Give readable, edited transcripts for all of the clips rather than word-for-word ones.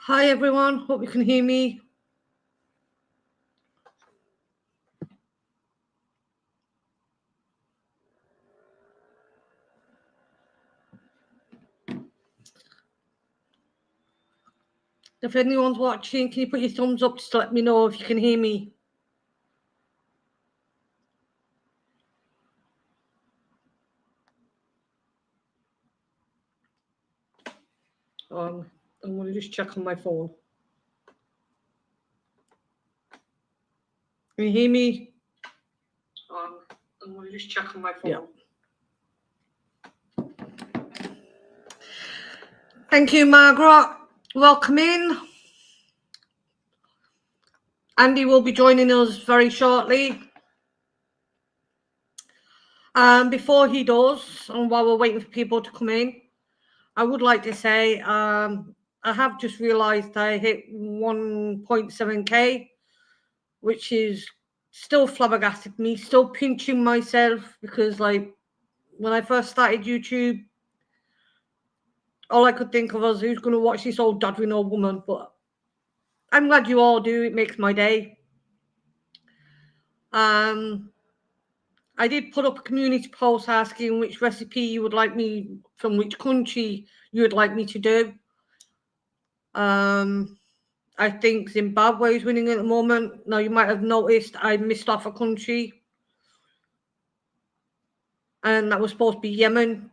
Hi everyone, hope you can hear me. If anyone's watching, can you put your thumbs up just to let me know if you can hear me? I'm going to just check on my phone. Can you hear me? I'm going to just check on my phone. Yeah. Thank you, Margaret. Welcome in. Andy will be joining us very shortly. Before he does, and while we're waiting for people to come in, I would like to say I have just realised I hit 1.7k, which is still flabbergasted me, still pinching myself, because like when I first started YouTube, all I could think of was who's going to watch this old doddering old woman. But I'm glad you all do. It makes my day. I did put up a community post asking which recipe you would like me, from which country you would like me to do. I think Zimbabwe is winning at the moment. Now, you might have noticed I missed off a country, and that was supposed to be Yemen.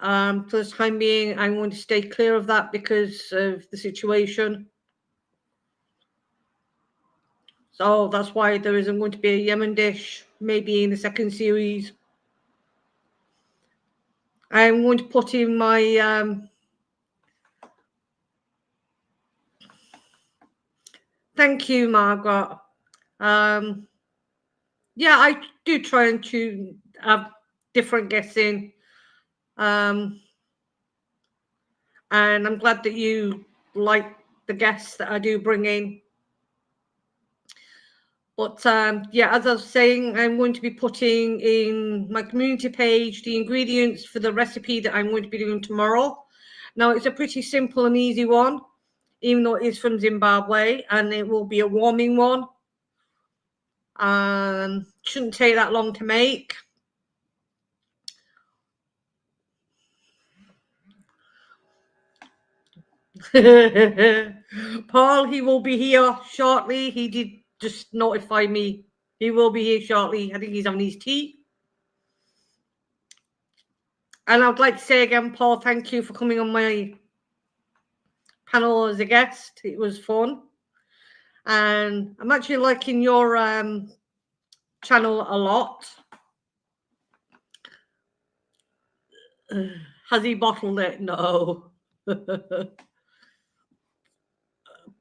For the time being, I'm going to stay clear of that because of the situation. So that's why there isn't going to be a Yemen dish, maybe in the second series. I'm going to put in my thank you, Margaret. Yeah, I do try and to have different guests in. And I'm glad that you like the guests that I do bring in. But yeah, as I was saying, I'm going to be putting in my community page the ingredients for the recipe that I'm going to be doing tomorrow. Now, it's a pretty simple and easy one, even though it is from Zimbabwe, and it will be a warming one. Shouldn't take that long to make. Paul, he will be here shortly. He did just notify me. He will be here shortly. I think he's having his tea. And I'd like to say again, Paul, thank you for coming on my panel as a guest. It was fun. And I'm actually liking your channel a lot. Has he bottled it? No.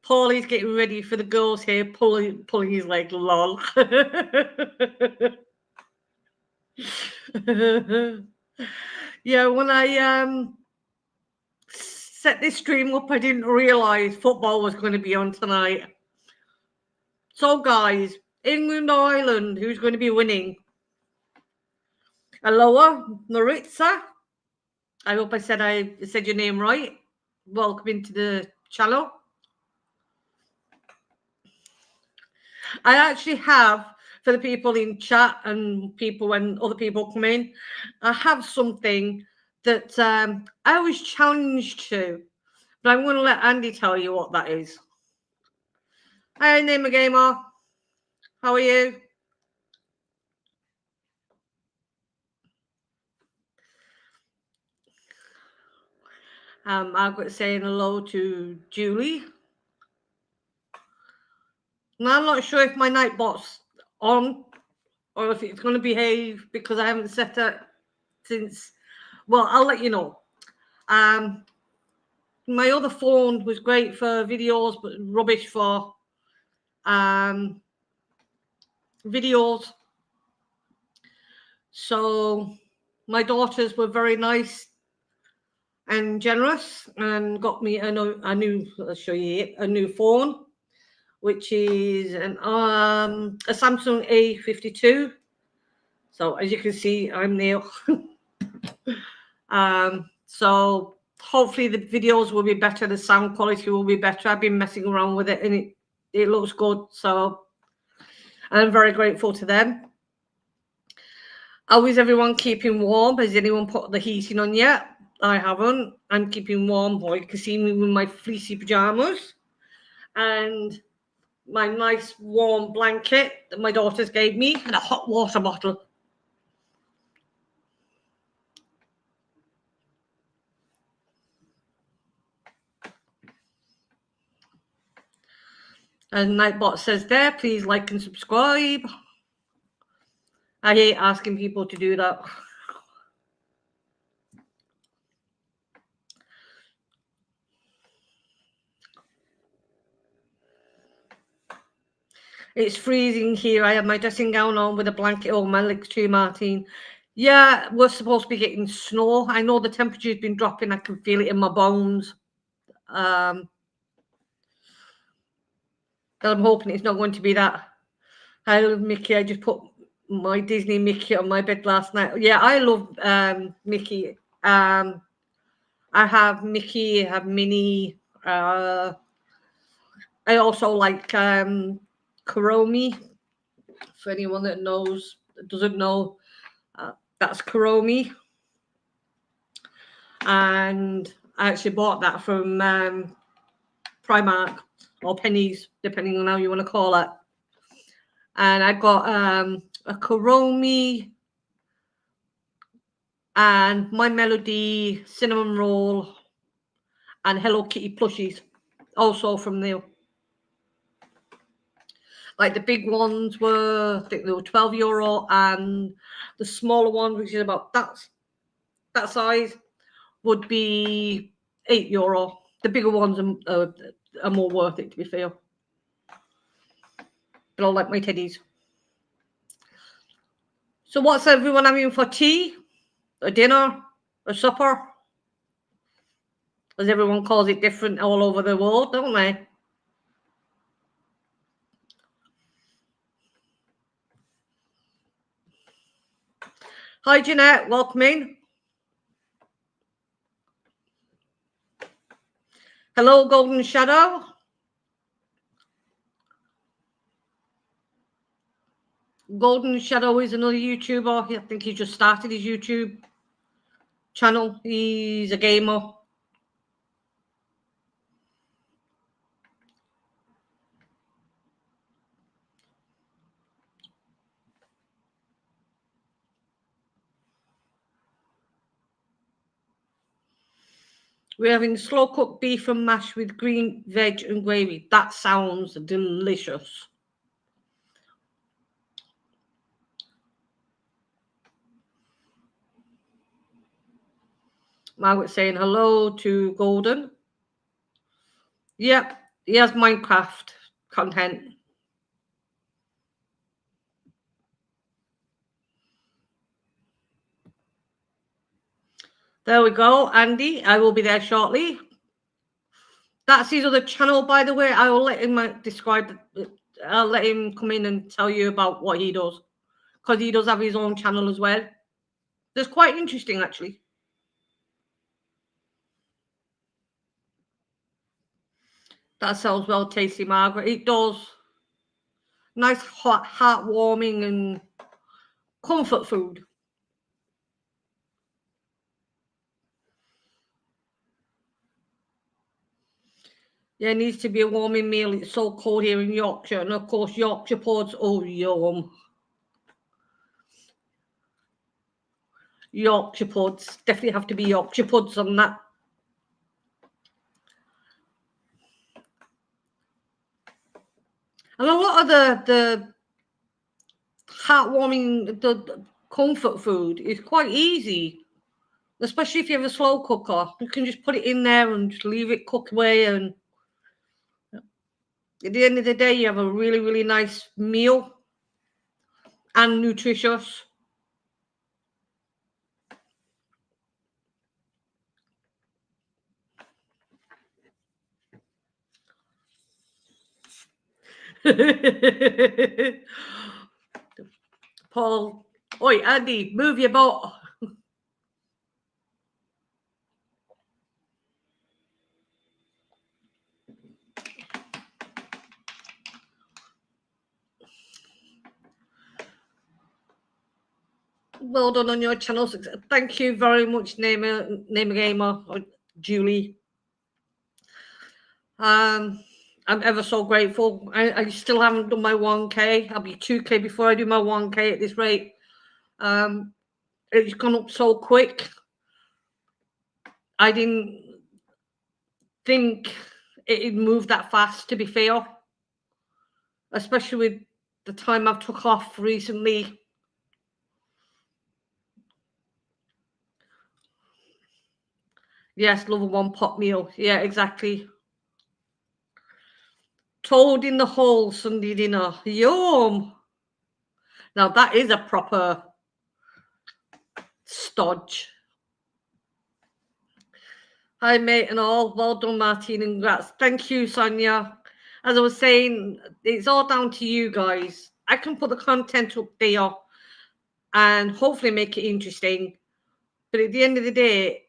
Paulie's getting ready for the girls here, pulling his leg, lol. Yeah, when I set this stream up, I didn't realise football was going to be on tonight. So, guys, England or Ireland, who's going to be winning? Aloha, Maritza. I hope I said your name right. Welcome into the channel. I actually have, for the people in chat and people when other people come in, I have something that I was challenged to, but I'm going to let Andy tell you what that is. Hi, Name a Gamer. How are you? Margaret saying hello to Julie. Now, I'm not sure if my Nightbot's on or if it's going to behave because I haven't set it since. Well, I'll let you know. My other phone was great for videos, but rubbish for videos. So my daughters were very nice and generous and got me a new I'll show you a new phone, which is a Samsung A52. So as you can see, I'm new. So Hopefully the videos will be better, the sound quality will be better. I've been messing around with it and it looks good, so I'm very grateful to them. How is everyone keeping warm? Has anyone put the heating on yet? I haven't. I'm keeping warm. Boy, you can see me with my fleecy pajamas and my nice warm blanket that my daughters gave me and a hot water bottle. And Nightbot says there, please like and subscribe. I hate asking people to do that. It's freezing here. I have my dressing gown on with a blanket over my legs too, Martin. Yeah, we're supposed to be getting snow. I know the temperature's been dropping. I can feel it in my bones. But I'm hoping it's not going to be that. I love Mickey. I just put my Disney Mickey on my bed last night. Yeah, I love Mickey. I have Mickey, I have Minnie. I also like Kuromi. For anyone that doesn't know, that's Kuromi. And I actually bought that from Primark or Pennies, depending on how you want to call it. And I got a Kuromi and My Melody cinnamon roll and Hello Kitty plushies, also from there. Like the big ones were, I think they were €12, and the smaller one, which is about that size, would be €8. The bigger ones are more worth it, to be fair. But I like my teddies. So what's everyone having for tea, a dinner, a supper? As everyone calls it different all over the world, don't they? Hi, Jeanette. Welcome in. Hello, Golden Shadow. Golden Shadow is another YouTuber. I think he just started his YouTube channel. He's a gamer. We're having slow cooked beef and mash with green veg and gravy. That sounds delicious. Margaret's saying hello to Golden. Yep, he has Minecraft content. There we go, Andy. I will be there shortly. That's his other channel, by the way. I will let him describe it. I'll let him come in and tell you about what he does, because he does have his own channel as well. It's quite interesting, actually. That sounds well tasty, Margaret. It does. Nice, hot, heartwarming, and comfort food. Yeah, it needs to be a warming meal. It's so cold here in Yorkshire. And of course, Yorkshire pods. Oh, yum. Yorkshire pods. Definitely have to be Yorkshire pods on that. And a lot of the heartwarming, the comfort food is quite easy. Especially if you have a slow cooker. You can just put it in there and just leave it cook away, and at the end of the day, you have a really, really nice meal and nutritious. Paul, oi, Andy, move your boat. Well done on your channel. Thank you very much, Name a Gamer or Julie. I'm ever so grateful. I still haven't done my 1K. I'll be 2K before I do my 1K at this rate. It's gone up so quick. I didn't think it'd move that fast, to be fair. Especially with the time I've took off recently. Yes, love a one pot meal. Yeah, exactly. Toad in the hole Sunday dinner. Yum. Now that is a proper stodge. Hi, mate, and all. Well done, Martin, and congrats. Thank you, Sonia. As I was saying, it's all down to you guys. I can put the content up there and hopefully make it interesting. But at the end of the day,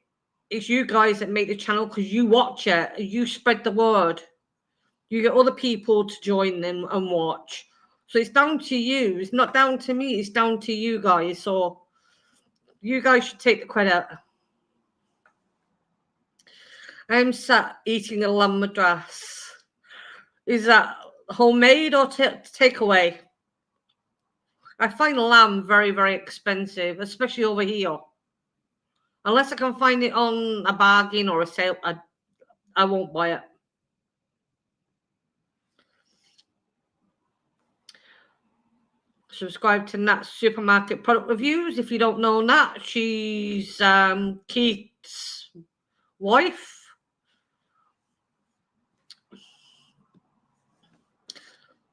it's you guys that make the channel because you watch it, you spread the word. You get other people to join them and watch. So it's down to you. It's not down to me. It's down to you guys. So you guys should take the credit. I'm sat eating a lamb madras. Is that homemade or takeaway? I find lamb very, very expensive, especially over here. Unless I can find it on a bargain or a sale, I won't buy it. Subscribe to Nat's Supermarket Product Reviews. If you don't know Nat, she's Keith's wife.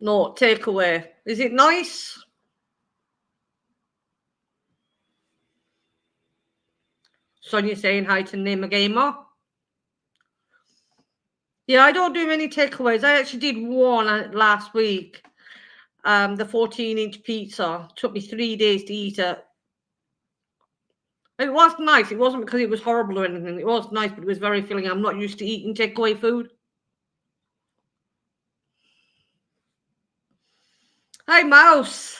No, takeaway. Is it nice? Sonia saying hi to Name a Gamer. Yeah, I don't do many takeaways. I actually did one last week. The 14-inch pizza. Took me 3 days to eat it. It was nice. It wasn't because it was horrible or anything. It was nice, but it was very filling. I'm not used to eating takeaway food. Hi, Mouse.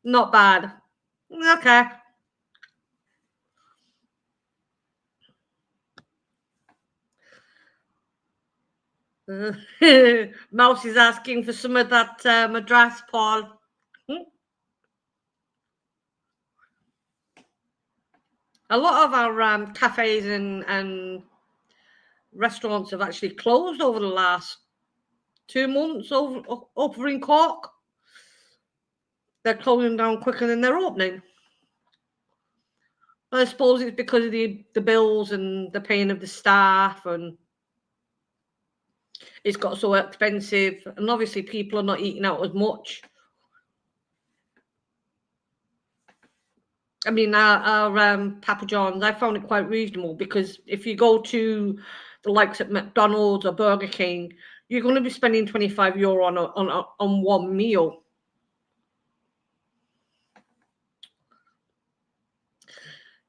Not bad. Okay. Mouse is asking for some of that madras, Paul. A lot of our cafes and restaurants have actually closed over the last 2 months over in Cork. They're closing down quicker than they're opening. I suppose it's because of the bills and the paying of the staff, and it's got so expensive, and obviously people are not eating out as much. I mean, our Papa John's, I found it quite reasonable, because if you go to the likes of McDonald's or Burger King, you're going to be spending €25 on one meal.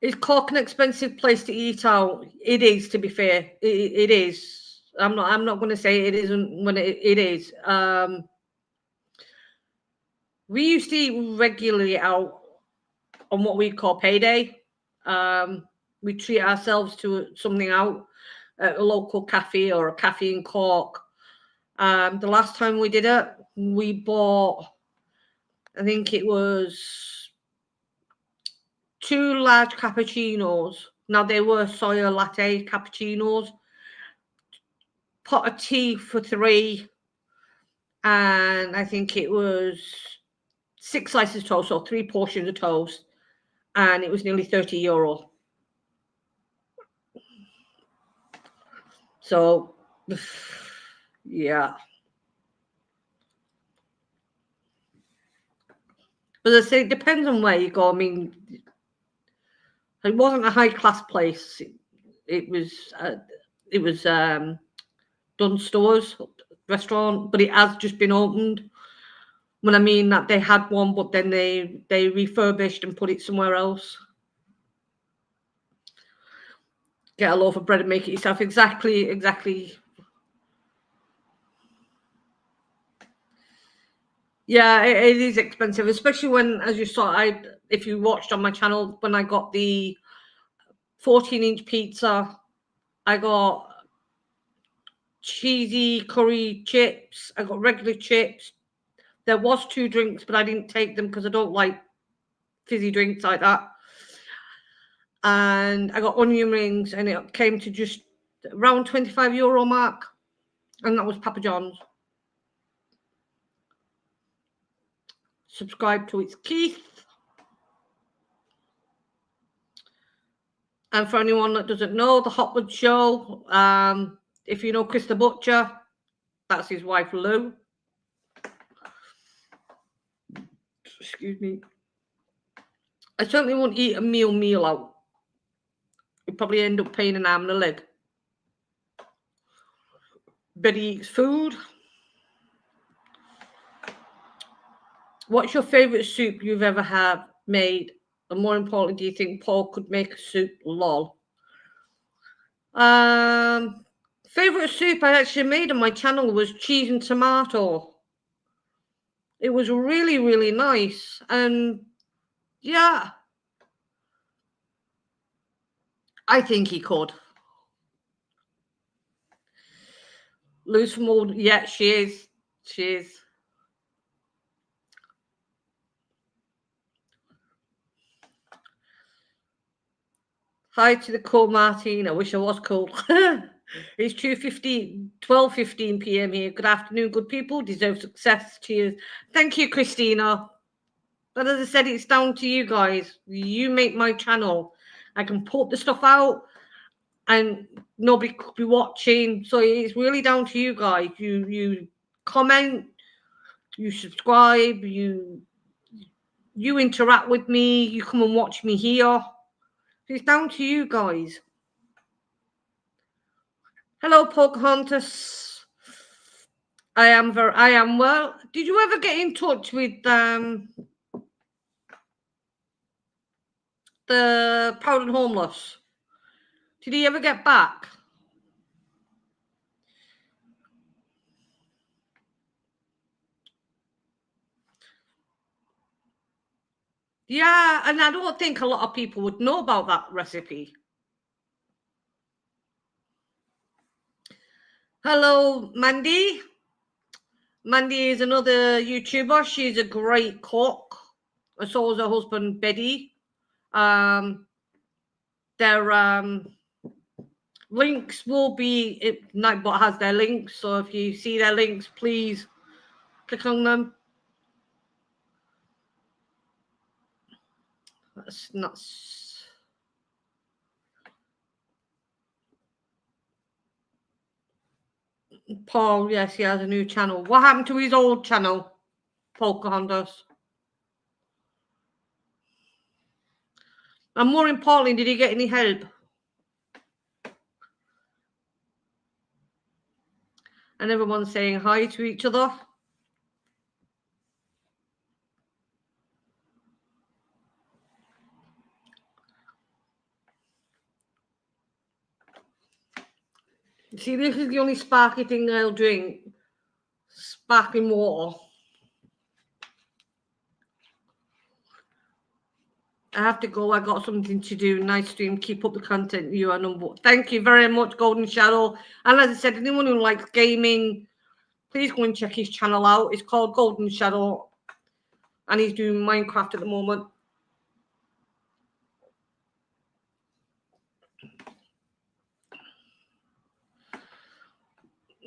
Is Cork an expensive place to eat out? It is, to be fair. It is. I'm not going to say it isn't when it is. We used to eat regularly out on what we call payday. We treat ourselves to something out at a local cafe or a cafe in Cork. The last time we did it, we bought, I think it was 2 large cappuccinos. Now, they were soy latte cappuccinos. Pot of tea for 3. And I think it was 6 slices of toast, so 3 portions of toast. And it was nearly €30. So, yeah. But as I say, it depends on where you go. I mean, it wasn't a high-class place. It was Dunn Stores restaurant, but it has just been opened. When I mean that, they had one, but then they refurbished and put it somewhere else. Get a loaf of bread and make it yourself. Exactly. Yeah, it is expensive, especially when, as you saw, if you watched on my channel, when I got the 14-inch pizza, I got cheesy curry chips, I got regular chips. There was 2 drinks, but I didn't take them because I don't like fizzy drinks like that. And I got onion rings, and it came to just around €25 mark, and that was Papa John's. Subscribe to It's Keith. And for anyone that doesn't know, the Hotwood Show, if you know Chris the Butcher, that's his wife Lou. Excuse me. I certainly won't eat a meal out. You'd probably end up paying an arm and a leg. Betty eats food. What's your favourite soup you've ever had made? And more importantly, do you think Paul could make a soup? Lol. Favourite soup I actually made on my channel was cheese and tomato. It was really, really nice. And yeah, I think he could. Lose from old. Yeah, she is. She is. Hi to the cool Martin. I wish I was cool. It's 12:15 p.m. here. Good afternoon, good people. Deserve success. Cheers. Thank you, Christina. But as I said, it's down to you guys. You make my channel. I can put the stuff out and nobody could be watching. So it's really down to you guys. You comment, you subscribe, you interact with me, you come and watch me here. It's down to you guys. Hello, Pocahontas. I am well. Did you ever get in touch with the Proud and Homeless? Did he ever get back? Yeah, and I don't think a lot of people would know about that recipe. Hello, Mandy. Mandy is another YouTuber. She's a great cook. And so is her husband, Betty. Their links will be, Nightbot has their links. So if you see their links, please click on them. That's nuts. Paul, yes, he has a new channel. What happened to his old channel, Pocahontas? And more importantly, did he get any help? And everyone's saying hi to each other. See, this is the only sparkly thing I'll drink. Sparkling water. I have to go. I got something to do. Nice stream. Keep up the content. You are number one. Thank you very much, Golden Shadow. And as I said, anyone who likes gaming, please go and check his channel out. It's called Golden Shadow. And he's doing Minecraft at the moment.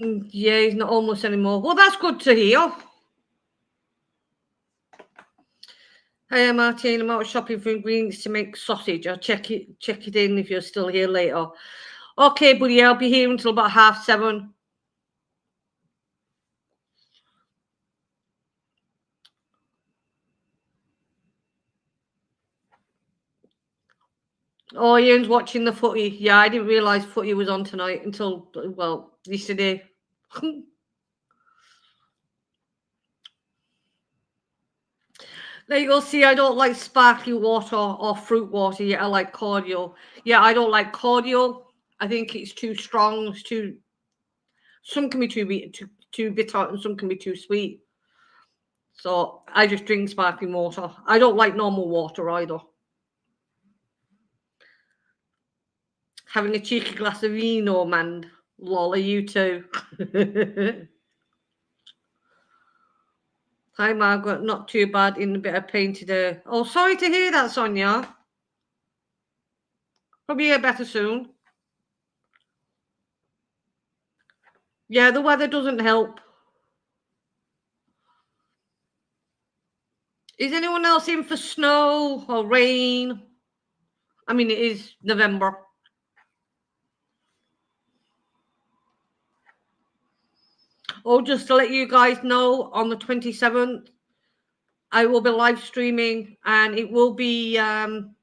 Yeah, he's not almost anymore. Well, that's good to hear. Hey, Martin, I'm out shopping for ingredients to make sausage. I'll check it in if you're still here later. Okay, buddy, I'll be here until about 7:30. Oh, Ian's watching the footy. Yeah, I didn't realise footy was on tonight until, well, yesterday. There you go. See, I don't like sparkly water or fruit water. Yeah, I like cordial. Yeah, I don't like cordial. I think it's too strong. It's some can be too bitter and some can be too sweet. So I just drink sparkling water. I don't like normal water either. Having a cheeky glass of vino, man. Lola, you too. Hi, Margaret. Not too bad. In a bit of pain today. Oh, sorry to hear that, Sonia. Probably get better soon. Yeah, the weather doesn't help. Is anyone else in for snow or rain? I mean, it is November. Oh, just to let you guys know, on the 27th, I will be live streaming, and it will be an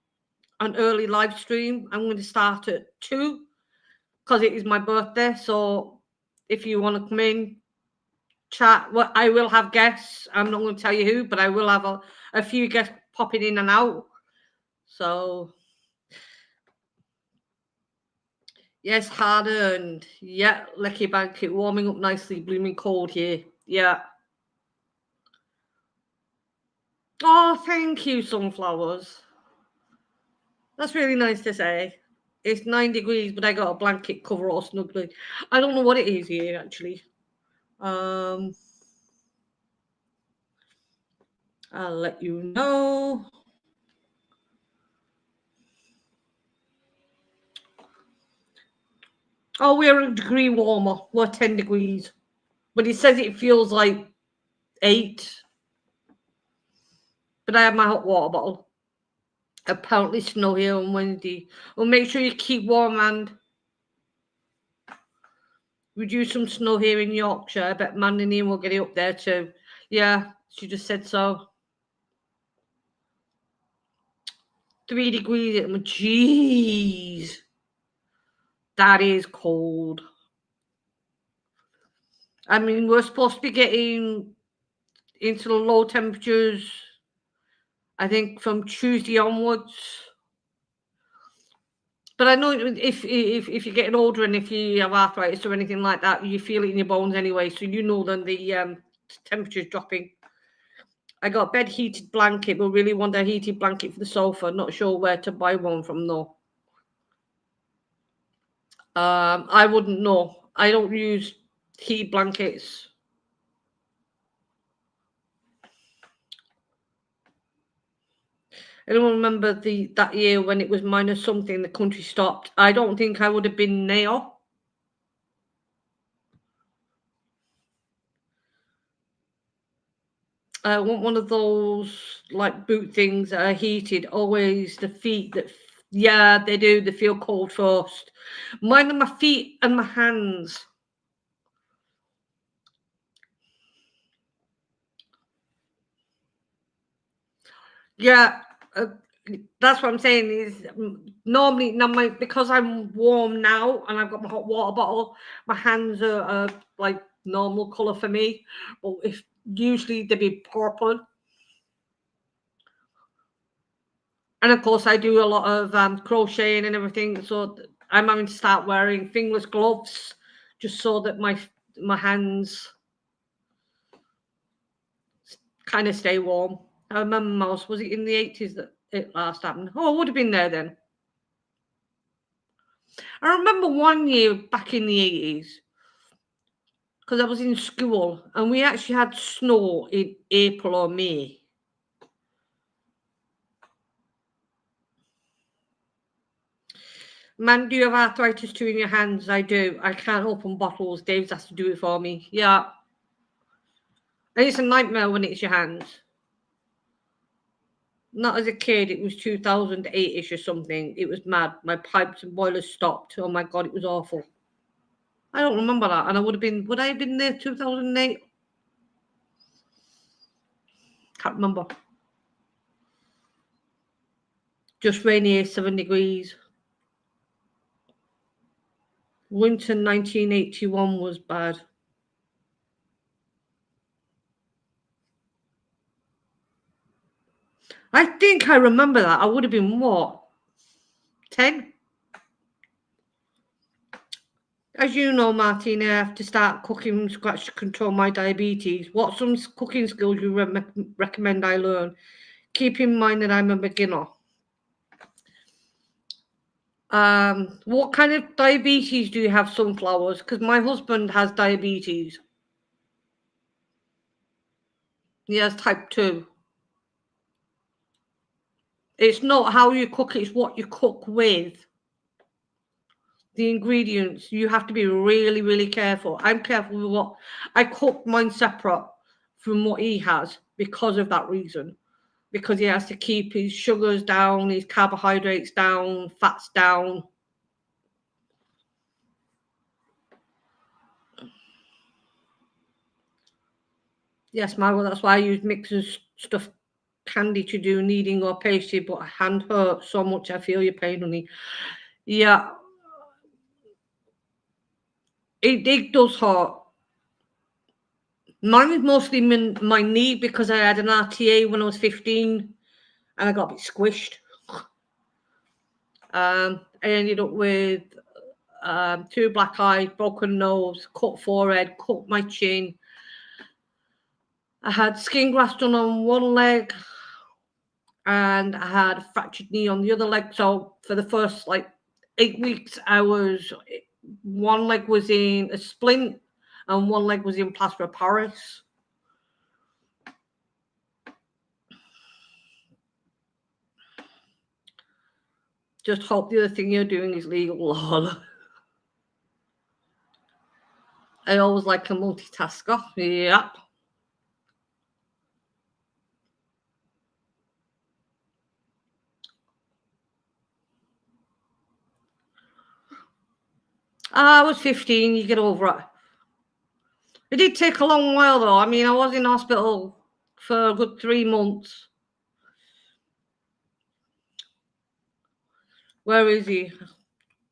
early live stream. I'm going to start at 2 because it is my birthday. So if you want to come in, chat. Well, I will have guests. I'm not going to tell you who, but I will have a few guests popping in and out. So yes, hard earned. Yeah, Lecky Banket warming up nicely, blooming cold here. Yeah. Oh, thank you, sunflowers. That's really nice to say. It's 9 degrees, but I got a blanket cover all snugly. I don't know what it is here actually. I'll let you know. Oh, we're a degree warmer. We're 10 degrees. But it says it feels like 8. But I have my hot water bottle. Apparently snow here on Wednesday. Well, make sure you keep warm, and we do some snow here in Yorkshire. I bet Mandy will get it up there too. Yeah, she just said so. 3 degrees. Jeez. That is cold. I mean, we're supposed to be getting into the low temperatures, I think, from Tuesday onwards. But I know if you're getting older and if you have arthritis or anything like that, you feel it in your bones anyway. So you know then the temperature's dropping. I got a bed heated blanket, but really want a heated blanket for the sofa. Not sure where to buy one from though. I wouldn't know. I don't use heat blankets. I don't remember that year when it was minus something, the country stopped. I don't think I would have been there. I want one of those like boot things that are heated. Always the feet that, yeah, they do. They feel cold first. Mine are my feet and my hands. Yeah, that's what I'm saying. Is normally now because I'm warm now and I've got my hot water bottle. My hands are like normal color for me, but if usually they'd be purple. And of course, I do a lot of crocheting and everything, so I'm having to start wearing fingerless gloves just so that my hands kind of stay warm. I remember Mouse, was it in the 80s that it last happened? Oh, I would have been there then. I remember one year back in the 80s because I was in school and we actually had snow in April or May. Man, do you have arthritis too in your hands? I do. I can't open bottles. Dave's has to do it for me. Yeah. And it's a nightmare when it's your hands. Not as a kid. It was 2008-ish or something. It was mad. My pipes and boilers stopped. Oh my God, it was awful. I don't remember that. And would I have been there 2008? Can't remember. Just rainy, 7 degrees. Winter 1981 was bad. I think I remember that. I would have been what? 10? As you know, Martin, I have to start cooking from scratch to control my diabetes. What some cooking skills you recommend I learn? Keep in mind that I'm a beginner. What kind of diabetes do you have, sunflowers? Because my husband has diabetes. He has type 2. It's not how you cook, it's what you cook with. The ingredients, you have to be really, really careful. I'm careful with what I cook mine separate from what he has because of that reason. Because he has to keep his sugars down, his carbohydrates down, fats down. Yes, Margot, that's why I use mixing stuff candy to do kneading or pastry, but hand hurts so much I feel your pain, honey. Yeah, it does hurt. Mine was mostly my knee because I had an RTA when I was 15 and I got a bit squished. I ended up with 2 black eyes, broken nose, cut forehead, cut my chin. I had skin grafts done on one leg and I had a fractured knee on the other leg. So for the first 8 weeks, one leg was in a splint and one leg was in plaster of Paris. Just hope the other thing you're doing is legal, lol. I always like a multitasker. Yep. I was 15, you get over it. It did take a long while though. I mean, I was in hospital for a good 3 months. Where is he?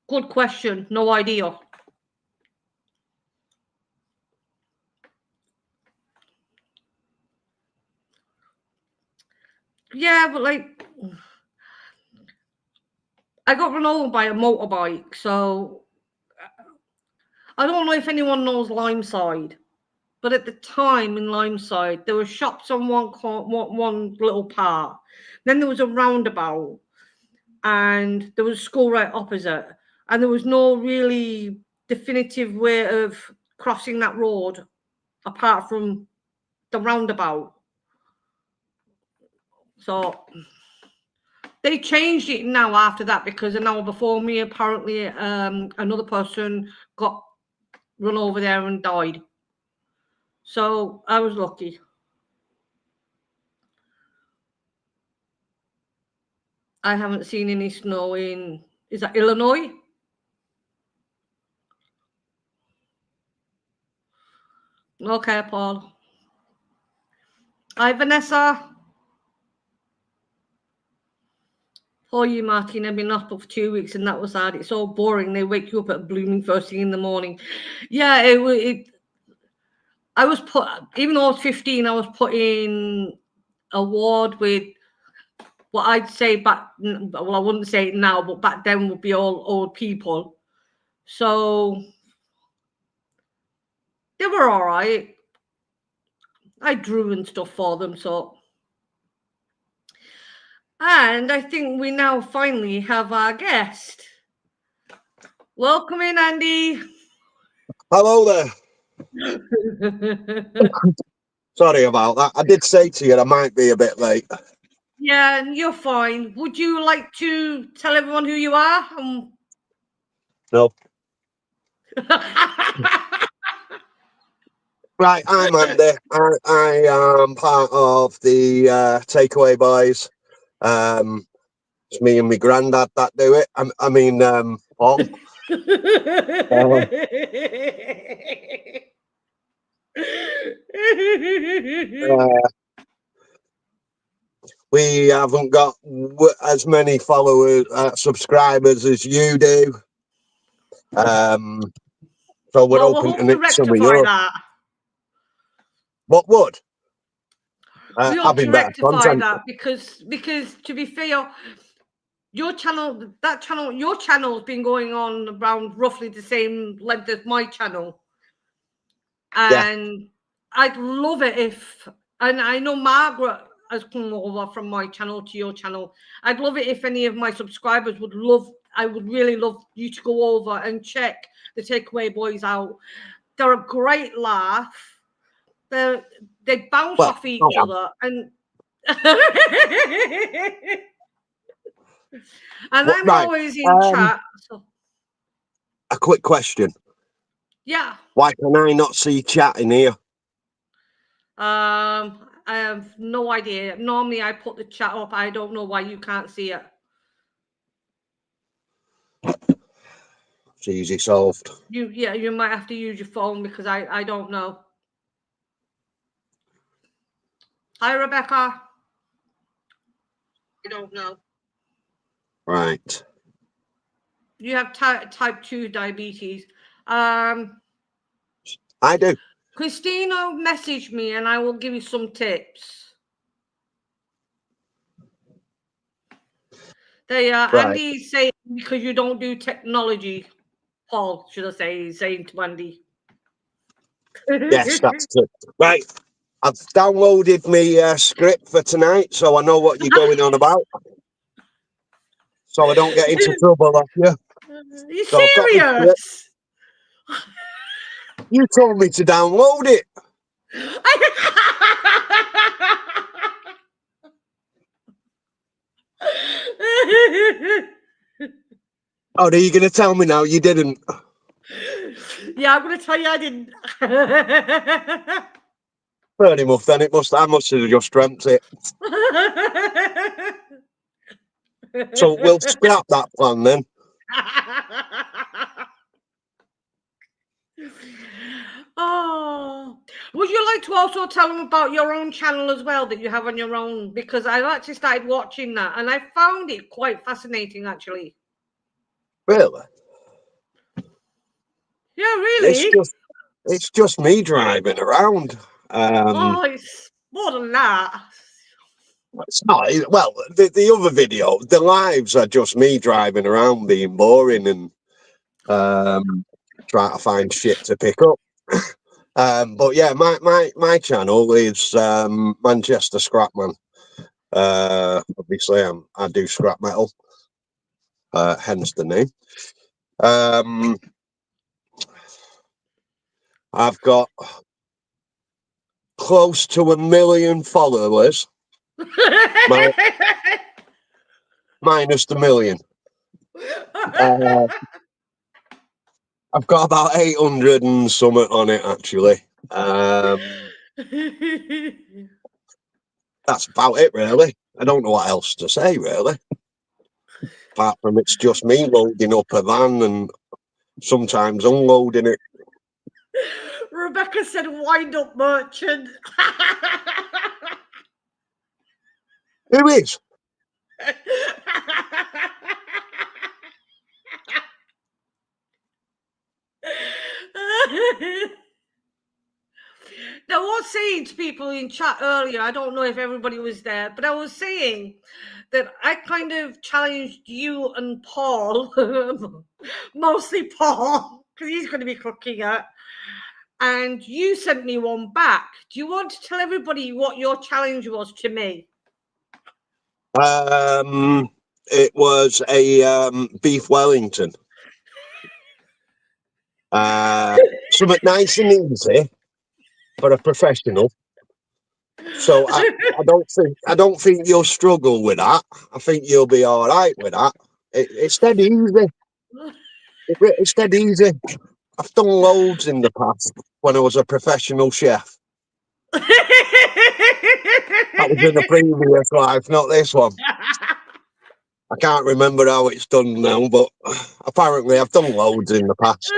Good question. No idea. Yeah, but I got run over by a motorbike, so I don't know if anyone knows Limeside, but at the time in Limeside, there were shops on one little part. Then there was a roundabout, and there was a school right opposite, and there was no really definitive way of crossing that road apart from the roundabout. So they changed it now after that because an hour before me, apparently, another person got run over there and died. So I was lucky. I haven't seen any snow in, is that Illinois? Okay, Paul. Hi, Vanessa. Poor you, Martin. I've been off for 2 weeks and that was hard. It's so boring. They wake you up at blooming first thing in the morning. Yeah, I was put, even though I was 15, I was put in a ward with what I'd say back, well, I wouldn't say it now, but back then would be all old people. So they were all right. I drew and stuff for them, so. And I think we now finally have our guest. Welcome in, Andy. Hello there. Sorry about that. I did say to you I might be a bit late. Yeah, you're fine. Would you like to tell everyone who you are? No. Right, I'm Andy. I am part of the Takeaway Boys. It's me and my granddad that do it. I mean, Paul. We haven't got as many followers, subscribers as you do. So we're Well, we'll open hope to to some of rectify yours. that. What would? We hope to Having better rectify content. that because to be fair, your channel, your channel's been going on around roughly the same length as my channel. And I'd love it if, and I know Margaret has come over from my channel to your channel. I'd love it if any of my subscribers would love, I would really love you to go over and check the Takeaway Boys out. They're a great laugh. They bounce off each other, and and I'm always in chat. So. A quick question. Yeah. Why can I not see chat in here? I have no idea. Normally I put the chat up. I don't know why you can't see it. It's easy solved. You might have to use your phone because I don't know. Hi, Rebecca. I don't know. Right. You have type 2 diabetes. I do. Christina, message me and I will give you some tips. They Andy's saying because you don't do technology. Paul, should I say, he's saying to Andy. Yes, that's it. Right. I've downloaded my script for tonight, so I know what you're going on about. So I don't get into trouble off you. You serious? You told me to download it. Oh, are you going to tell me now you didn't? Yeah, I'm going to tell you I didn't. Fair enough, then I must have just dreamt it. So we'll scrap that plan then. Oh, would you like to also tell them about your own channel as well that you have on your own? Because I've actually started watching that and I found it quite fascinating, actually. Really? Yeah, really. It's just me driving around. It's more than that. It's not. Well, the other video, the lives are just me driving around being boring and trying to find shit to pick up. But yeah, my channel is Manchester Scrapman. Obviously, I do scrap metal, hence the name. I've got close to 1 million followers. Minus the million. I've got about 800 and something on it, actually. That's about it, really. I don't know what else to say, really. Apart from it's just me loading up a van and sometimes unloading it. Rebecca said, wind up merchant. Who is? Now, I was saying to people in chat earlier, I don't know if everybody was there, but I was saying that I kind of challenged you and Paul, mostly Paul, because he's going to be cooking it, and you sent me one back. Do you want to tell everybody what your challenge was to me? It was a beef Wellington. Something nice and easy for a professional. So I don't think you'll struggle with that. I think you'll be all right with that. It's dead easy. It's dead easy. I've done loads in the past when I was a professional chef. That was in a previous life, not this one. I can't remember how it's done now, but apparently I've done loads in the past.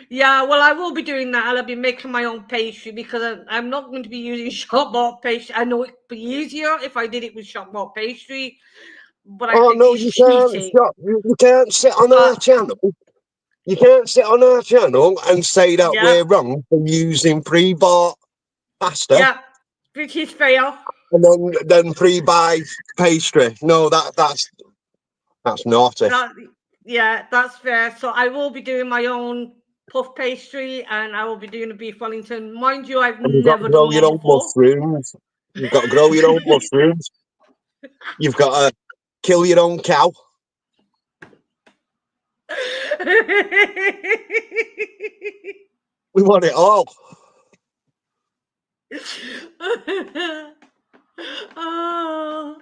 Yeah, well, I will be doing that. I'll be making my own pastry because I'm not going to be using shop-bought pastry. I know it'd be easier if I did it with shop-bought pastry, but I think no, it's you cheating. you can't sit on our channel. You can't sit on our channel and say that we're wrong for using pre-bought pasta. Yeah, which is fair. and then pre-buy pastry. No, that's naughty. Yeah, that's fair. So I will be doing my own puff pastry, and I will be doing a beef Wellington. Mind you, I've And you've got to never grow done your one own before. mushrooms. You've got to grow your own mushrooms. You've got to kill your own cow. We want it all. Oh.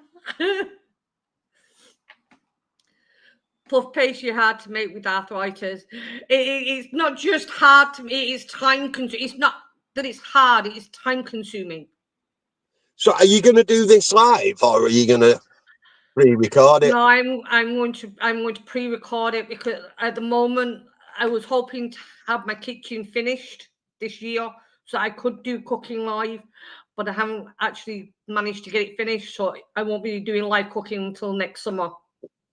Puff pastry hard to make with arthritis. It's not just hard to make, it's time consuming. It's not that it's hard, it's time consuming. So are you going to do this live, or are you going to pre-record it? No, I'm going to pre-record it, because at the moment I was hoping to have my kitchen finished this year so I could do cooking live, but I haven't actually managed to get it finished, so I won't be doing live cooking until next summer.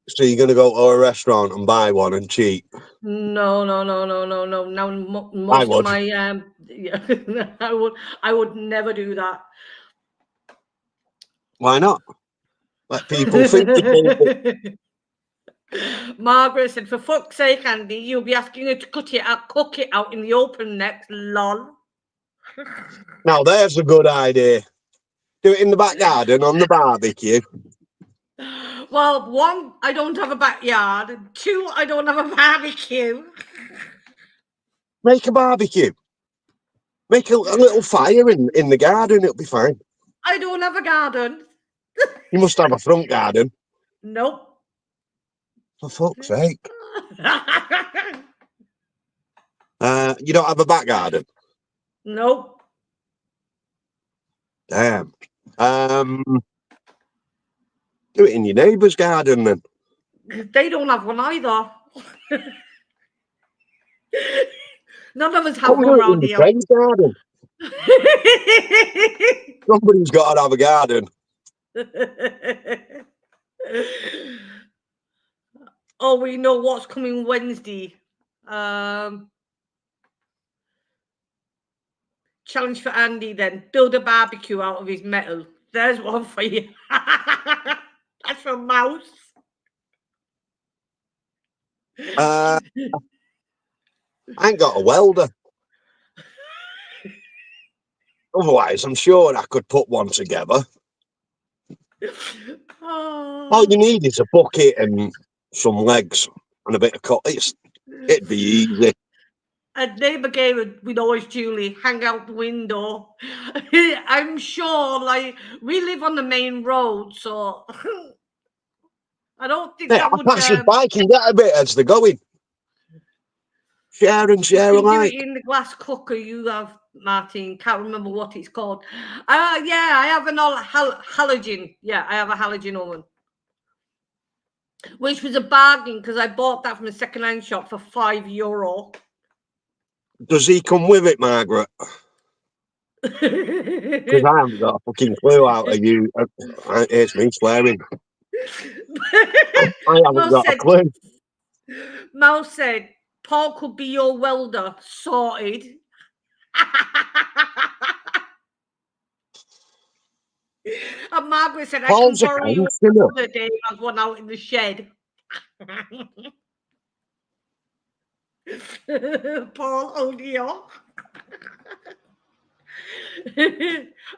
So you're going to go to a restaurant and buy one and cheat? No. Now I most of would. my yeah, I would never do that. Why not? Let people think about it. Margaret said, "For fuck's sake, Andy, you'll be asking her to cook it out in the open next, lol." Now there's a good idea. Do it in the back garden on the barbecue. Well, one, I don't have a backyard. Two, I don't have a barbecue. Make a barbecue. Make a little fire in the garden. It'll be fine. I don't have a garden. You must have a front garden. Nope. For fuck's sake. You don't have a back garden? Nope. Damn. Do it in your neighbour's garden then. They don't have one either. None of us have Come one do it in around your here. friend's garden. Somebody's got to have a garden. Oh, we know what's coming Wednesday. Challenge for Andy then. Build a barbecue out of his metal. There's one for you. That's from Mouse. I ain't got a welder. Otherwise, I'm sure I could put one together. All you need is a bucket and some legs and a bit of cut. It'd be easy. A neighbour gave we know it's Julie, hang out the window. I'm sure, like, we live on the main road, so I don't think Yeah, that I would. pass his bike and get a bit as they're going. Share and You share can do alike. it in the glass cooker you have, Martin. Can't remember what it's called. Yeah, I have an halogen. Yeah, I have a halogen oven, which was a bargain because I bought that from a second-hand shop for €5. Does he come with it, Margaret? Because I haven't got a fucking clue out of you. It's me swearing. I haven't got a clue. Mal said, Paul could be your welder. Sorted. And Margaret said, I can Paul's a borrow you counsellor. another day. I have one out in the shed. Paul, oh dear.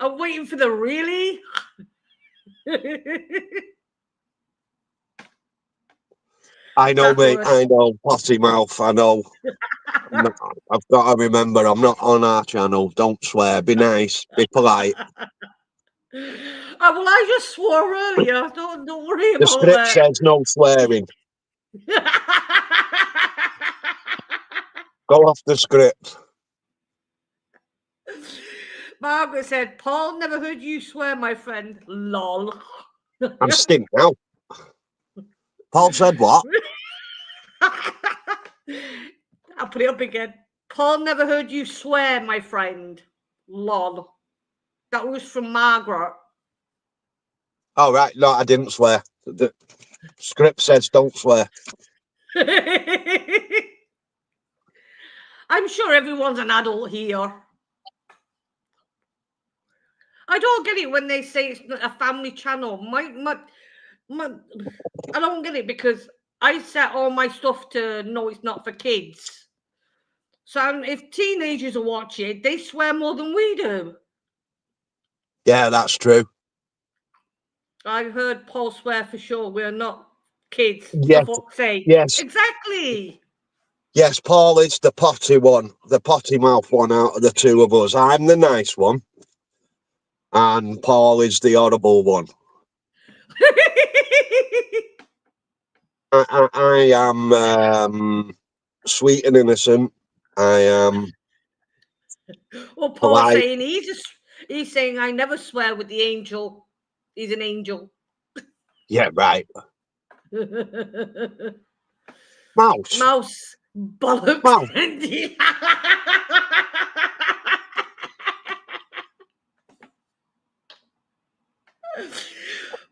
I'm waiting for the really. I know, mate. I know. Potty mouth. I know. I've got to remember, I'm not on our channel. Don't swear. Be nice. Be polite. Well, I just swore earlier. Don't worry The about script says no swearing. Go off the script. Margaret said, Paul, never heard you swear, my friend. Lol. I'm stink now. Paul said what? I'll put it up again. Paul, never heard you swear, my friend. Lol. That was from Margaret. Oh, right. No, I didn't swear. The script says don't swear. I'm sure everyone's an adult here. I don't get it when they say it's not a family channel. My, I don't get it because I set all my stuff to no, it's not for kids. So if teenagers are watching it, they swear more than we do. Yeah, that's true. I've heard Paul swear for sure. We're not kids, for Yes, fuck's sake. yes, Exactly. yes. Paul is the potty one, the potty mouth one out of the two of us. I'm the nice one, and Paul is the horrible one. I am sweet and innocent. I am Well, Paul's polite. saying he's saying I never swear with the angel. He's an angel. Yeah, right. Mouse, Mouse bollocks. mouse.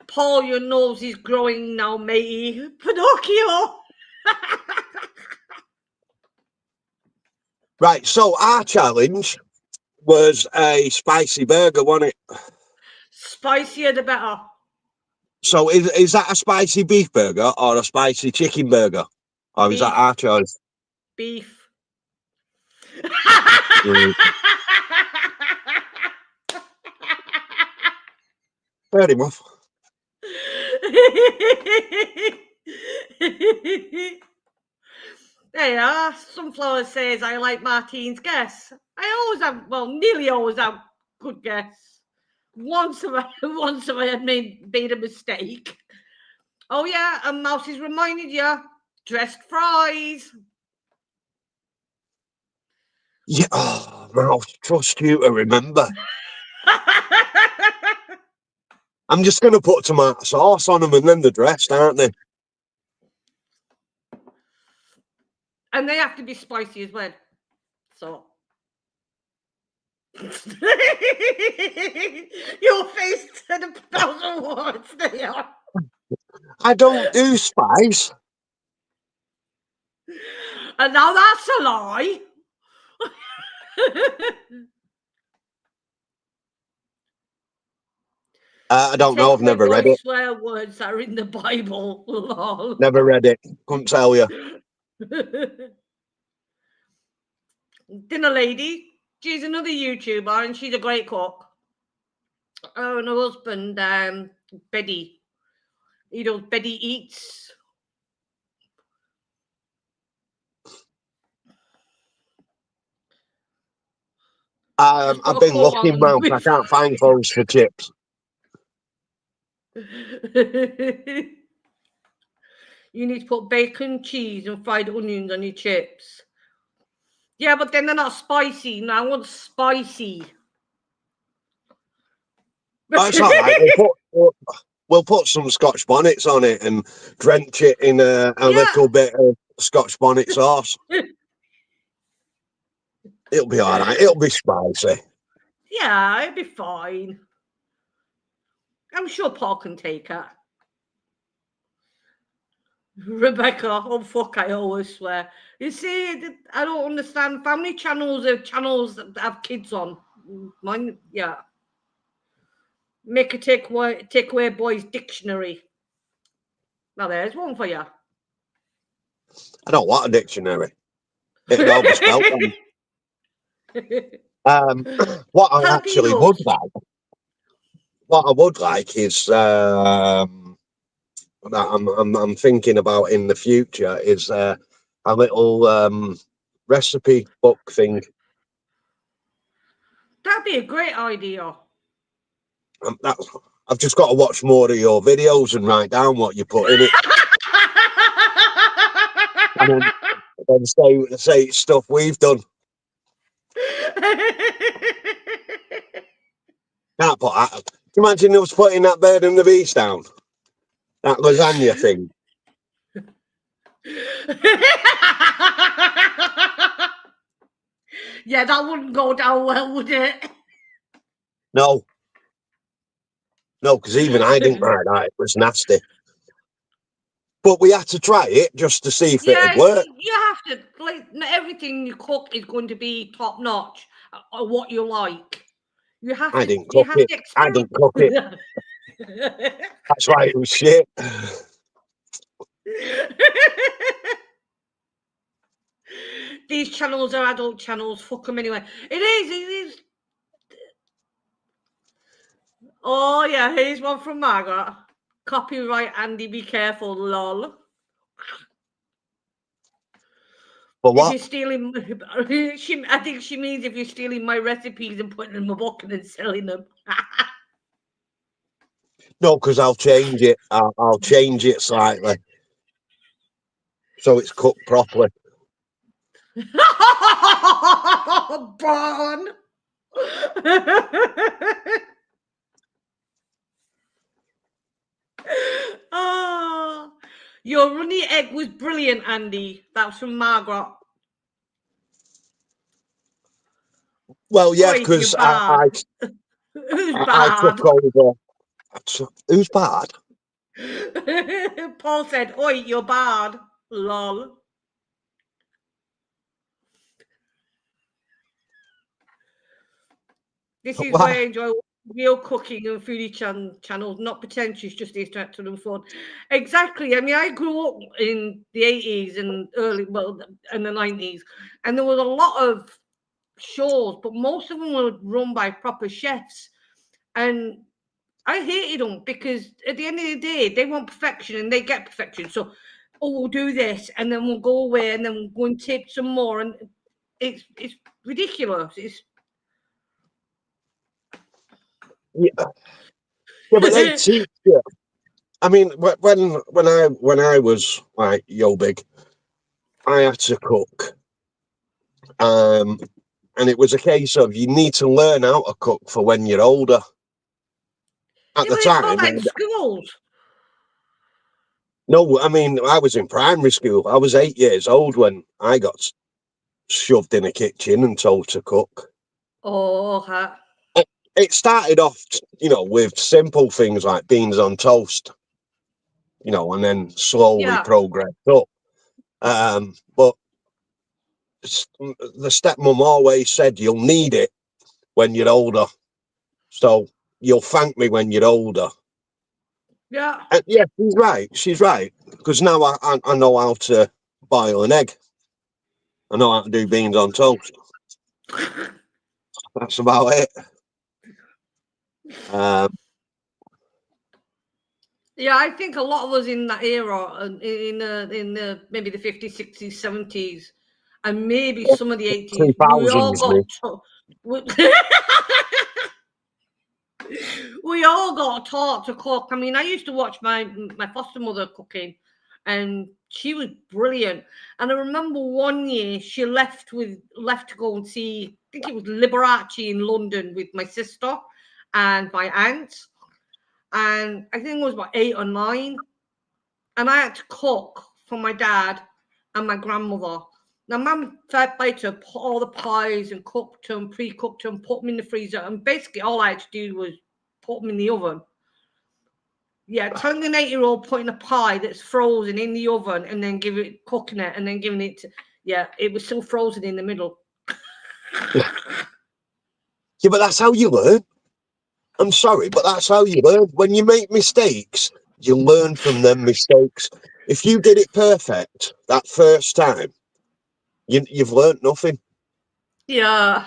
Paul, your nose is growing now, matey. Pinocchio. Right. So our challenge was a spicy burger, wasn't it? Spicier the better. So is that a spicy beef burger or a spicy chicken burger? Or is that Beef. our choice? Beef. Mm, fair enough. There you are. Sunflower says I like Martine's guess. I always have, well, nearly always have good guess. Once have I had made a mistake. Oh yeah, and Mouse is reminded you, dressed fries. Yeah. Oh, mouse. Trust you to remember. I'm just going to put tomato sauce on them and then they're dressed, aren't they? And they have to be spicy as well. So. Your face said 1,000 words there. I don't do spice. And now that's a lie. I don't know. I've Take away never read boy it. swear words that are in the Bible. Lol. Never read it. Couldn't tell you. Dinner lady. She's another YouTuber and she's a great cook. Her and her husband, Betty. He does Betty Eats. Just put I've a been quote looking, on Mouse. I with. can't find clothes for chips. You need to put bacon, cheese, and fried onions on your chips. Yeah, but then they're not spicy. No, I want spicy. That's all right. We'll put some Scotch bonnets on it and drench it in a Yeah. little bit of Scotch bonnet sauce. It'll be all right. It'll be spicy. Yeah, it'll be fine. I'm sure Paul can take it. Rebecca, oh fuck, I always swear. You see, I don't understand. Family channels are channels that have kids on. Mine, yeah. Make a takeaway boys dictionary. Now there's one for you. I don't want a dictionary. It'd all be spelt wrong. What I actually would like is that I'm thinking about in the future is a little recipe book thing. That'd be a great idea. I've just got to watch more of your videos and write down what you put in it, and then say stuff we've done. Can't put that. Can you imagine us putting that Bird and the Beast down? That lasagna thing. Yeah, that wouldn't go down well, would it? No, because even I didn't like that. It was nasty. But we had to try it just to see if it'd Yeah, work. you have to. Like, not everything you cook is going to be top notch or what you like. You have I to. didn't You cook have it. to I didn't cook it. experiment. That's why it was shit. These channels are adult channels. Fuck them anyway. It is. It is. Oh yeah, here's one from Margaret. Copyright Andy, be careful, lol. For If what? you're stealing, I think she means if you're stealing my recipes and putting them in my bucket and selling them. No, because I'll change it. I'll change it slightly so it's cooked properly. Born. Oh, your runny egg was brilliant, Andy. That's from Margaret. Well, yeah, Oi, you're because bad. Who's I bad? took over. Who's bad? Paul said, oi, you're bad. Lol. This is why I Why? enjoy real cooking and foodie channels, not pretentious, just distracted and fun. Exactly. I mean, I grew up in the 80s and and the 90s, and there was a lot of shows, but most of them were run by proper chefs. And I hated them because at the end of the day, they want perfection and they get perfection. So, oh, we'll do this and then we'll go away and then we'll go and take some more. And it's ridiculous. It's Yeah, yeah, but they teach you. I mean, when I was like yo big, I had to cook. And it was a case of you need to learn how to cook for when you're older. At Yeah, the but it's not time, like schools. no, I mean, I was in primary school. I was 8 years old when I got shoved in a kitchen and told to cook. Oh, It started off, with simple things like beans on toast, and then slowly yeah, progressed up. But the stepmom always said, you'll need it when you're older. So you'll thank me when you're older. yeah. And yeah, she's right. She's right. Because now I know how to boil an egg. I know how to do beans on toast. That's about it. Um, Yeah, I think a lot of us in that era, in the maybe the 50s, 60s, 70s, and maybe some of the 80s, we all 2000s, got me. we, we all got taught to cook. I mean, I used to watch my foster mother cooking, and she was brilliant. And I remember one year she left to go and see, I think it was Liberace in London with my sister and my aunt, and I think it was about 8 or 9, and I had to cook for my dad and my grandmother. Now, mum fed later put all the pies and cooked them, pre-cooked them, put them in the freezer, and basically all I had to do was put them in the oven. Yeah, telling an 8-year-old putting a pie that's frozen in the oven and then cooking it and then giving it to, yeah, it was still frozen in the middle. Yeah, but that's how you learn. I'm sorry, but that's how you learn. When you make mistakes, you learn from them mistakes. If you did it perfect that first time, you've learned nothing. Yeah.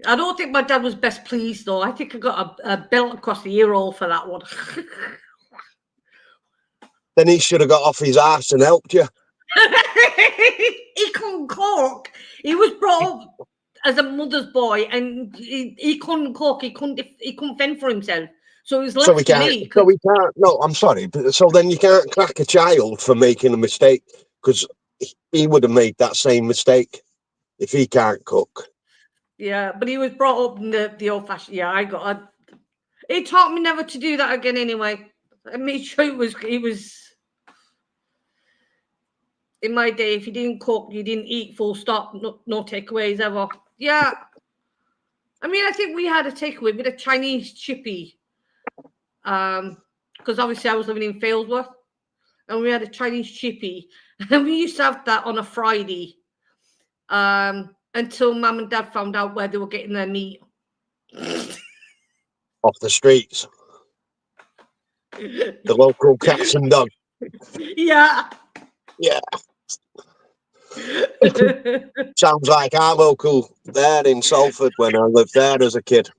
I don't think my dad was best pleased though. I think I got a belt across the ear hole for that one. Then he should have got off his ass and helped you. He couldn't cook. He was brought up as a mother's boy, and he couldn't cook. He couldn't fend for himself. So he was So we left to can't. me. So Because we can't. No, I'm sorry. But so then you can't crack a child for making a mistake because he would have made that same mistake if he can't cook. yeah, but he was brought up in the old fashioned. Yeah, I got. He taught me never to do that again. Anyway, I made sure it was in my day. If you didn't cook, you didn't eat. Full stop. No takeaways ever. Yeah. I mean, I think we had a takeaway with a Chinese chippy. Because obviously I was living in Failsworth, and we had a Chinese chippy, and we used to have that on a Friday, until Mum and Dad found out where they were getting their meat. off the streets. The local cats and dogs. Yeah. Yeah, sounds like our local there in Salford when I lived there as a kid.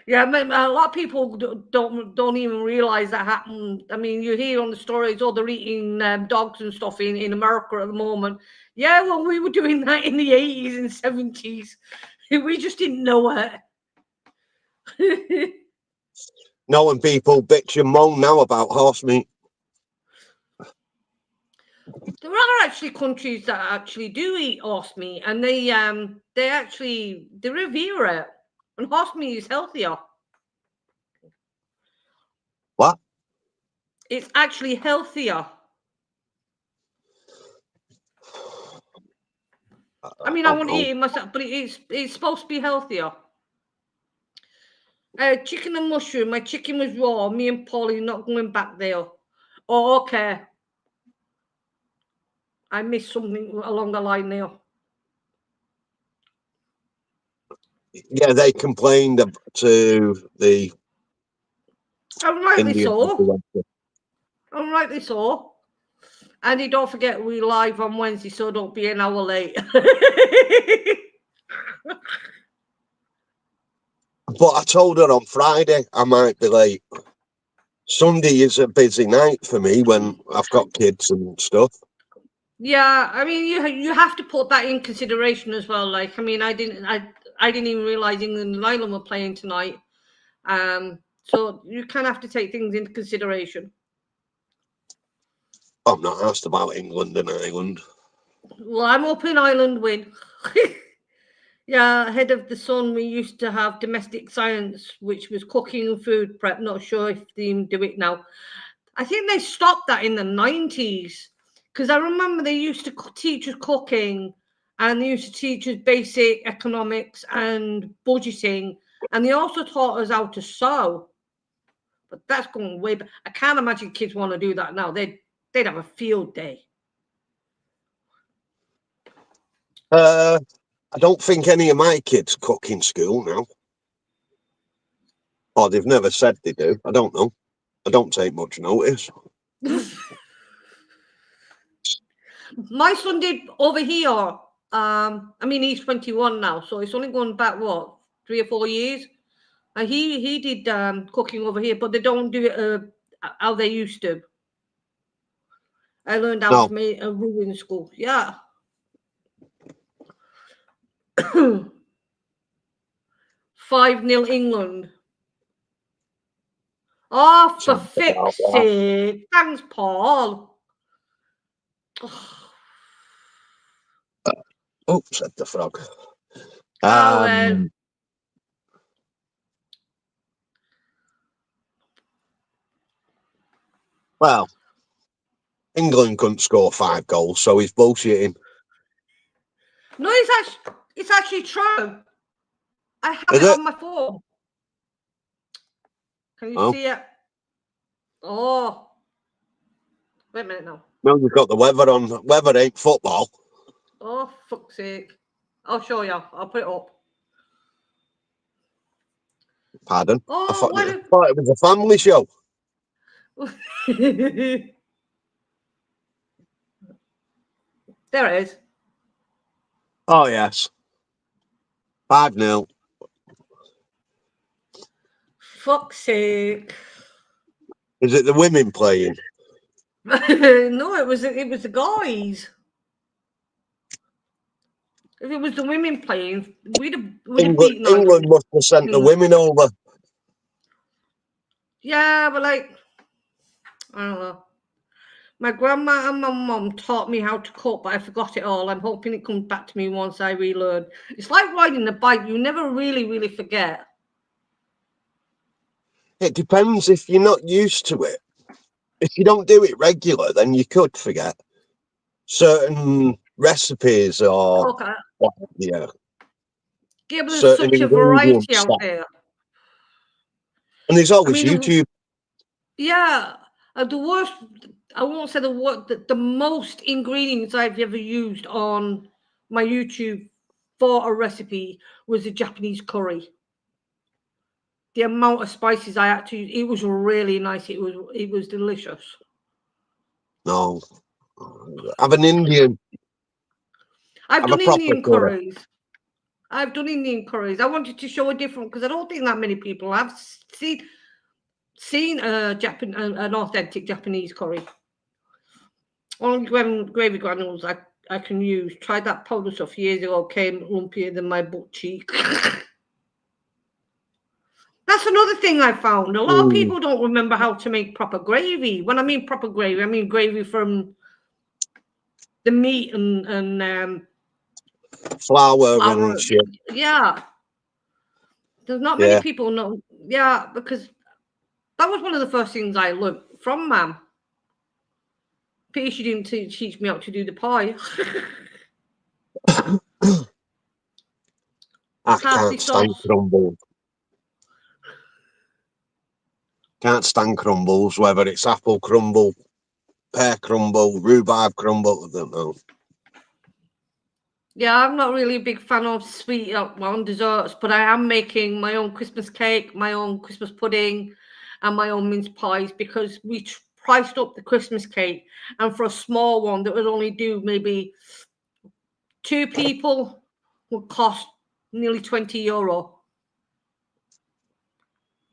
Yeah, a lot of people don't even realize that happened. I mean, you hear on the stories, oh, they're eating dogs and stuff in America at the moment. Yeah, well, we were doing that in the 80s and 70s. We just didn't know it. Knowing people bitch and moan now about horse meat. There are actually countries that actually do eat horse meat, and they revere it. And horse meat is healthier. What? It's actually healthier. I mean, I wouldn't eat it myself, but it's supposed to be healthier. Chicken and mushroom. My chicken was raw. Me and Polly not going back there. Oh, okay. I missed something along the line there. Yeah, they complained to the Unrightly Indian. so. Unrightly so. Andy, don't forget we live on Wednesday, so don't be an hour late. But I told her on Friday I might be late. Sunday is a busy night for me when I've got kids and stuff. Yeah, I mean, you have to put that in consideration as well. Like, I mean, I didn't even realize England and Ireland were playing tonight. So you kind of have to take things into consideration. I'm not asked about England and Ireland. Well, I'm hoping Ireland win. Yeah, ahead of the sun, we used to have domestic science, which was cooking and food prep. Not sure if they even do it now. I think they stopped that in the 90s because I remember they used to teach us cooking and they used to teach us basic economics and budgeting. And they also taught us how to sew. But that's going way back. I can't imagine kids want to do that now. They'd have a field day. I don't think any of my kids cook in school now. Or they've never said they do. I don't know. I don't take much notice. My son did over here. I mean, he's 21 now, so it's only going back, what, 3 or 4 years? And he did cooking over here, but they don't do it how they used to. I learned how to make a roux in school. Yeah. 5-0 England. Oh, for fuck's sake. Thanks, Paul. Oh, said the frog. Well, England couldn't score 5 goals, so he's bullshitting. No, it's actually true. I have it on my phone. Can you see it? Oh. Wait a minute now. No, you've got the weather on. Weather ain't football. Oh, fuck's sake. I'll show you. I'll put it up. Pardon? Oh, I thought it was a family show. There it is. Oh, yes. 5-0. Fuck's sake. Is it the women playing? No, it was the guys. If it was the women playing, we'd have beaten England must have sent the women over. Yeah, but like, I don't know. My grandma and my mum taught me how to cook, but I forgot it all. I'm hoping it comes back to me once I relearn. It's like riding a bike. You never really forget. It depends if you're not used to it. If you don't do it regular, then you could forget certain recipes or yeah, but there's such a variety out there. And there's always YouTube. Yeah, the worst. I won't say the most ingredients I've ever used on my YouTube for a recipe was a Japanese curry. The amount of spices I had to use, it was really nice. It was delicious. No. Have an Indian. I've Have a done proper Indian curry. curries. I've done Indian curries. I wanted to show a different, because I don't think that many people have seen an authentic Japanese curry. Only gravy granules I can use. Tried that powder stuff years ago, came lumpier than my butt cheek. That's another thing I found. A lot of people don't remember how to make proper gravy. When I mean proper gravy, I mean gravy from the meat and Flour and shit. Yeah. There's not many people know. Yeah, because that was one of the first things I learned from Mam. Pity she didn't teach me how to do the pie. I can't stand crumbles. Can't stand crumbles, whether it's apple crumble, pear crumble, rhubarb crumble, I don't know. Yeah, I'm not really a big fan of sweet desserts, but I am making my own Christmas cake, my own Christmas pudding, and my own mince pies, because we priced up the Christmas cake, and for a small one that would only do maybe 2 people would cost nearly €20.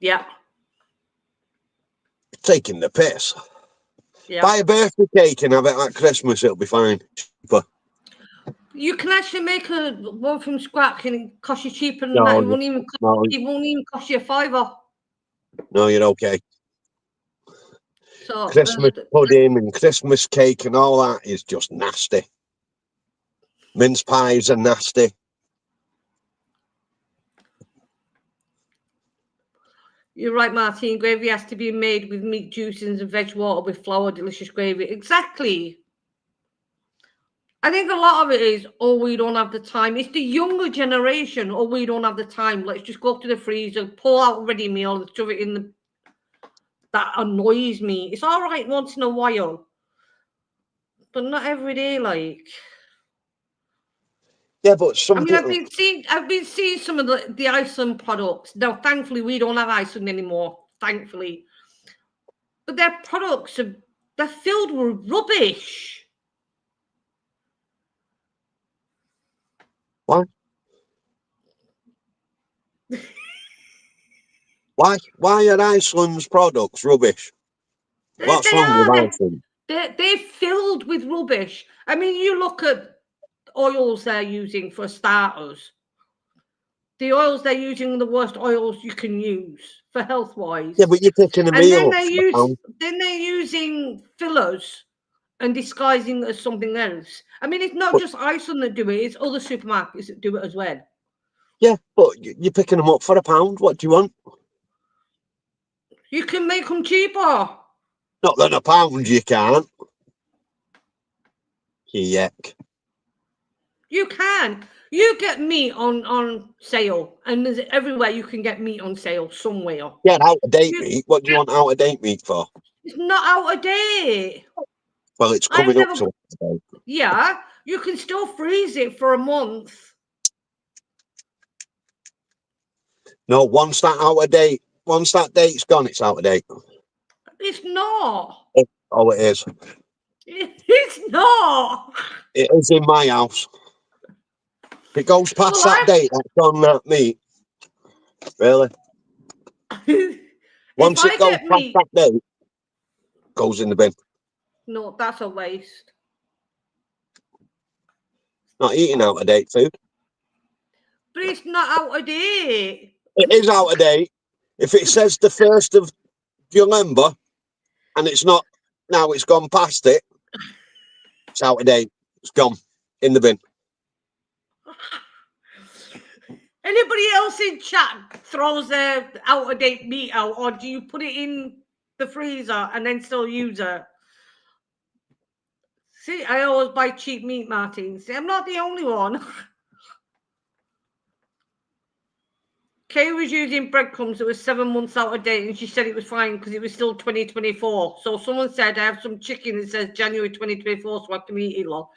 Yeah. Taking the piss. Yeah. Buy a birthday cake and have it at Christmas, it'll be fine. Cheaper. You can actually make one from scratch and it costs you cheaper than No, that. It won't even cost you £5. No, you're okay. So Christmas pudding and Christmas cake and all that is just nasty. Mince pies are nasty. You're right, Martin. Gravy has to be made with meat juices and veg water with flour, delicious gravy. Exactly. I think a lot of it is, oh, we don't have the time. It's the younger generation, oh, we don't have the time. Let's just go up to the freezer, pull out a ready meal, and shove it in the... That annoys me. It's all right once in a while, but not every day, like... Yeah, but some people... I've been seeing some of the Iceland products. Now, thankfully, we don't have Iceland anymore, thankfully. But their products they're filled with rubbish. What? Why are Iceland's products rubbish? What's wrong with Iceland? They're filled with rubbish. I mean, you look at oils they're using for starters. The oils they're using are the worst oils you can use for health-wise. Yeah, but you're picking a meal up. Then they're using fillers and disguising it as something else. I mean, it's not just Iceland that do it, it's other supermarkets that do it as well. Yeah, but you're picking them up for £1. What do you want? You can make them cheaper. Not than £1, you can't. Yuck. You can. You get meat on sale, and there's everywhere you can get meat on sale somewhere. Yeah, out-of-date meat. What do you want out-of-date meat for? It's not out of date. Well, it's coming up to it. Yeah, you can still freeze it for a month. No, once that date's gone, it's out of date. It's not. Oh, it is. It's not. It is in my house. If it goes past that date, that's on that meat. Really? Once it goes past that date, it goes in the bin. No, that's a waste. Not eating out of date food. But it's not out of date. It is out of date. If it says the 1st of November and it's not, now it's gone past it, it's out of date. It's gone in the bin. Anybody else in chat throws their out of date meat out, or do you put it in the freezer and then still use it? See, I always buy cheap meat, Martin. See, I'm not the only one. Kay was using breadcrumbs that was 7 months out of date, and she said it was fine because it was still 2024. So someone said, I have some chicken that says January 2024, so I can eat it, love.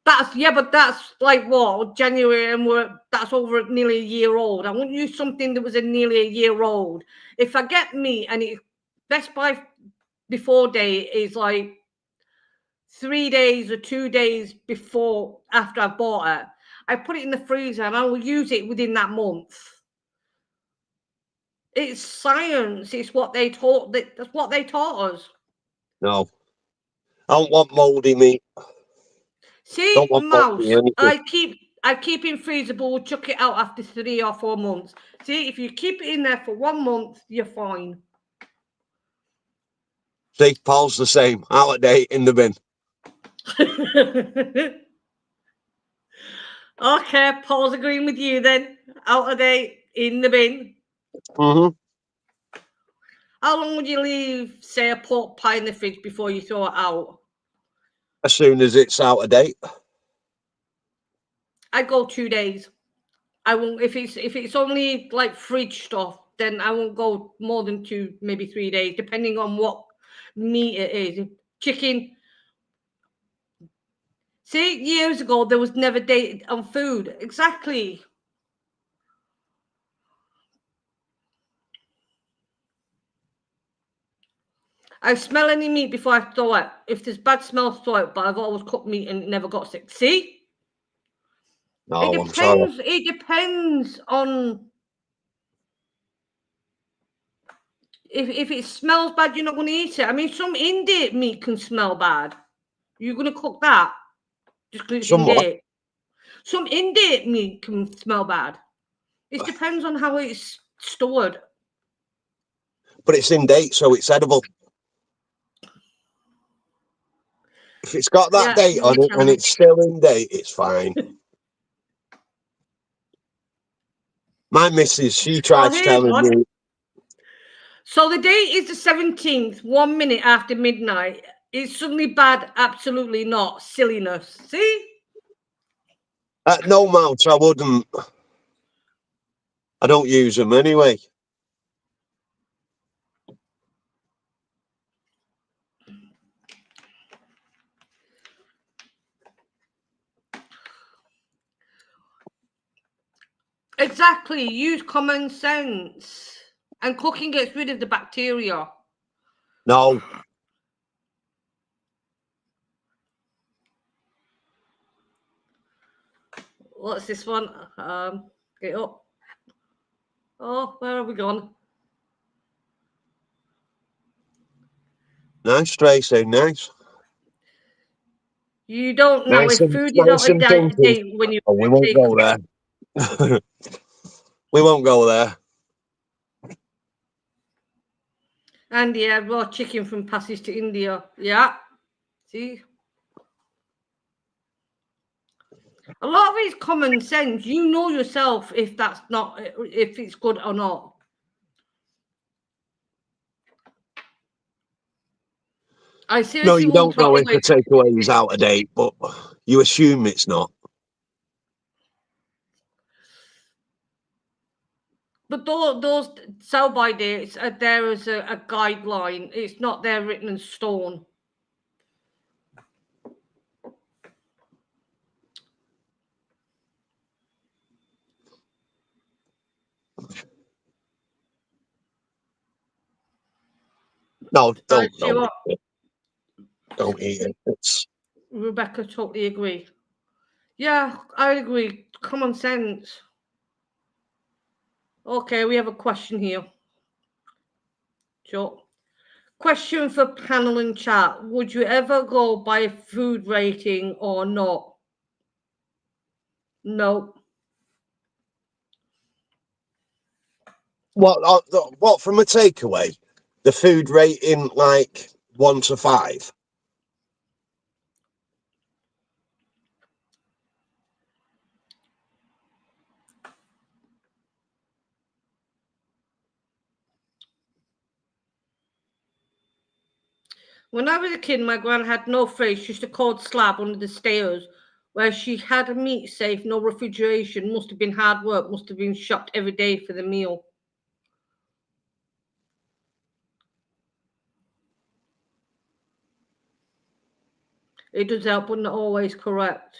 but that's like what January, and that's over nearly a year old. I wouldn't use something that was nearly a year old. If I get meat and it best by before date is like 3 days or 2 days before after I bought it, I put it in the freezer and I will use it within that month. It's science. It's what they taught. That's what they taught us. No, I don't want mouldy meat. See, Don't want mouldy mouse. anything. I keep in freezer, but we'll chuck it out after 3 or 4 months. See, if you keep it in there for 1 month, you're fine. See, Paul's the same. Out of date, in the bin. Okay, Paul's agreeing with you then. Out of date, in the bin. Mm-hmm. How long would you leave, say, a pork pie in the fridge before you throw it out? As soon as it's out of date. I go 2 days. I won't if it's only like fridge stuff, then I won't go more than 2, maybe 3 days, depending on what meat it is. Chicken. See, years ago there was never date on food. Exactly. I smell any meat before I throw it. If there's bad smell, throw it. But I've always cooked meat and it never got sick. See, No, I'm sorry. It depends on if it smells bad, you're not going to eat it. I mean, some in-date meat can smell bad. You're going to cook that just because it's Somewhat, in-date. Some in-date meat can smell bad. It depends on how it's stored. but it's in date, so it's edible. If it's got that date on it and it's still in date, it's fine. My missus, she tried telling me. So the date is the 17th, 1 minute after midnight. It's suddenly bad? Absolutely not. Silliness. See? No mounts, I wouldn't. I don't use them anyway. Exactly. Use common sense. And cooking gets rid of the bacteria. No. What's this one? Get up. Oh, where have we gone? Nice, Tracy, nice. You don't know if food is out Nice of and thinking. date when you Oh, we won't go there. We won't go there. And yeah, raw chicken from passage to India. Yeah. See? A lot of it's common sense. You know yourself if it's good or not. I No, seriously you won't don't throw know it if the away. takeaway is out of date, but you assume it's not. But those sell-by dates are there as a guideline. It's not there written in stone. No, don't Right, eat it. Don't eat it. It's Rebecca, totally agree. Yeah, I agree. Common sense. Okay, we have a question here. Sure. Question for panel and chat. Would you ever go by food rating or not? No. what from a takeaway? The food rating like 1 to 5. When I was a kid, my gran had no fridge, just a cold slab under the stairs where she had a meat safe, no refrigeration. Must have been hard work, must have been shopped every day for the meal. It does help, but not always correct.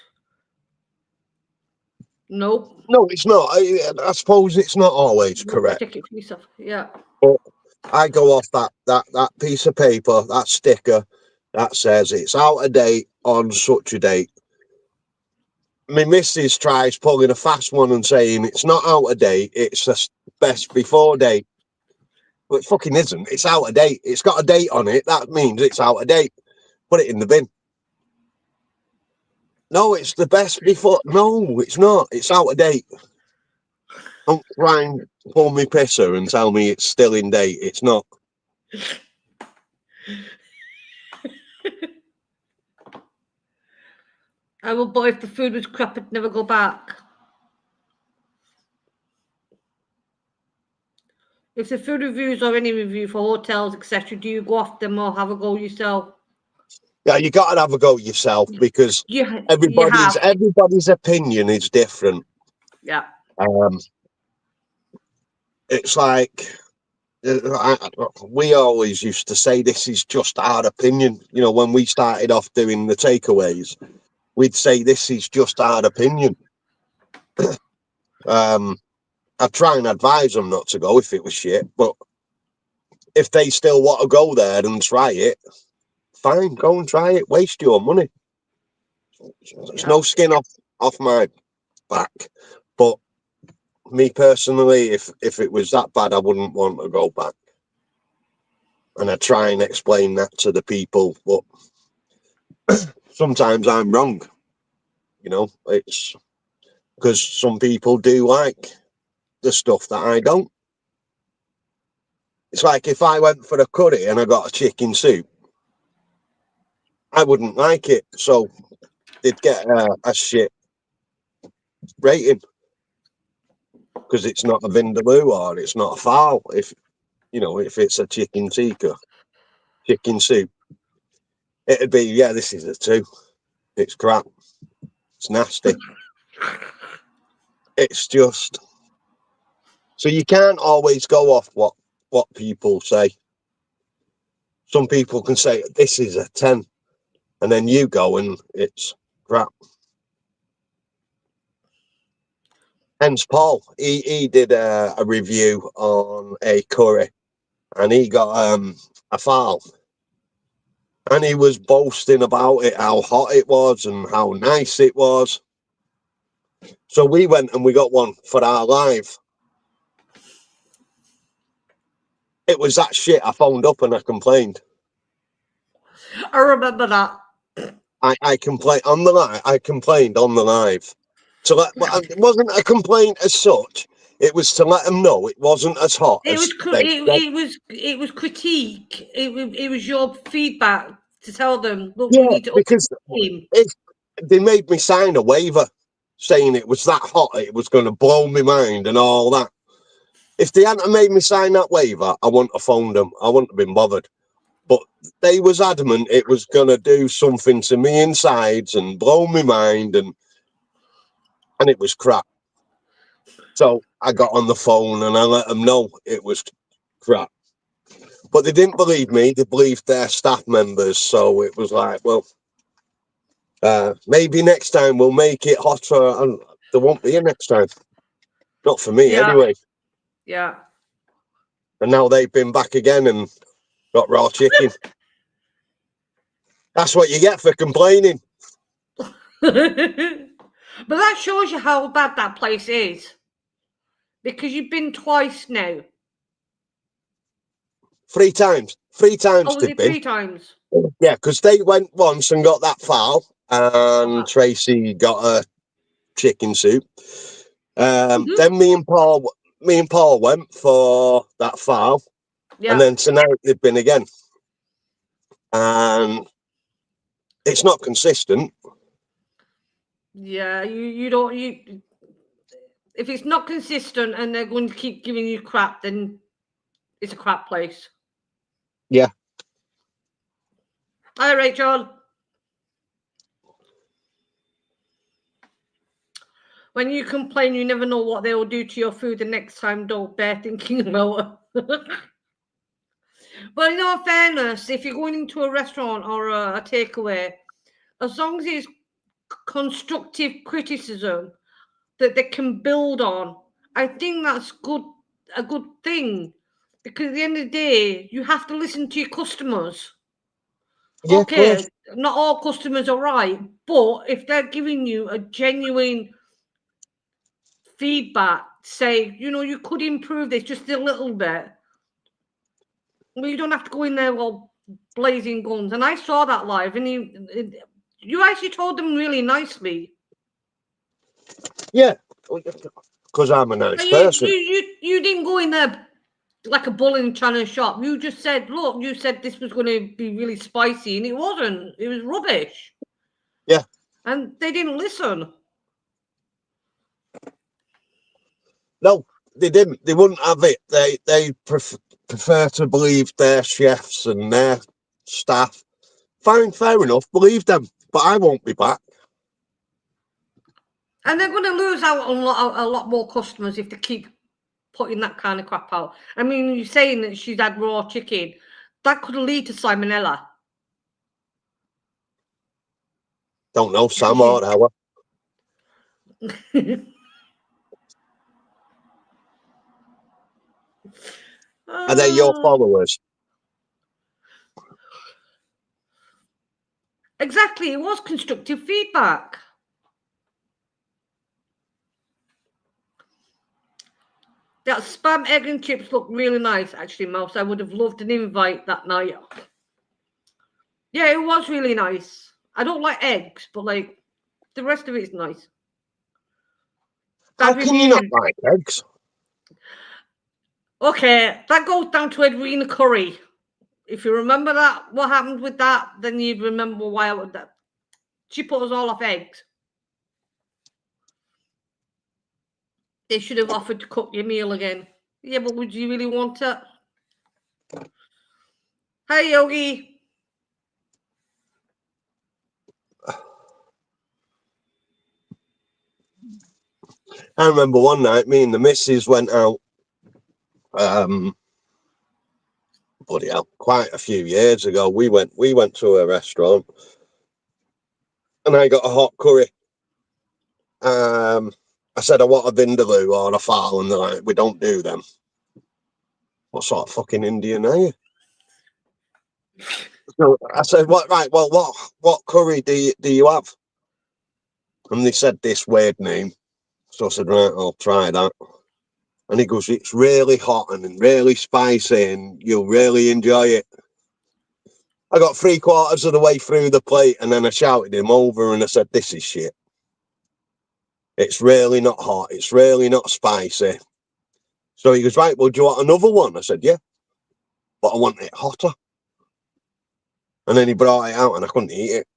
Nope. No, it's not. I suppose it's not always correct. Stick it to yourself. Yeah. But I go off that piece of paper, that sticker that says it's out of date on such a date. My missus tries pulling a fast one and saying it's not out of date, it's the best before date. But it fucking isn't. It's out of date. It's got a date on it. That means it's out of date. Put it in the bin. No, it's the best before. No, it's not. It's out of date. Don't try and pull me pisser and tell me it's still in date. It's not. I will, but if the food was crap, I'd never go back. If the food reviews or any review for hotels, etc., do you go off them or have a go yourself? Yeah, you got to have a go yourself because You everybody's have. opinion is different. Yeah. It's like we always used to say this is just our opinion. You know, when we started off doing the takeaways, we'd say this is just our opinion. I'd try and advise them not to go if it was shit, but if they still want to go there and try it, fine, go and try it. Waste your money. There's no skin off my back. But me personally, if it was that bad, I wouldn't want to go back. And I try and explain that to the people, but sometimes I'm wrong. You know, it's because some people do like the stuff that I don't. It's like if I went for a curry and I got a chicken soup, I wouldn't like it. So they'd get a shit rating because it's not a vindaloo or it's not a fowl. If you know, if it's a chicken tikka, chicken soup, it'd be this is a 2. It's crap. It's nasty. It's just so you can't always go off what people say. Some people can say this is a 10, and then you go and it's crap. Hence, Paul, he did a review on a curry, and he got a foul, and he was boasting about it, how hot it was and how nice it was. So we went and we got one for our live. It was that shit. I phoned up and I complained. I remember that. I complained on the live. I complained on the live. So it wasn't a complaint as such. It was to let them know it wasn't as hot It was as they said. it was critique. It was your feedback to tell them, look, we Yeah, need to up because the game. if they made me sign a waiver saying it was that hot, it was going to blow my mind and all that. If they hadn't made me sign that waiver, I wouldn't have phoned them. I wouldn't have been bothered. But they was adamant it was going to do something to me insides and blow my mind, and it was crap. So I got on the phone and I let them know it was crap. But they didn't believe me. They believed their staff members. So it was like, well, maybe next time we'll make it hotter, and there won't be a next time. Not for me, anyway. Yeah. And now they've been back again and got raw chicken. That's what you get for complaining. But that shows you how bad that place is. Because you've been twice now. 3 times. 3 times Oh, was they've it been. 3 times? Yeah, because they went once and got that foul, and Tracy got a chicken soup. Then me and Paul went for that foul, and then tonight they've been again, and it's not consistent. Yeah, you don't if it's not consistent and they're going to keep giving you crap, then it's a crap place. Yeah. Hi, Rachel. When you complain, you never know what they will do to your food the next time. Don't bear thinking about it. But in all fairness, if you're going into a restaurant or a takeaway, as long as it's constructive criticism, that they can build on. I think that's a good thing, because at the end of the day, you have to listen to your customers. Yeah, of Okay, course. not all customers are right, but if they're giving you a genuine feedback, say, you could improve this just a little bit. Well, you don't have to go in there all blazing guns. And I saw that live, and you actually told them really nicely. Yeah, because I'm a nice person. You didn't go in there like a bull in China shop. You just said, look, you said this was going to be really spicy, and it wasn't. It was rubbish. Yeah. And they didn't listen. No, they didn't. They wouldn't have it. They prefer to believe their chefs and their staff. Fine, fair enough. Believe them, but I won't be back. And they're going to lose out on a lot more customers if they keep putting that kind of crap out. I mean, you're saying that she's had raw chicken. That could lead to salmonella. Don't know, Sam or Ella. Are they your followers? Exactly, it was constructive feedback. That spam egg and chips look really nice, actually, Mouse. I would have loved an invite that night. Yeah, it was really nice. I don't like eggs, but like the rest of it is nice. How can you not like eggs? Okay, that goes down to Edwina Curry. If you remember that, what happened with that, then you'd remember why I would that. She put us all off eggs. They should have offered to cook your meal again. Yeah, but would you really want it? Hi, Yogi. I remember one night, me and the missus went out. Bloody hell, quite a few years ago. We went to a restaurant, and I got a hot curry. I said I want a vindaloo or a fowl, and they're like, we don't do them. What sort of fucking Indian are you? So I said, what? Right, well, what curry do you have? And they said this weird name. So I said, right, I'll try that. And he goes, it's really hot and really spicy, and you'll really enjoy it. I got 3/4 of the way through the plate, and then I shouted him over, and I said, this is shit. It's really not hot. It's really not spicy. So he goes, right, well, do you want another one? I said, yeah, but I want it hotter. And then he brought it out, and I couldn't eat it.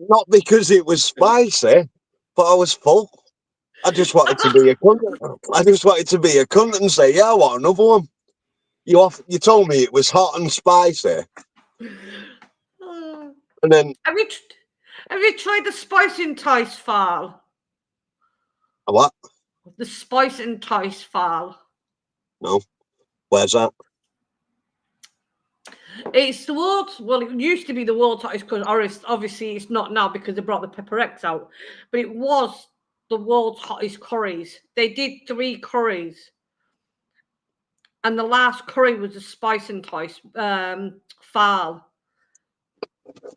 Not because it was spicy, but I was full. I just wanted to be a cunt. I just wanted to be a cunt and say, yeah, I want another one. You told me it was hot and spicy. And then have you tried the spice entice file? what? The spice entice file. No. Where's that? It's the world's, well, it used to be the world's hottest curry. Obviously, it's not now because they brought the Pepper X out. But it was the world's hottest curries. They did 3 curries. And the last curry was the spice entice file.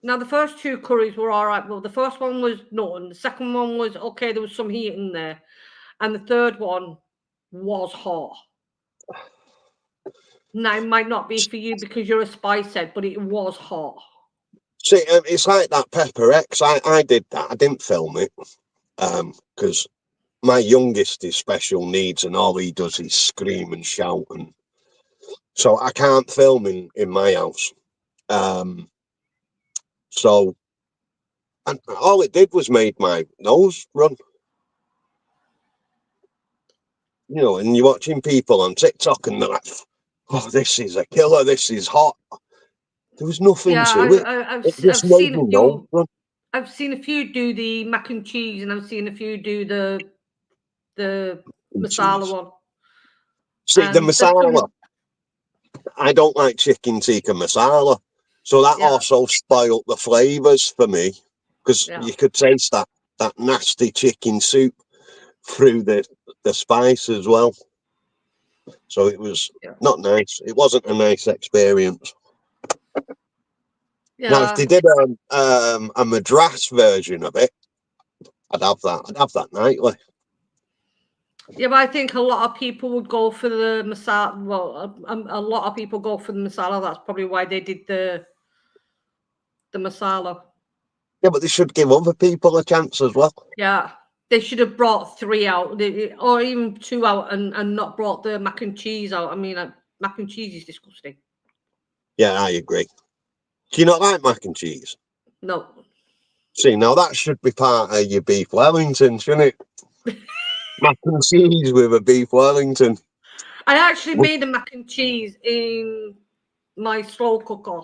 Now, the first 2 curries were all right. Well, the first one was nothing. The second one was okay. There was some heat in there. And the third one was hot. Now, it might not be for you because you're a spice head, but it was hot. See, it's like that Pepper X. I did that. I didn't film it because my youngest is special needs, and all he does is scream and shout, and so I can't film in my house. So, and all it did was made my nose run. You know, and you're watching people on TikTok, and they're like, "Oh, this is a killer. This is hot." There was nothing to it. It just I've made seen me a nose few. run. I've seen a few do the mac and cheese, and I've seen a few do the masala one. See, the masala. I don't like chicken tikka masala, so that also spoiled the flavors for me. because Yeah. you could taste that nasty chicken soup through the spice as well. So it was not nice. It wasn't a nice experience. Now, if they did a Madras version of it, I'd have that. I'd have that nightly. Yeah, but I think a lot of people would go for the masala. Well, a lot of people go for the masala. That's probably why they did the masala. Yeah, but they should give other people a chance as well. Yeah, they should have brought 3 out, or even 2 out, and not brought the mac and cheese out. I mean, mac and cheese is disgusting. Yeah, I agree. Do you not like mac and cheese? No. See, now that should be part of your beef Wellington, shouldn't it? Mac and cheese with a beef Wellington. I actually made a mac and cheese in my slow cooker.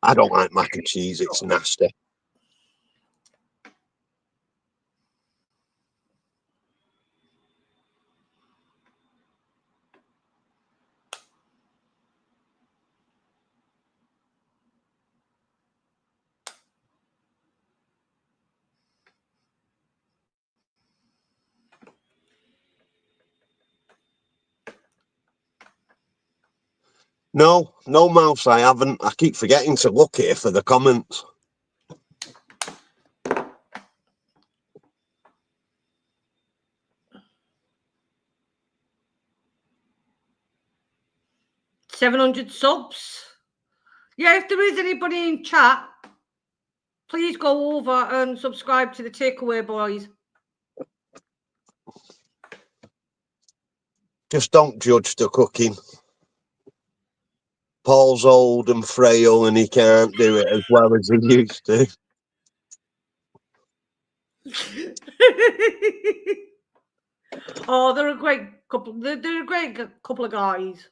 I don't like mac and cheese. It's nasty. No mouse, I haven't. I keep forgetting to look here for the comments. $700 subs. Yeah, if there is anybody in chat, please go over and subscribe to the Takeaway Boys. Just don't judge the cooking. Paul's old and frail and he can't do it as well as he used to. Oh, they're a great couple. They're a great couple of guys.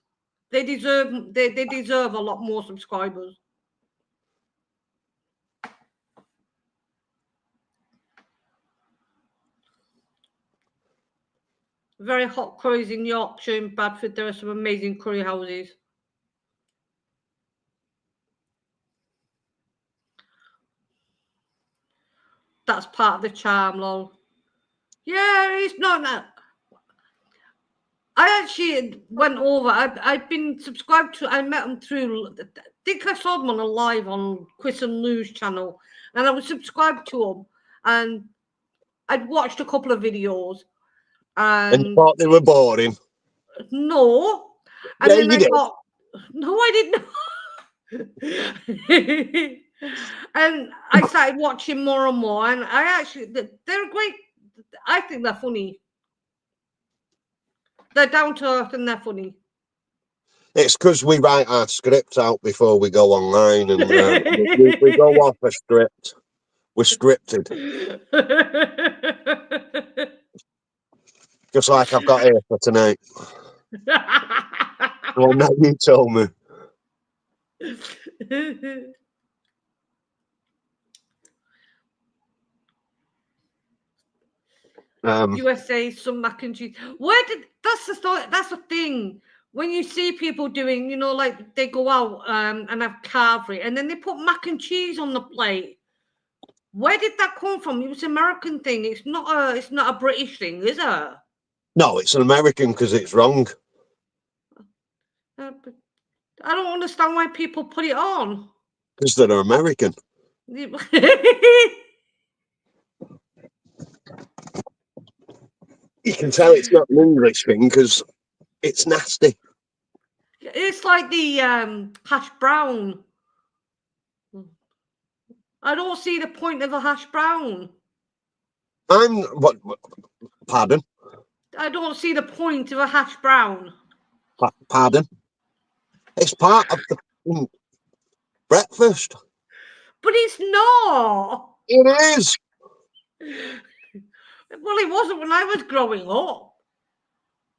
They deserve a lot more subscribers. Very hot curries in Yorkshire and Bradford. There are some amazing curry houses. That's part of the charm, lol. Yeah, it's not that. I actually went over. I've been subscribed to. I met them through. I think I saw them on a live on Chris and Lou's channel, and I was subscribed to them. And I'd watched a couple of videos. And you thought they were boring? No. And yeah, then you did. Thought, no, I didn't. And I started watching more and more, and they're great. I think they're funny. They're down to earth and they're funny. It's because we write our scripts out before we go online, and we go off a script. We're scripted. Just like I've got here for tonight. Well, now you told me. USA, some mac and cheese. That's the thing. When you see people doing, like they go out and have carvery, and then they put mac and cheese on the plate. Where did that come from? It was an American thing. It's not a British thing, is it? No, it's an American because it's wrong. But I don't understand why people put it on. Because they're American. You can tell it's not an English thing because it's nasty. It's like the hash brown. I don't see the point of a hash brown. What? Pardon? I don't see the point of a hash brown. Pardon? It's part of the breakfast. But it's not. It is. Well, it wasn't when I was growing up.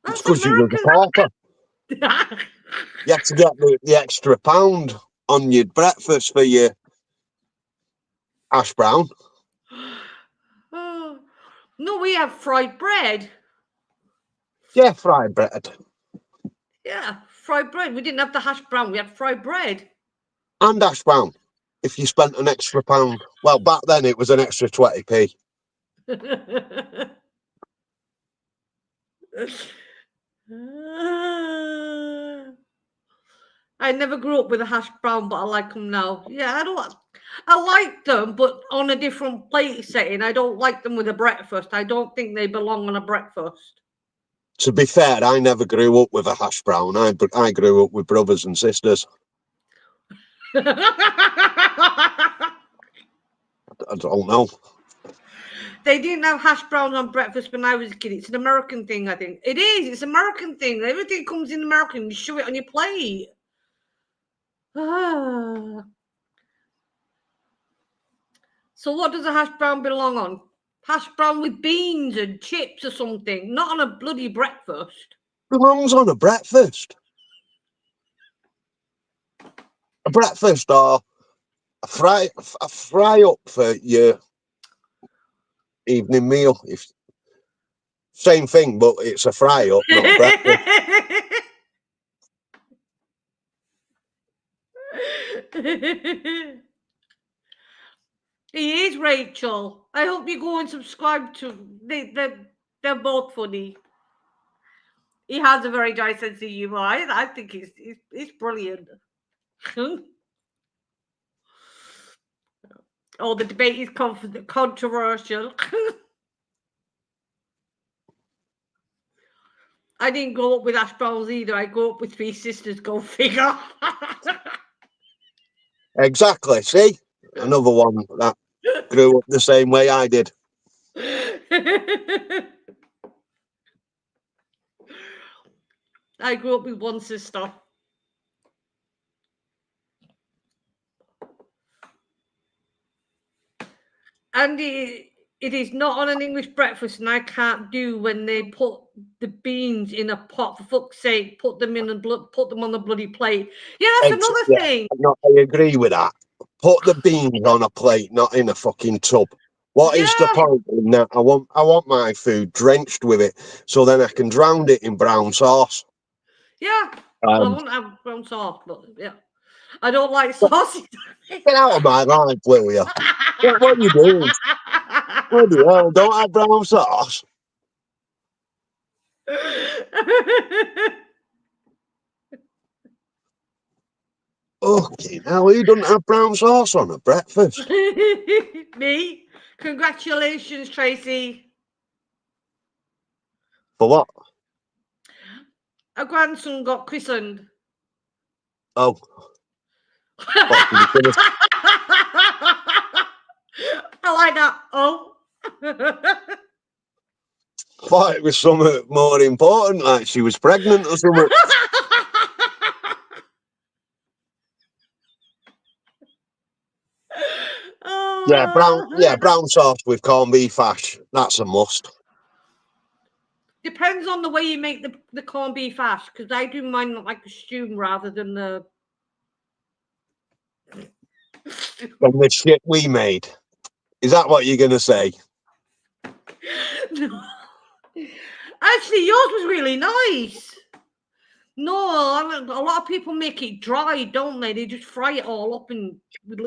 That's because you were a pauper. You had to get the extra pound on your breakfast for your hash brown. No, we have fried bread. Yeah, fried bread. Yeah, fried bread. We didn't have the hash brown. We had fried bread. And hash brown. if you spent an extra £1. Well, back then it was an extra 20p. I never grew up with a hash brown, but I like them now. Yeah, I like them, but on a different plate setting. I don't like them with a breakfast. I don't think they belong on a breakfast. To be fair, I never grew up with a hash brown. I grew up with brothers and sisters. They I don't know. didn't have hash browns on breakfast when I was a kid. It's an American thing, I think. It is. It's an American thing. Everything comes in American. You shove it on your plate. So what does a hash brown belong on? Hash brown with beans and chips or something, not on a bloody breakfast. Belongs on a breakfast. A breakfast or a fry up for your evening meal. If same thing, but it's a fry up, not a breakfast. He is, Rachel. I hope you go and subscribe to. They're both funny. He has a very dry sense of humor. I think he's brilliant. Oh, the debate is controversial. I didn't grow up with hash browns either. I grew up with three sisters. Go figure. Exactly. See, another one that grew up the same way I did. I grew up with one sister. And it is not on an English breakfast, and I can't do when they put the beans in a pot. For fuck's sake, put them on the bloody plate. Yeah, that's another thing. No, I agree with that. Put the beans on a plate, not in a fucking tub. What is the Yeah. point in that? I want my food drenched with it, so then I can drown it in brown sauce. Yeah. Well, I won't have brown sauce, but yeah. I don't like sauce. Get out of my life, will you? What are you doing? Bloody hell, don't have brown sauce. Okay, now who doesn't have brown sauce on a breakfast? Me? Congratulations, Tracy. For what? A grandson got christened. Oh. I like that. Oh. Thought it was something more important, like she was pregnant or something. Brown sauce with corned beef hash. That's a must. Depends on the way you make the corned beef hash, because I do mine like a stew rather than the. From the shit we made. Is that what you're gonna say? No. Actually, yours was really nice. No, a lot of people make it dry, don't they? They just fry it all up and.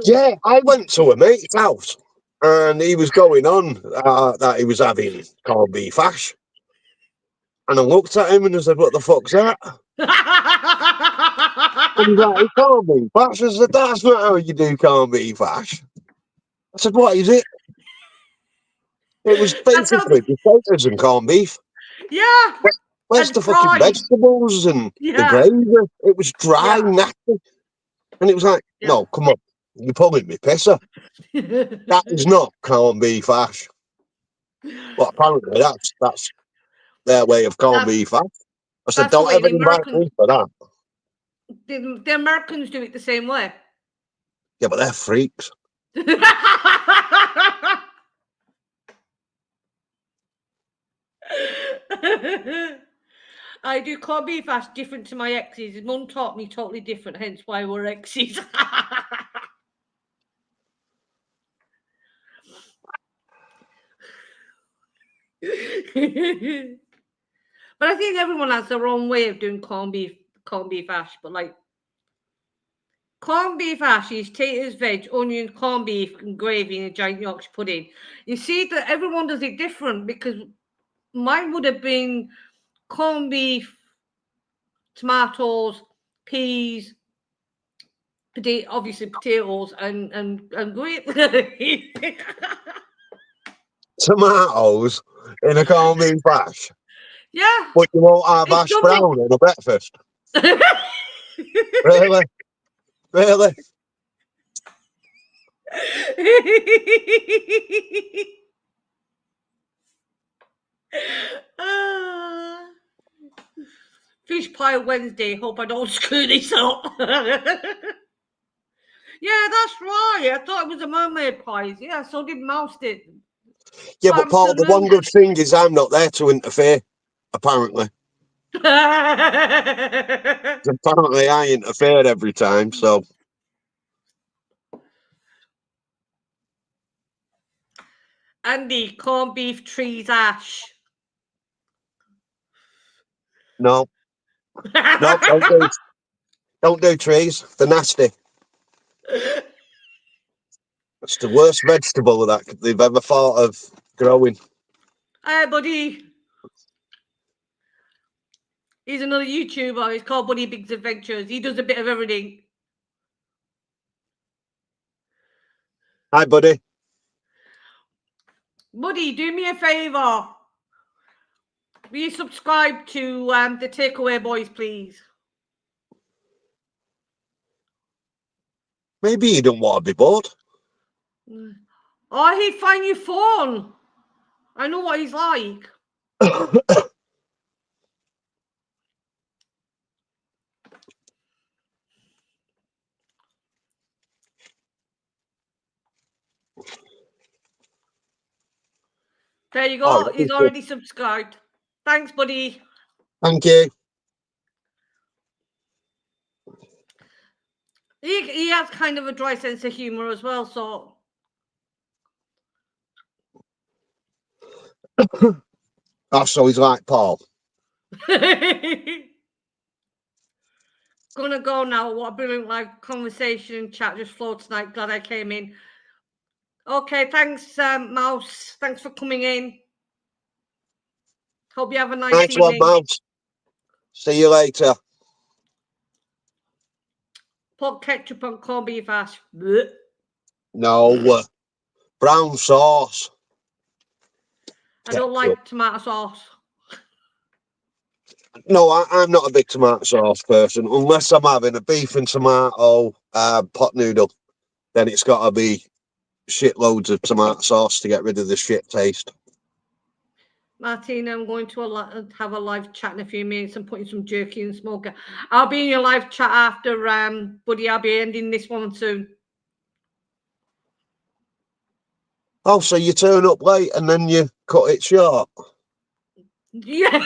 Yeah, I went to a mate's house and he was going on that he was having corned beef hash. And I looked at him and I said, "What the fuck's that?" And he's like, "Corned beef hash." I said, "That's not how you do corned beef hash." I said, "What is it?" It was basically potatoes and corned beef. Yeah. Where's the fucking vegetables and the gravy? It was dry, nasty. And it was like, no, come on, you're pulling me pisser. That is not corned beef hash. Well, apparently that's their way of corned beef hash. I said, don't ever invite me for that. The Americans do it the same way. Yeah, but they're freaks. I do corned beef hash different to my exes. His mum taught me totally different, hence why we're exes. But I think everyone has their own way of doing corned beef hash. But like, Corned beef ashes, taters, veg, onions, corned beef, and gravy in a giant Yorkshire pudding. You see that everyone does it different because mine would have been corned beef, tomatoes, peas, obviously potatoes, and gravy. Tomatoes in a corned beef hash, Yeah, but you won't have it's hash brown in a breakfast. dummy. Really? Really? Ah, fish pie Wednesday. Hope I don't screw this up. Yeah, that's right. I thought it was a mermaid pies. Yeah, so did Mouse did. Yeah, What but happened to Paul, the the one mermaid? good thing is I'm not there to interfere, apparently. Apparently I interfered every time, so Andy, corned beef, trees, ash. no, no, don't do trees. They're nasty. It's the worst vegetable that they've ever thought of growing. Hey, buddy. He's another YouTuber. He's called Buddy Big's Adventures. He does a bit of everything. Hi, buddy. Buddy, do me a favour. Will you subscribe to the Takeaway Boys, please? Maybe you don't want to be bored. Oh, he'd find your phone. I know what he's like. There you All go. right, He's already subscribed. Thanks, buddy. thank you. He has kind of a dry sense of humour as well, so. Oh, so he's like Paul. Gonna go now. What a brilliant live conversation and chat just flowed tonight. Glad I came in. Okay, thanks, Mouse. Thanks for coming in. Hope you have a nice Nice one, evening. Mouse. See you later. Put ketchup on corned beef hash. Blech. No, brown sauce. I don't like tomato sauce. No, I'm not a big tomato sauce person. Unless I'm having a beef and tomato pot noodle, then it's got to be shitloads of tomato sauce to get rid of the shit taste. Martina, I'm going to have a live chat in a few minutes and putting some jerky and smoker. I'll be in your live chat after, buddy. I'll be ending this one soon. Oh, so you turn up late and then you cut it short? Yeah.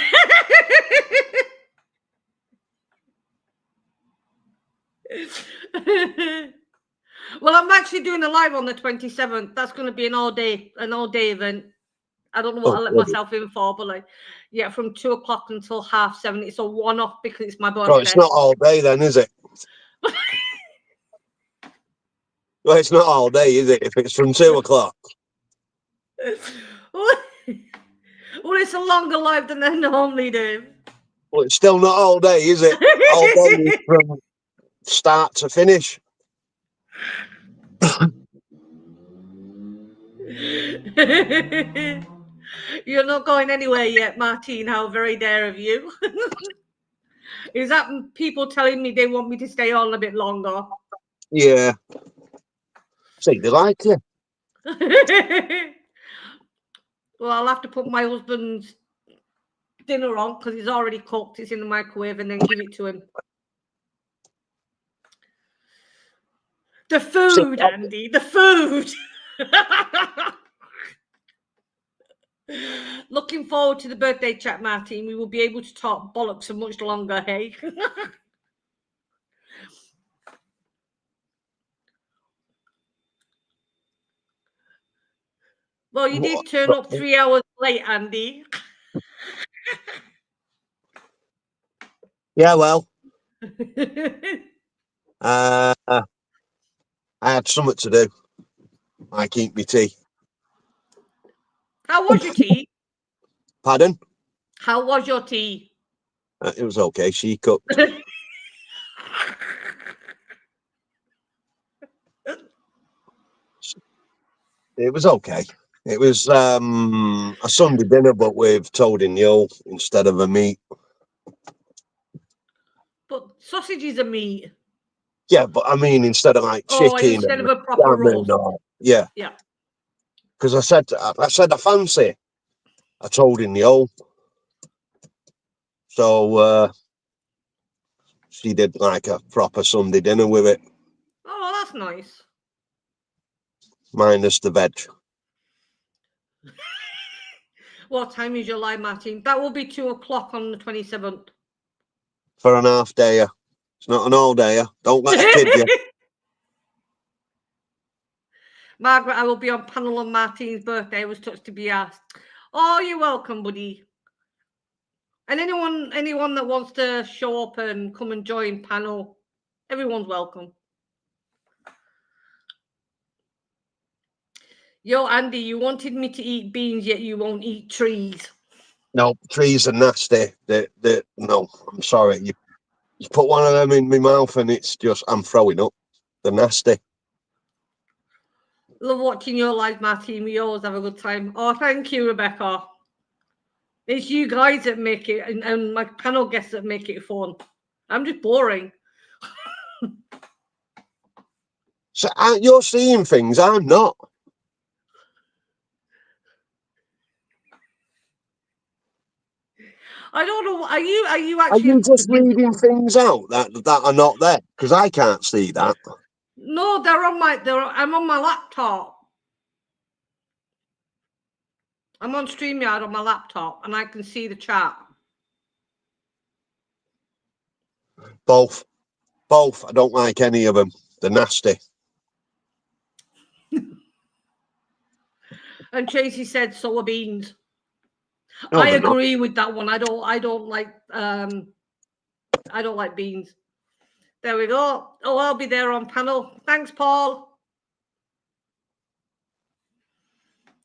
Well, I'm actually doing a live on the 27th. That's going to be an all-day event. I don't know what I let myself in for, but like, yeah, from 2 o'clock until 7:30. It's a one-off because it's my birthday. Oh, it's not all day then, is it? Well, it's not all day, is it? If it's from 2 o'clock. Well, it's a longer live than they normally do. Well, it's still not all day, is it? All day is from start to finish. You're not going anywhere yet, Martine. How very dare of you. Is that people telling me they want me to stay on a bit longer? Yeah. See, they like you. Well, I'll have to put my husband's dinner on because he's already cooked. It's in the microwave and then give it to him. The food, See, Andy, the food. Looking forward to the birthday chat, Martin. We will be able to talk bollocks for much longer, hey? Well, you did turn up 3 hours late, Andy. Yeah, well. I had something to do. Like eat my tea. How was your tea? Pardon? How was your tea? It was okay. She cooked. It was okay. It was a Sunday dinner, but with toad in yolk instead of a meat. But sausages are meat. Yeah, but I mean, instead of like Oh, chicken instead and of a proper salmon, roast. yeah. Yeah. Because I said I fancy a toad in the hole. So she did like a proper Sunday dinner with it, Oh, that's nice. minus the veg. What time is your live, Martin? That will be 2 o'clock on the 27th. For an half dayer. It's not an all dayer. Don't let her kid you. Margaret, I will be on panel on Martin's birthday. I was touched to be asked. Oh, you're welcome, buddy. And anyone that wants to show up and come and join panel, everyone's welcome. Yo, Andy, you wanted me to eat beans, yet you won't eat trees. No, trees are nasty. No, I'm sorry. You put one of them in my mouth and it's just, I'm throwing up. They're nasty. Love watching your live, Martin. We always have a good time. Oh, thank you, Rebecca. It's you guys that make it, and my panel guests that make it fun. I'm just boring. So you're seeing things, I'm not. I don't know. Are you Are actually? you just reading things out that are not there? Because I can't see that. No, they're on my. I'm on my laptop. I'm on StreamYard on my laptop, and I can see the chat. Both. I don't like any of them. They're nasty. And Tracy said sour beans. No, I they're not. agree with that one. I don't like beans. There we go. Oh, I'll be there on panel. Thanks, Paul.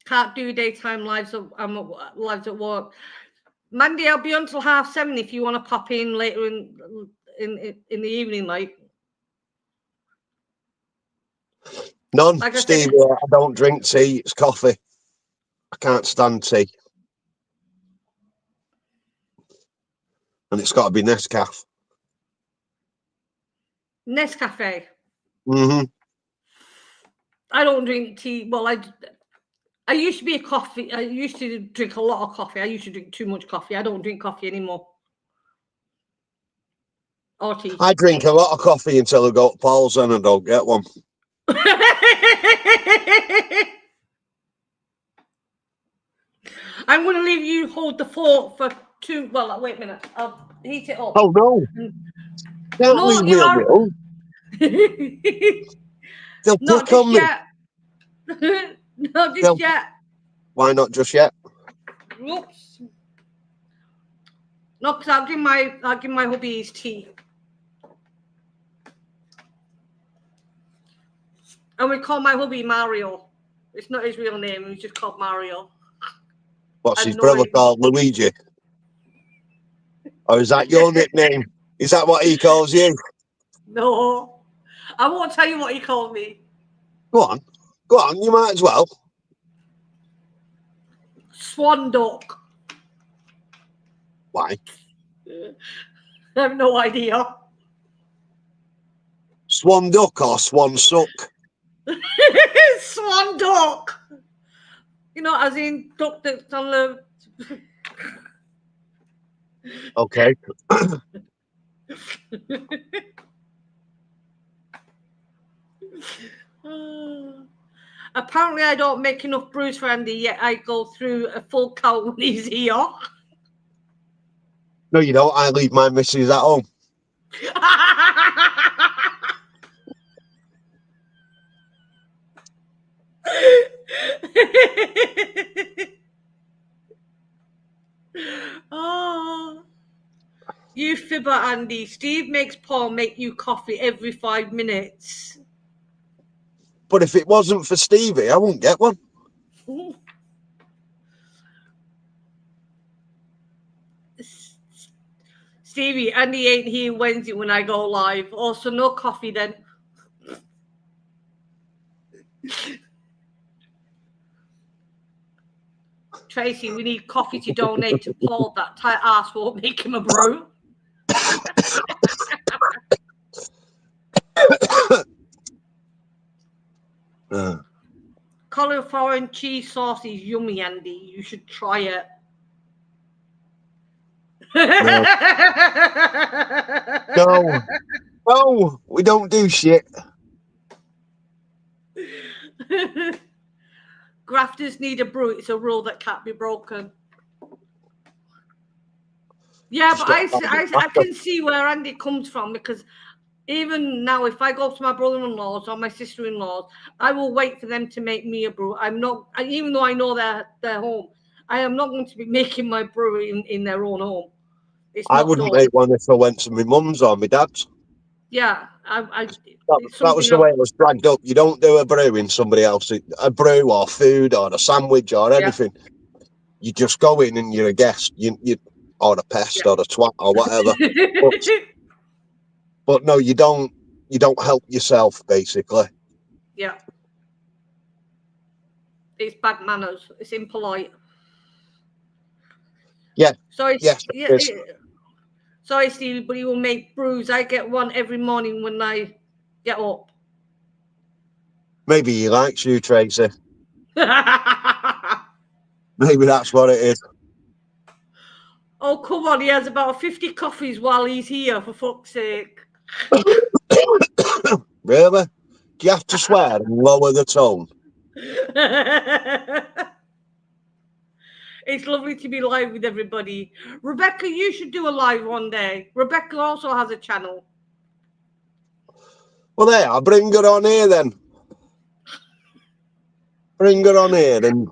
Can't do daytime lives. I'm lives at work. Mandy, I'll be on till 7:30 if you want to pop in later in the evening, like. None, Like I Steve. said, I don't drink tea. It's coffee. I can't stand tea. And it's got to be Nescafe. Nescafe. Mm-hmm. I don't drink tea. Well, I used to be a coffee. I used to drink a lot of coffee. I used to drink too much coffee. I don't drink coffee anymore. Or tea. I drink a lot of coffee until I go to Paul's and I don't get one. I'm going to leave you hold the fort for 2. Well, wait a minute. I'll heat it up. Oh, no. Can't No, leave you me on are. my own. They'll Not pick on just me. yet. Not just They'll... yet. Why not just yet? Oops. No, because I'll give my hubby his tea. And we call my hubby Mario. It's not his real name. He's just called Mario. What's his brother called? Luigi? Or is that your nickname? Is that what he calls you? No. I won't tell you what he called me. Go on. You might as well. Swan duck. Why? I have no idea. Swan duck or swan suck? Swan duck. You know, as in duck that's on the. Okay. Apparently, I don't make enough brews for Andy, yet I go through a full count when he's here. No, you don't. I leave my missus at home. Oh, you fibber, Andy. Steve makes Paul make you coffee every 5 minutes. But if it wasn't for Stevie, I wouldn't get one. Stevie, Andy ain't here Wednesday when I go live. Also, no coffee then. Tracy, we need coffee to donate to Paul. That tight ass won't make him a brew. Cauliflower and cheese sauce is yummy, Andy. You should try it. No, we don't do shit. Grafters need a brew. It's a rule that can't be broken. Yeah, but I can see where Andy comes from, because even now, if I go to my brother-in-law's or my sister-in-law's, I will wait for them to make me a brew. I'm not, even though I know they're home, I am not going to be making my brew in their own home. I wouldn't make one if I went to my mum's or my dad's. Yeah, that was the way it was dragged up. You don't do a brew in somebody else's, a brew or food or a sandwich or anything. Yeah. You just go in and you're a guest, you or a pest or a twat or whatever. but no, you don't help yourself, basically. Yeah. It's bad manners. It's impolite. Yeah. Sorry, yes, sorry, Stevie, but you will make brews. I get one every morning when I get up. Maybe he likes you, Tracy. Maybe that's what it is. Oh, come on. He has about 50 coffees while he's here, for fuck's sake. Really? Do you have to swear and lower the tone? It's lovely to be live with everybody. Rebecca, you should do a live one day. Rebecca also has a channel. Well, there, I'll bring her on here then. Bring her on here and...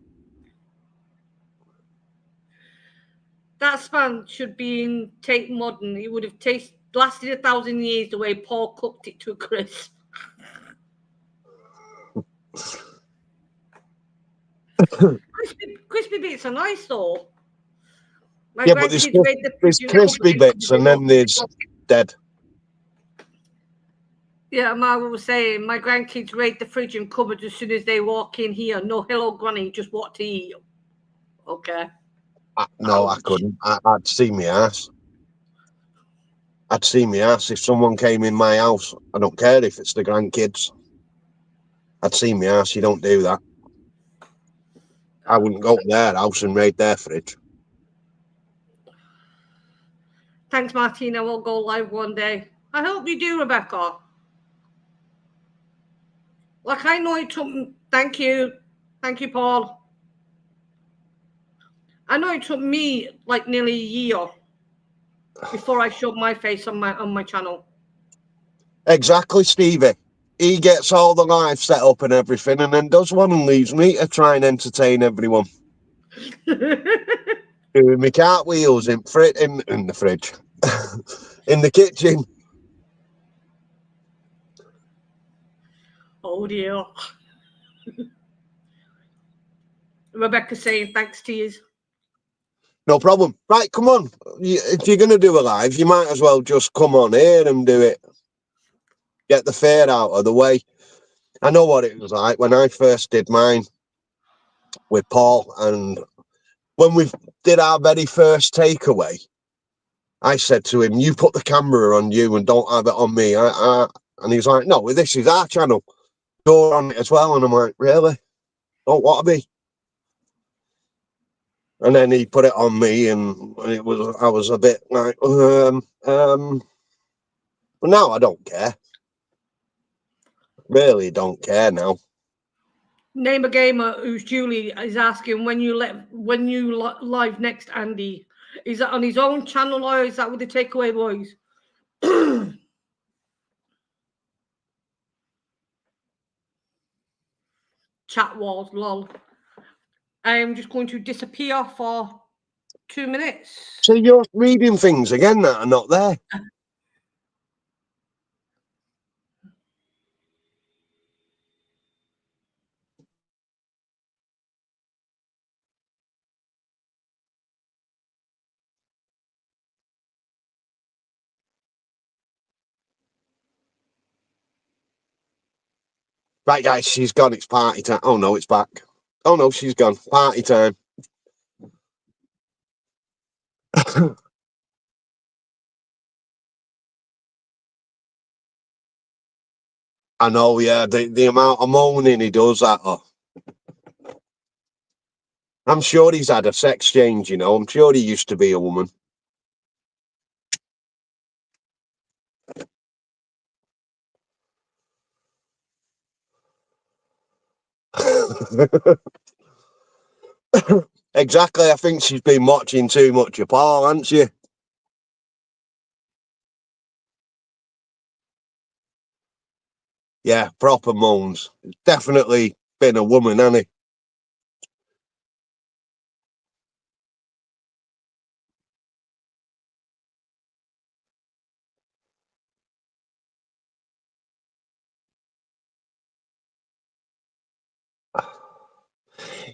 That span should be in Tate Modern. It would have lasted 1,000 years the way Paul cooked it to a crisp. crispy bits are nice though. Yeah, but there's crispy bits and then there's dead. Yeah, Mara was saying my grandkids raid the fridge and cupboard as soon as they walk in here. No, hello, granny, just what to eat. Okay. No, ouch. I couldn't. I'd see my ass. I'd see my ass if someone came in my house. I don't care if it's the grandkids. I'd see my ass. You don't do that. I wouldn't go to their house and raid their fridge. Thanks, Martina. We'll go live one day. I hope you do, Rebecca. Like, I know it took... Thank you, Paul. I know it took me like nearly a year before I showed my face on my channel. Exactly, Stevie. He gets all the live set up and everything, and then does one and leaves me to try and entertain everyone. Doing my cartwheels in the fridge, in the kitchen. Oh dear. Rebecca saying thanks to you. No problem. Right, come on. If you're going to do a live, you might as well just come on here and do it. Get the fear out of the way. I know what it was like when I first did mine with Paul, and when we did our very first takeaway, I said to him, you put the camera on you and don't have it on me. And he's like, no, this is our channel. You're on it as well. And I'm like, really? Don't want to be. And then he put it on me, and I was a bit like, but now I don't care. Really don't care now. Name a gamer who's Julie is asking when you live next, Andy. Is that on his own channel or is that with the takeaway boys? Chat wars, lol. I am just going to disappear for 2 minutes. So you're reading things again that are not there. Right, guys, she's gone. It's party time. Oh, no, it's back. Oh, no, she's gone. Party time. I know, yeah, the amount of moaning he does at her. I'm sure he's had a sex change, you know. I'm sure he used to be a woman. Exactly. I think she's been watching too much of Paul, hasn't she? Yeah, proper moans. Definitely been a woman, hasn't he?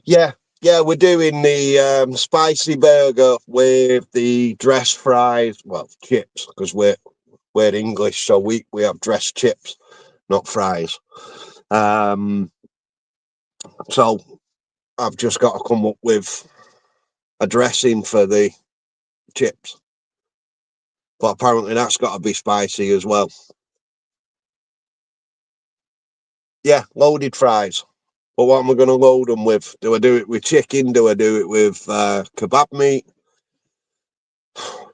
Yeah, yeah, we're doing the spicy burger with the dressed fries, well, chips, because we're English, so we have dressed chips, not fries. So I've just got to come up with a dressing for the chips, but apparently that's got to be spicy as well. Yeah, loaded fries. But what am I going to load them with? Do I do it with chicken? Do I do it with kebab meat?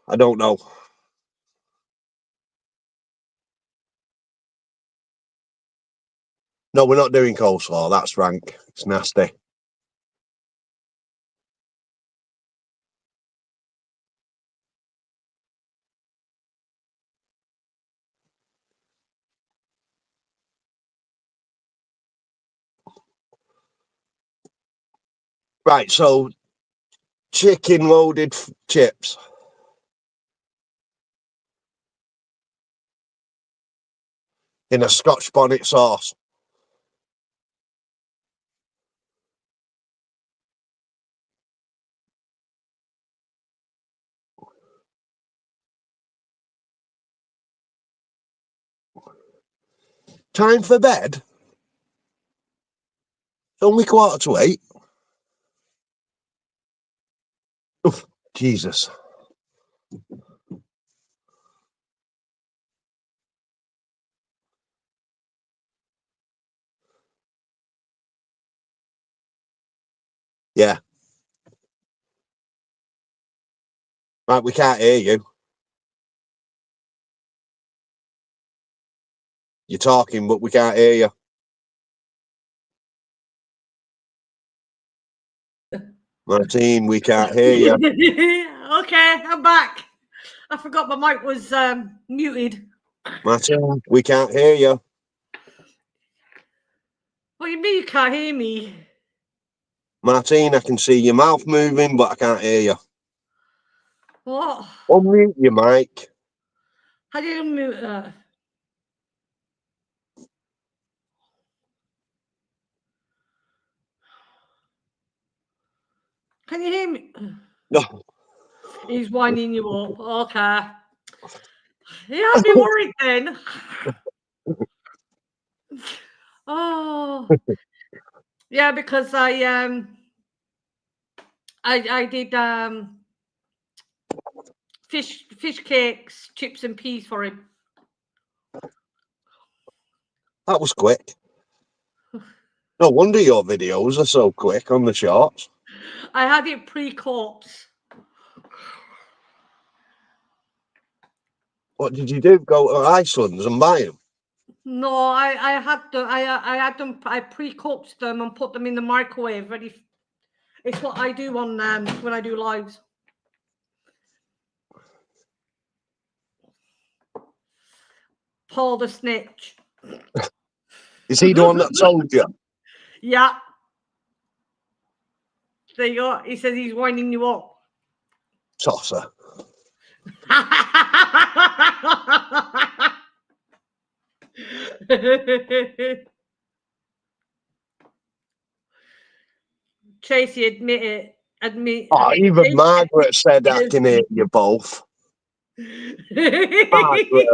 I don't know. No, we're not doing coleslaw. That's rank. It's nasty. Right, so chicken loaded chips. In a Scotch bonnet sauce. Time for bed? Only 7:45. Oof, Jesus. Yeah. Right, we can't hear you. You're talking, but we can't hear you. Martine, we can't hear you. Okay, I'm back. I forgot my mic was muted. Martine, we can't hear you. What do you mean you can't hear me? Martine, I can see your mouth moving, but I can't hear you. What? Unmute your mic. How do you mute that? Can you hear me? No. He's winding you up. Okay. You had me worried then. Oh. Yeah, because I did fish cakes, chips and peas for him. That was quick. No wonder your videos are so quick on the shorts. I had it pre-cooked. What did you do? Go to Iceland and buy them? No, I had them. I had them. I pre-cooked them and put them in the microwave. Ready. It's what I do on when I do lives. Paul the snitch. Is he the one that told you? Yeah. There you go. He says he's winding you up. Tosser. Tracy, admit it. Admit. Oh, even Margaret said I can hear you both. Margaret.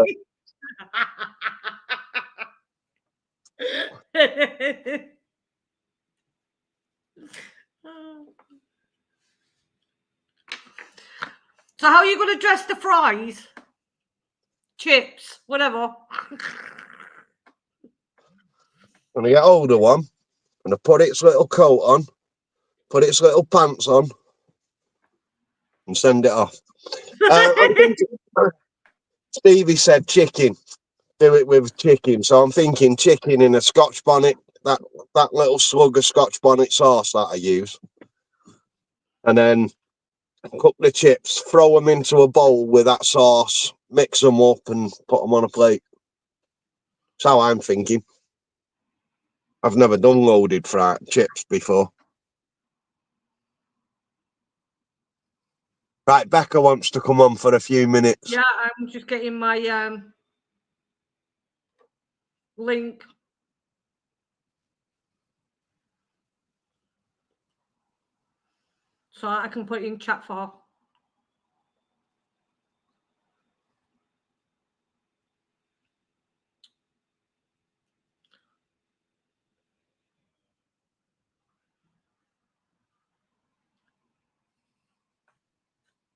So how are you going to dress the fries? Chips, whatever. When I get hold of one, and I put its little coat on, put its little pants on, and send it off. I'm thinking, Stevie said chicken. Do it with chicken. So I'm thinking chicken in a Scotch bonnet, that little slug of Scotch bonnet sauce that I use. And then cook the chips, throw them into a bowl with that sauce, mix them up and put them on a plate. That's how I'm thinking. I've never done loaded fried chips before. Right, Becca wants to come on for a few minutes. Yeah, I'm just getting my link. So I can put it in chat for her.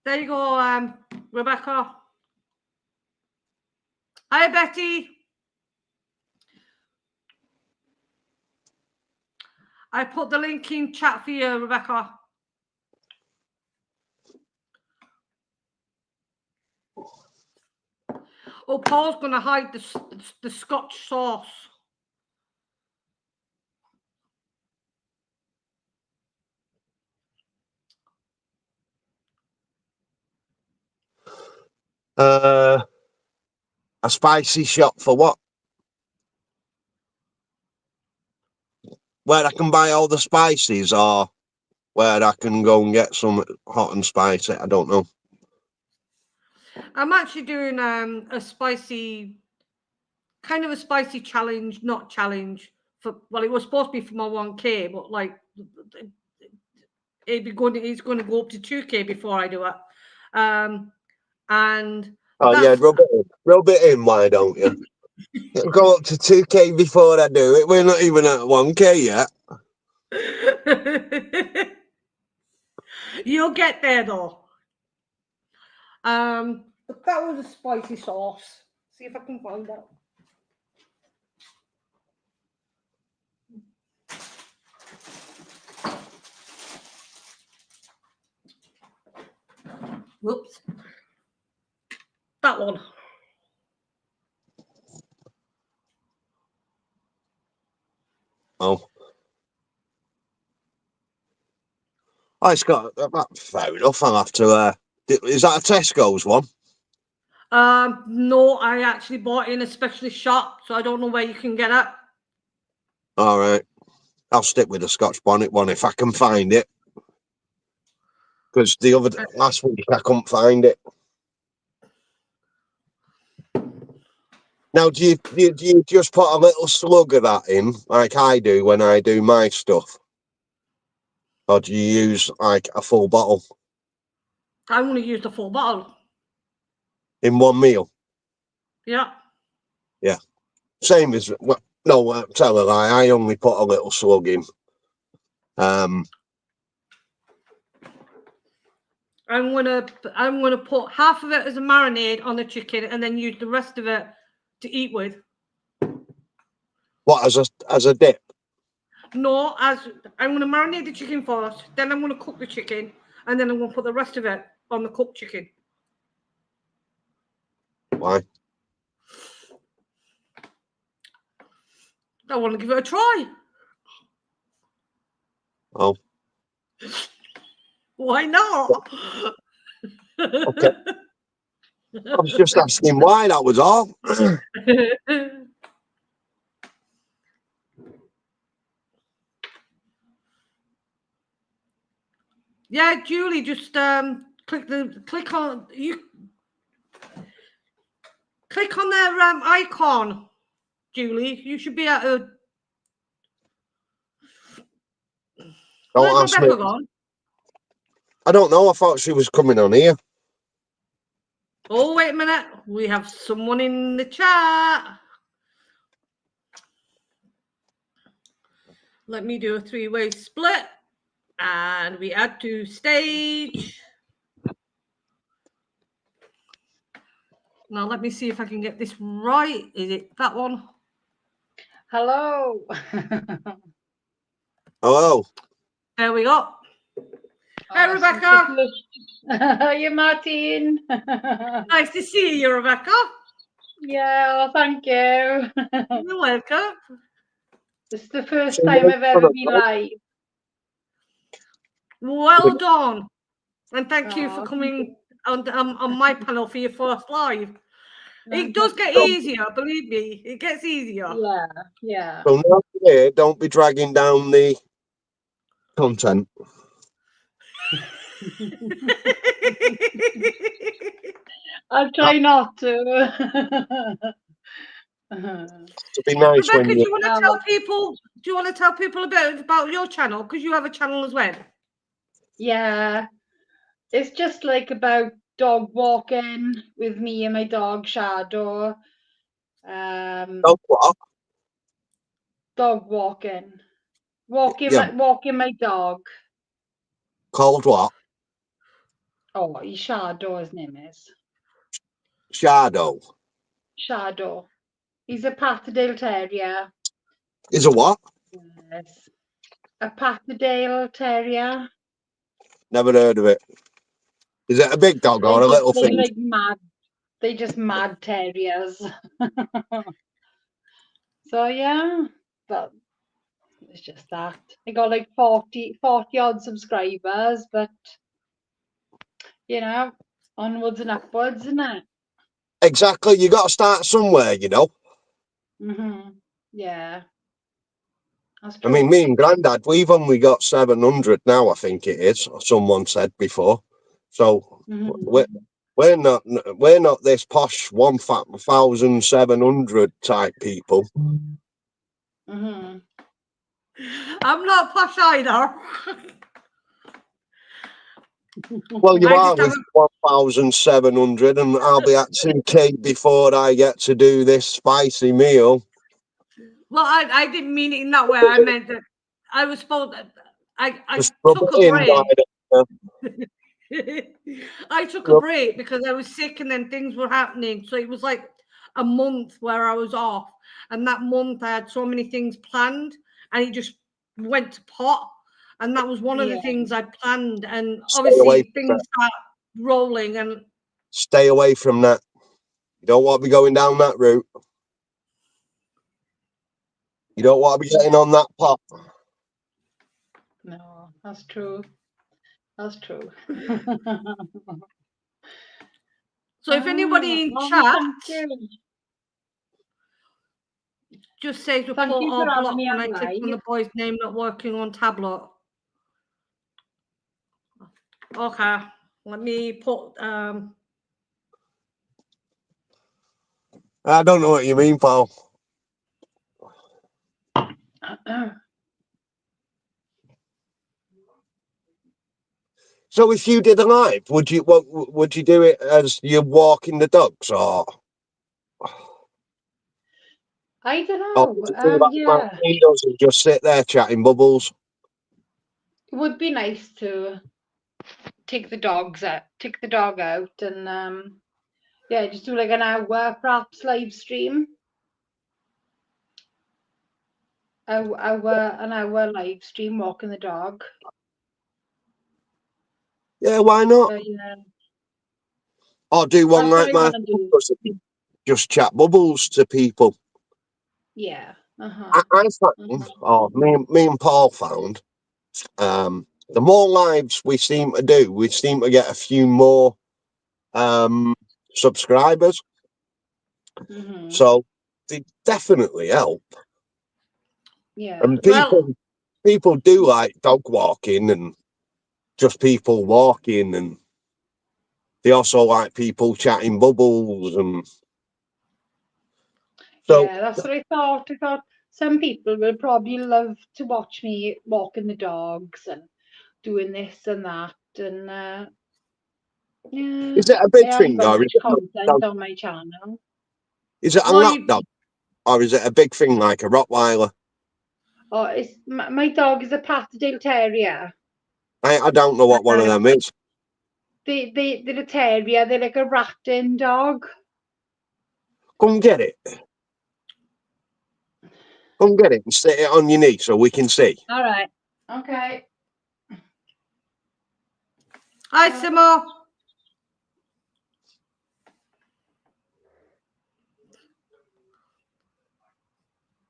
There you go, Rebecca. Hi, Betty. I put the link in chat for you, Rebecca. Oh, Paul's going to hide the Scotch sauce. A spicy shop for what? Where I can buy all the spices, or where I can go and get some hot and spicy? I don't know. I'm actually doing a spicy, kind of a spicy challenge, not challenge for. Well, it was supposed to be for my 1K, but like it's going to go up to 2K before I do it. And Oh yeah, rub it in. Why don't you? It'll go up to 2K before I do it. We're not even at 1K yet. You'll get there though. But that was a spicy sauce. See if I can find that. Whoops. That one. Oh, it's got fair enough. I'll have to. Is that a Tesco's one? No, I actually bought it in a specialist shop, so I don't know where you can get it. All right, I'll stick with the Scotch bonnet one if I can find it. Because the other last week I couldn't find it. Now, do you just put a little slug of that in, like I do when I do my stuff, or do you use like a full bottle I'm going to use the full bottle. in one meal? Yeah. Yeah, same as no. Tell a lie. I only put a little slug in. I'm gonna put half of it as a marinade on the chicken, and then use the rest of it to eat with. What, as a dip? No, as I'm gonna marinate the chicken first, then I'm gonna cook the chicken, and then I'm gonna put the rest of it on the cooked chicken. Why? I want to give it a try. Oh, Why not? okay. I was just asking why. That was all. Yeah, Julie, just click on their icon, Julie. You should be at a. Where's Don't ask me. Rebecca gone? I don't know. I thought she was coming on here. Oh, wait a minute. We have someone in the chat. Let me do a 3-way split. And we add to stage. Now let me see if I can get this right. Is it that one? Hello. Hello. There we go. Hey, Oh, Rebecca. Hiya, Martin. Nice to see you, Rebecca. Yeah, thank you. You're welcome. This is the first time I've ever been live. Well done. And thank you for Oh, coming on my panel for your first live. It does get Don't- easier, believe me. It gets easier. Yeah, yeah. So now here, don't be dragging down the content. I'll try not to. To be nice Rebecca, when do you. you want to tell people? Do you want to tell people a bit about your channel? Because you have a channel as well. Yeah, it's just like about dog walking with me and my dog Shadow. Oh, what? Dog walking, walking Yeah. my dog. Called what? Oh, he's Shadow. His name is Shadow. Shadow. He's a Patterdale Terrier. Is a what? Yes, a Patterdale Terrier. Never heard of it. Is it a big dog or a little They thing? like mad. They just mad terriers. So yeah, but it's just that. I got like 40 odd subscribers, but you know, onwards and upwards, isn't it? Exactly. You got to start somewhere, you know. Yeah. That's I true. mean, me and Grandad, we've only got 700 now, I think it is. Someone said before. So we're not this posh 1,700 type people. I'm not posh either. Well, you I are just with 1,700, and I'll be at 2K before I get to do this spicy meal. Well, I didn't mean it in that way. I meant that I was supposed. I Just rub took it a in, break. I took a break because I was sick and then things were happening. So it was like a month where I was off. And that month I had so many things planned and it just went to pot. And that was one of the things I planned. And obviously things start rolling and stay away from that. You don't want to be going down that route. You don't want to be getting on that pot. No, that's true. That's true. So if anybody in chat just says report or block when I click on the boy's name not working on tablet. Okay, let me put I don't know what you mean, pal. So if you did a live, would you do it as you're walking the dogs, or I don't or know. would you do like Yeah, Martin does and just sit there chatting bubbles? it would be nice to take the dog out, and yeah, just do like an hour perhaps live stream. An hour live stream walking the dog. Yeah, why not? So, yeah. Or do one That's like what I Martin wanna do. does, just chat bubbles to people. Yeah. I found, or me and Paul found, the more lives we seem to do, we seem to get a few more subscribers. So they definitely help. Yeah. And people do like dog walking and just people walking, and They also like people chatting bubbles and so Yeah, that's what I thought. I thought some people will probably love to watch me walking the dogs and doing this and that. And yeah, is it a I big haven't thing got or much content on my channel. is it a Well, lap dog or is it a big thing like a Rottweiler? Oh, it's my dog is a Patterdale Terrier. I don't know what one of them is. They're a terrier. They're like a ratting dog. Come get it. Come get it and sit it on your knee so we can see. All right. Okay. hi, Simo.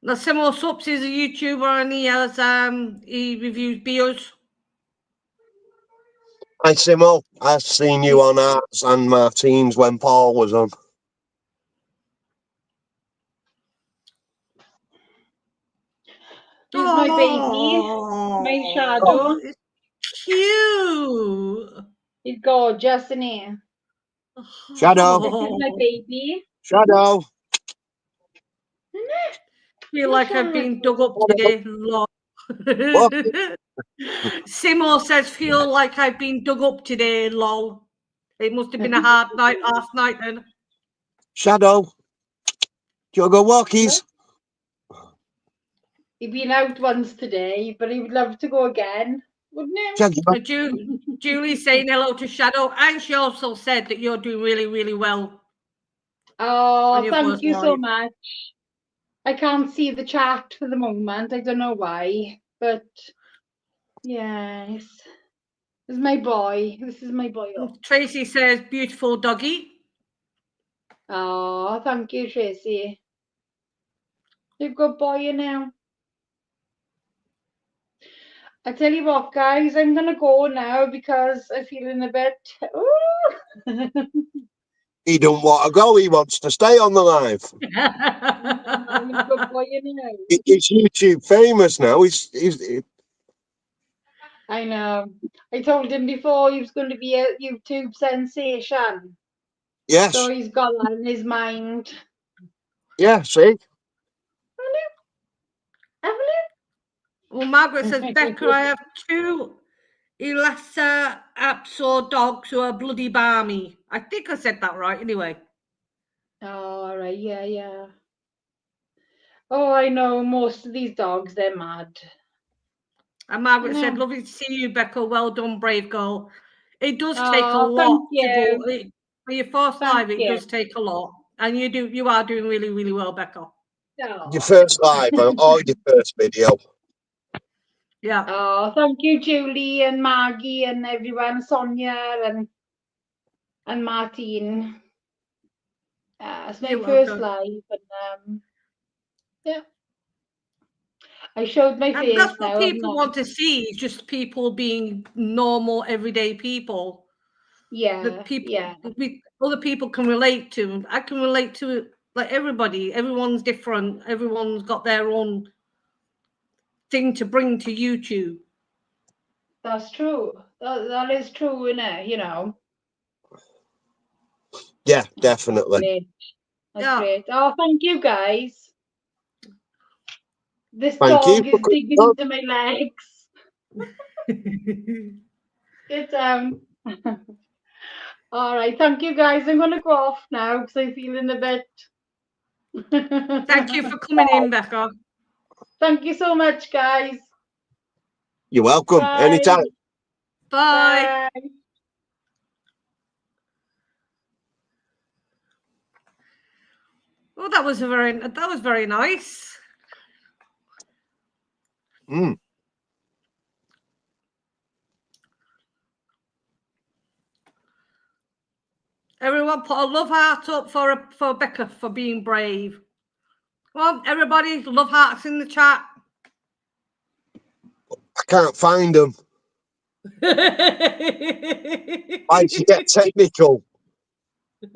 Now, Simo Sups is a YouTuber and he reviews beers. Hi Simo, I've seen you on Arts and Martins when Paul was on. He's my baby, my shadow. It's cute. He's gorgeous, isn't he? Shadow, This is my baby. Shadow. Feel My like I've been dug shadow. up today. Lol. What? Simo says, feel like I've been dug up today. Lol. It must have been a hard night last night then. Shadow. Do you want to go walkies? He'd been out once today, but he would love to go again, wouldn't he? Shaggy. Julie's saying hello to Shadow, and she also said that you're doing really, really well on Oh, your thank first you so live. much. I can't see the chat for the moment. I don't know why, but yes. This is my boy. This is my boy. Tracy says, beautiful doggy. Oh, thank you, Tracy. You're a good boy now. I tell you what, guys, I'm gonna go now because I'm feeling a bit. He don't want to go, he wants to stay on the live. I'm a good boy now. He's YouTube famous now. He's I know. I told him before he was going to be a YouTube sensation. yes. So he's got that in his mind. Yeah, see? Well, Margaret says, Becca, I have two Elasa Apsor dogs who are bloody balmy. I think I said that right anyway. Oh, all right. Yeah, yeah. Oh, I know. Most of these dogs, they're mad. And Margaret said, lovely to see you, Becca. Well done, brave girl. It does take a Oh, lot thank to go. you. For your first Thank live, it you. does take a lot. And you are doing really, really well, Becca. Oh. Your first live or your first video. Yeah. Oh, thank you, Julie and Maggie and everyone, Sonia and Martine. It's my You're first welcome. live, and yeah, I showed my And face that's what now. people want to see, is just people being normal, everyday people. Yeah, That people, yeah. other people can relate to. I can relate to it, like everybody. Everyone's different. Everyone's got their own thing to bring to YouTube. That's true. That is true, innit? You know. Yeah, definitely. Great. That's Yeah. great. Oh, thank you, guys. This Thank you dog for is coming digging on. into my legs. Get down. All right, thank you, guys. I'm gonna go off now because I'm feeling a bit. Thank you for coming in, Becca. Thank you so much, guys. You're welcome. Bye. Anytime. Bye. Bye. Oh, that was very nice. Mm. Everyone put a love heart up for Becca for being brave. Well, everybody, love hearts in the chat. I can't find them. Why'd you get technical?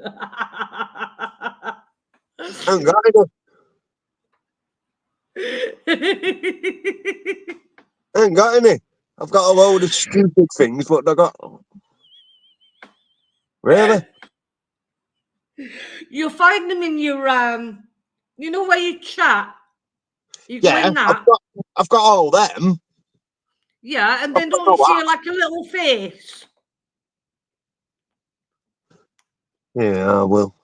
I haven't got any. I've got a load of stupid things, but I got. Really? You'll find them in your you know where you chat. You go Yeah, in that. I've got all them. Yeah, and I've then got don't all you see that. like a little face? Yeah, I will.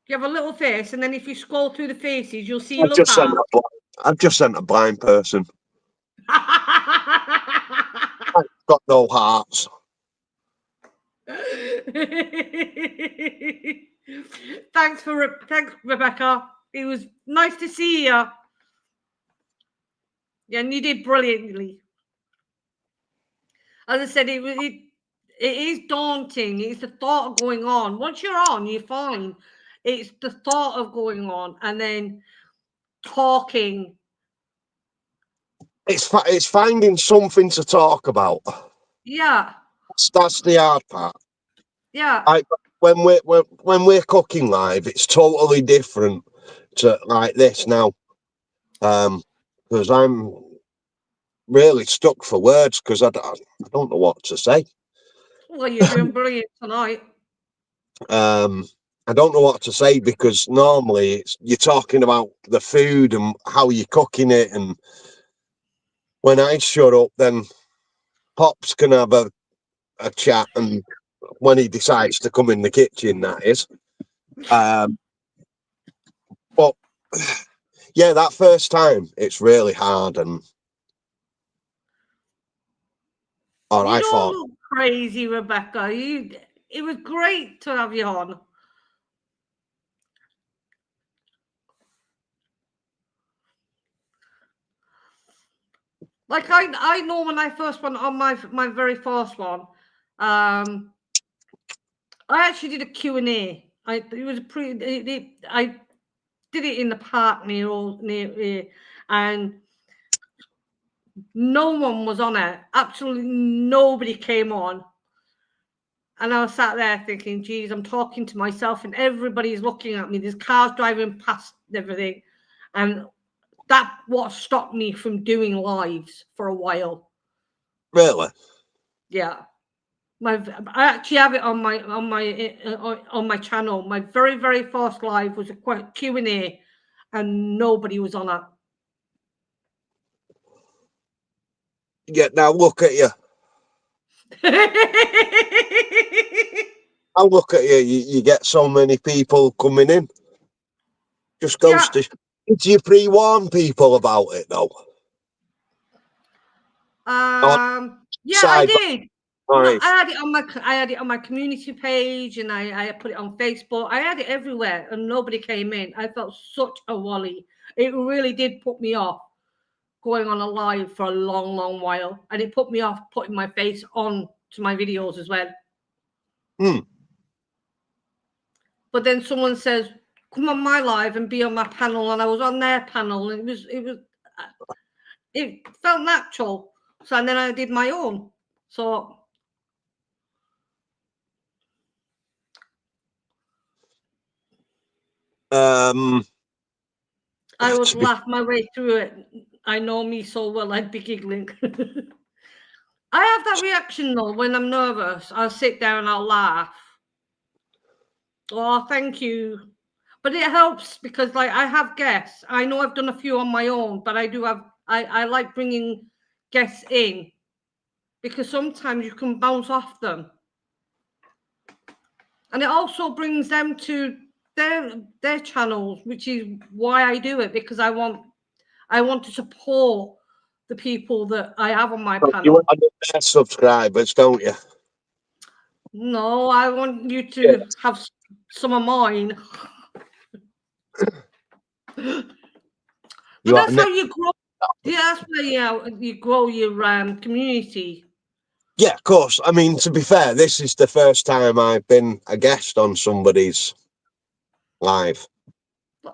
You have a little face, and then if you scroll through the faces, you'll see I've little just sent heart. I've just sent a blind person. I've got no hearts. Thanks, Rebecca. It was nice to see you. Yeah, and you did brilliantly. As I said, it is daunting. It's the thought of going on. Once you're on, you're fine. It's the thought of going on and then talking. It's finding something to talk about. Yeah, That's the hard part. yeah. When we're cooking live, it's totally different to like this now. Because I'm really stuck for words because I don't know what to say. Well, you're doing brilliant tonight. I don't know what to say because normally you're talking about the food and how you're cooking it, and when I shut up, then Pops can have a chat, and when he decides to come in the kitchen, that is. But yeah, that first time it's really hard, and or You I don't thought, look crazy, Rebecca. It was great to have you on. Like I know when I first went on my very first one, I actually did a Q&A. It was I did it in the park near here, and no one was on it. Absolutely nobody came on. And I was sat there thinking, geez, I'm talking to myself and everybody's looking at me. There's cars driving past and everything. And that what stopped me from doing lives for a while. really? Yeah. I actually have it on my channel. My very first live was a Q&A and nobody was on it. Yeah, now look at you. I look at you. You get so many people coming in. Just goes Yeah. to. Did you pre-warn people about it though? Yeah, I Side by did. No, side. I had it on my community page and I put it on Facebook. I had it everywhere and nobody came in. I felt such a wally. It really did put me off going on a live for a long while. And it put me off putting my face on to my videos as well. But then someone says, come on my live and be on my panel, and I was on their panel, and it felt natural. So and then I did my own. So I would laugh my way through it. I know me so well, I'd be giggling. I have that reaction though when I'm nervous. I'll sit there and I'll laugh. Oh, thank you. But it helps because like I have guests. I know I've done a few on my own, but I like bringing guests in because sometimes you can bounce off them. And it also brings them to their channels, which is why I do it, because I want to support the people that I have on my You want panel. their subscribers, don't you? No, I want you to have some of mine. But that's how you grow. Yeah, that's where you grow your community. Yeah, of course. I mean, to be fair, this is the first time I've been a guest on somebody's live.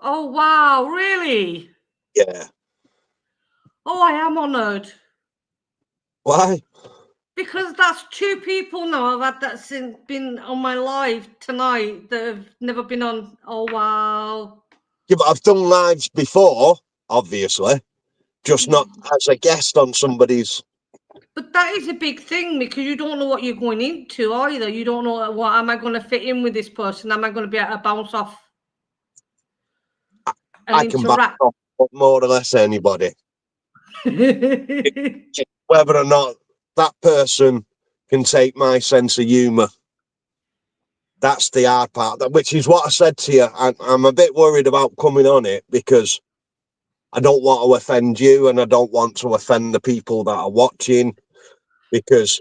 Oh wow, really? Yeah. Oh, I am honoured. Why? Because that's two people now that's been on my live tonight that have never been on. Oh wow. Yeah, but I've done lives before, obviously, just not as a guest on somebody's But that is a big thing because you don't know what you're going into either. You don't know what am I going to fit in with this person? Am I going to be able to bounce off and I can back interact? off more or less anybody. Whether or not that person can take my sense of humour. That's the hard part, which is what I said to you. I'm a bit worried about coming on it because I don't want to offend you and I don't want to offend the people that are watching, because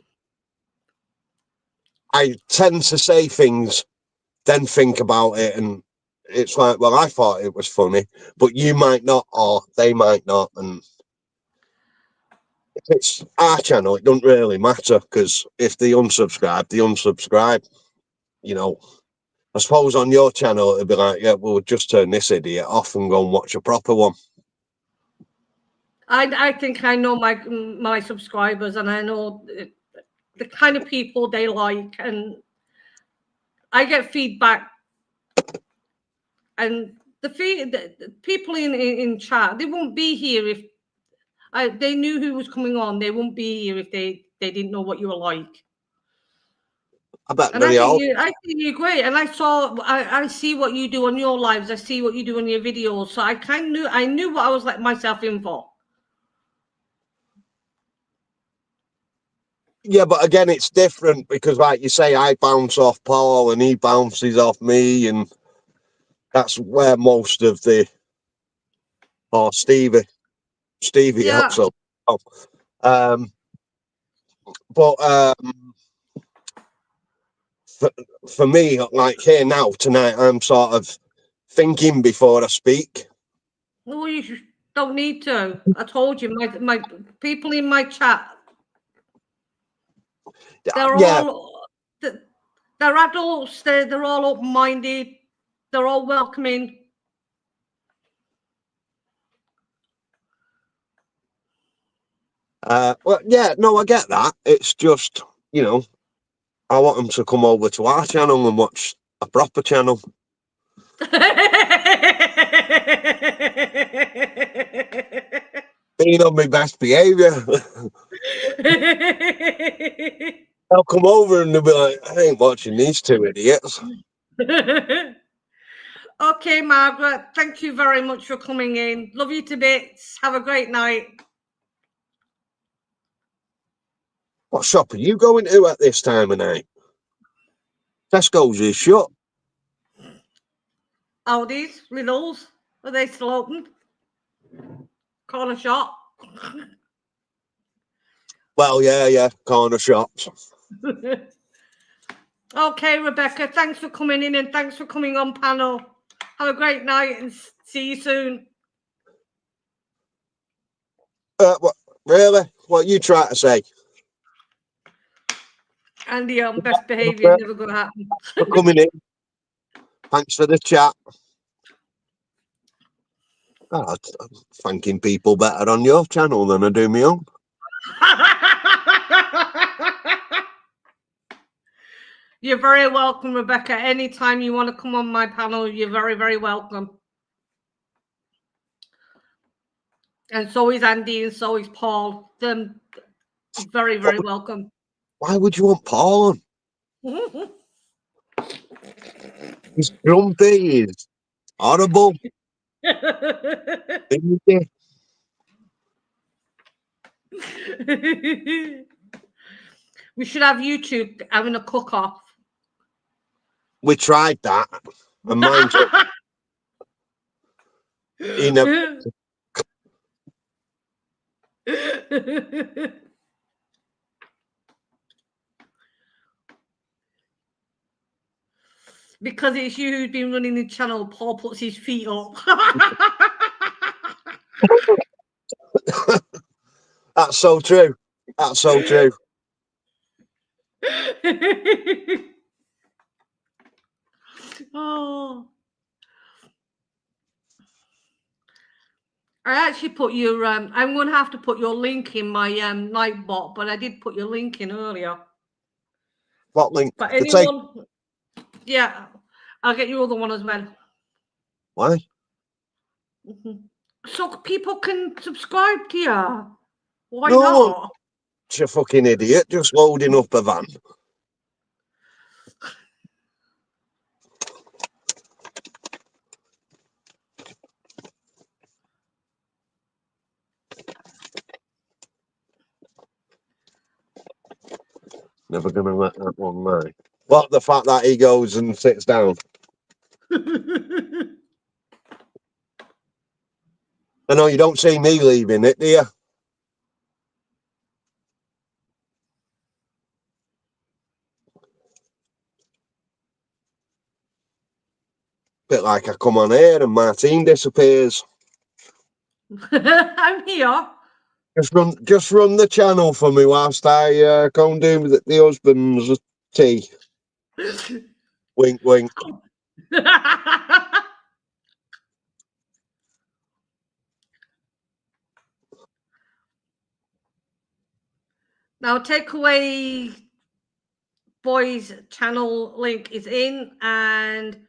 I tend to say things, then think about it, and it's like, well, I thought it was funny, but you might not, or they might not. And if it's our channel, it doesn't really matter, because if they unsubscribe, they unsubscribe. You know, I suppose on your channel, it'd be like, yeah, we'll just turn this idiot off and go and watch a proper one. I think I know my subscribers, and I know the kind of people they like, and I get feedback, and the people in chat, they won't be here if they knew who was coming on. They won't be here if they didn't know what you were like. I bet And they all. I think you're great. And I see what you do on your lives. I see what you do on your videos. So I knew what I was letting myself in for. Yeah, but again, it's different because, like you say, I bounce off Paul and he bounces off me, and that's where most of the, or Stevie Yeah. also. Um, but for me, like here now tonight, I'm sort of thinking before I speak. No, don't need to. I told you, my people in my chat, they're Yeah, all they're adults. They're all open minded. They're all welcoming. well, yeah, no, I get that. It's just, you know, I want them to come over to our channel and watch a proper channel. Being on my best behaviour. They'll come over and they'll be like, I ain't watching these two idiots. Okay, Margaret, thank you very much for coming in. Love you to bits. Have a great night. What shop are you going to at this time of night? Tesco's is shut. Aldi's, Lidl's, are they still open? Corner shop. Well, yeah, corner shops. Okay, Rebecca, thanks for coming in and thanks for coming on panel. Have a great night and see you soon. What, really? What you trying to say? Andy on best behaviour, never going to happen. For coming in. Thanks for the chat. Oh, I'm thanking people better on your channel than I do my own. You're very welcome, Rebecca. Anytime you want to come on my panel, you're very, very welcome. And so is Andy, and so is Paul. Them very, very welcome. Why would you want Paul on? He's grumpy, he's horrible. We should have you two having a cook-off. We tried that. And mind you, never... Because it's you who's been running the channel, Paul puts his feet up. That's so true. That's so true. Oh. I actually put your I'm going to have to put your link in my Nightbot, but I did put your link in earlier. What link? But anyone, yeah, I'll get your other one as well. Why? So people can subscribe to you. Why No, not? You're a fucking idiot, just loading up a van. Never gonna let that one lie. What, the fact that he goes and sits down? I know you don't see me leaving it, do you? Bit like I come on here and Martine disappears. I'm here. Just run the channel for me whilst I go and do the husband's tea. Wink, wink. Now, takeaway boys channel link is in, and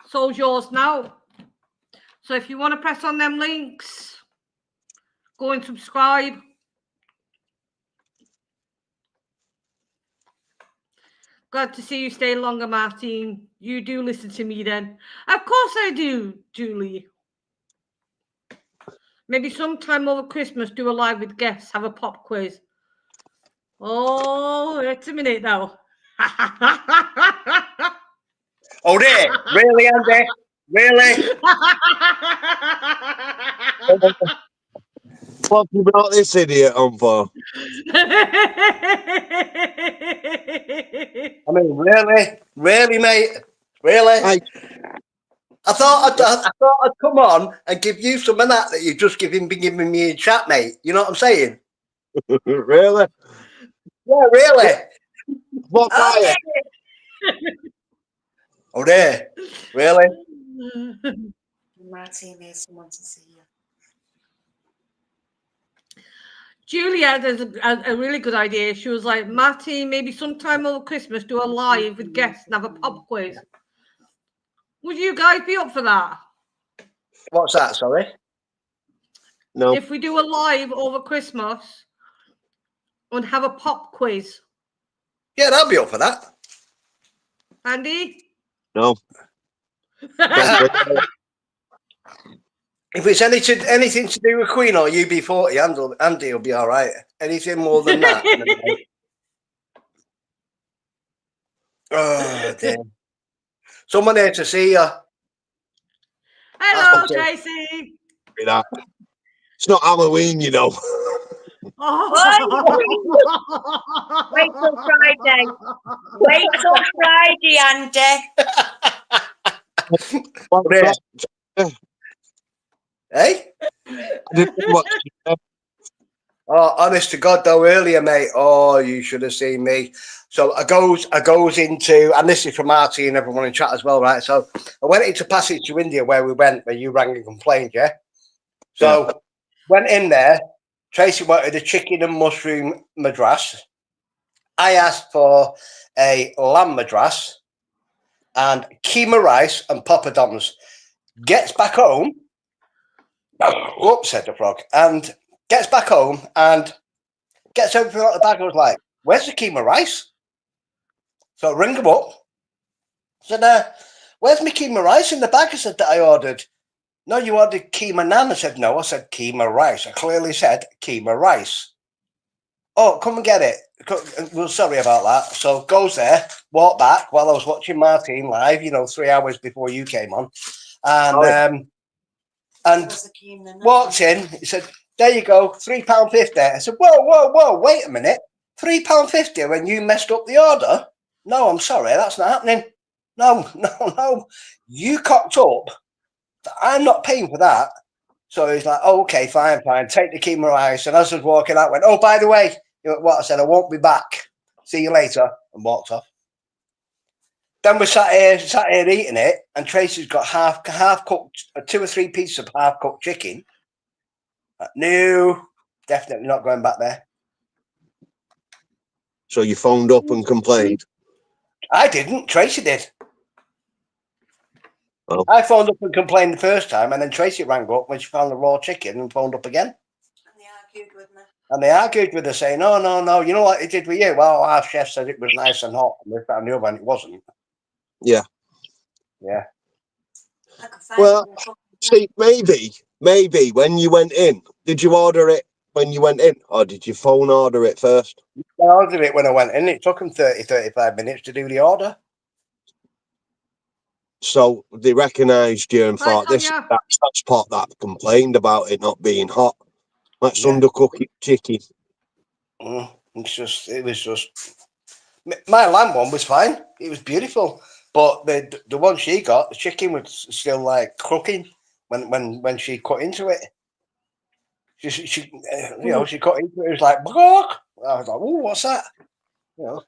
so's yours now. So if you want to press on them links, go and subscribe. Glad to see you stay longer, Martine. You do listen to me then. Of course I do, Julie. Maybe sometime over Christmas, do a live with guests, have a pop quiz. Oh, wait a minute now. Oh dear, really, Andy? Really? What have you brought this idiot on for? I mean, really? Really, mate? Really? I thought I'd come on and give you some of that you've just been giving me in chat, mate. You know what I'm saying? Really? Yeah, really. What Okay. Oh dear. Really? Martine needs someone to see you. Julia has a really good idea. She was like, Marty, maybe sometime over Christmas, do a live with guests and have a pop quiz. Would you guys be up for that? What's that, sorry? No. If we do a live over Christmas and have a pop quiz. Yeah, I'll be up for that. Andy? No. If it's anything to do with Queen or UB40, Andy will be all right. Anything more than that. Oh, dear. Someone here to see you. Hello, Okay. Tracy. It's not Halloween, you know. Wait till Friday. Wait till Friday, Andy. Hey? I didn't watch it. Oh, honest to God, though, earlier, mate. Oh, you should have seen me. So I goes into, and this is from Artie and everyone in chat as well, right? So I went into Passage to India where you rang and complained, yeah? So went in there. Tracy wanted a chicken and mushroom madras. I asked for a lamb madras and keema rice and poppadoms. Gets back home. Oops, said the frog. And gets back home and gets everything out the bag. I was like, where's the keema rice? So I ring him up. I said, where's my keema rice in the bag? I said that I ordered. No, you ordered keema naan. I said, no, I said keema rice. I clearly said keema rice. Oh, come and get it. Well, sorry about that. So goes there, walk back while I was watching Martine live, 3 hours before you came on. And walked in. He said, there you go, £3.50. I said, whoa, wait a minute. £3.50 when you messed up the order? No, I'm sorry, that's not happening. No. You cocked up. I'm not paying for that. So he's like, oh, okay, fine. Take the keema rice. And as I was walking out, I went, oh, by the way, what I said, I won't be back. See you later. And walked off. Then we sat here eating it, and Tracy's got half cooked, 2 or 3 pieces of half cooked chicken. No, definitely not going back there. So you phoned up and complained? I didn't. Tracy did. Well, I phoned up and complained the first time, and then Tracy rang up when she found the raw chicken and phoned up again. And they argued with me. And they argued with her saying, no, you know what he did with you? Well, our chef said it was nice and hot, and this, that, and the other, and it wasn't. Yeah. Yeah. Well, see, maybe when you went in, did you order it when you went in, or did you phone order it first? I ordered it when I went in. It took them 35 minutes to do the order. So they recognised you and Right, thought, this Tanya. that's pot that complained about it not being hot. Let's Yeah. undercook it chicken. It was just. My lamb one was fine. It was beautiful, but the one she got, the chicken was still like cooking when she cut into it. She she cut into it. It was like, bark. I was like, oh, what's that? You know.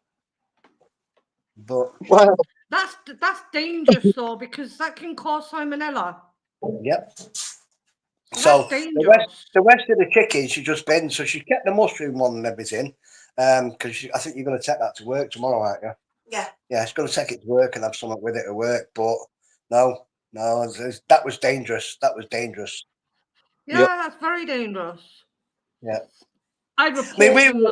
But Well, That's dangerous though, because that can cause salmonella. yep. So that's dangerous. the rest of the chicken she just been. So she kept the mushroom one and everything. Because I think you're going to take that to work tomorrow, aren't you? Yeah. Yeah, it's going to take it to work and have something with it at work. But no, that was dangerous. That was dangerous. Yeah, Yep. that's very dangerous. Yeah. I'd I report mean, we them. were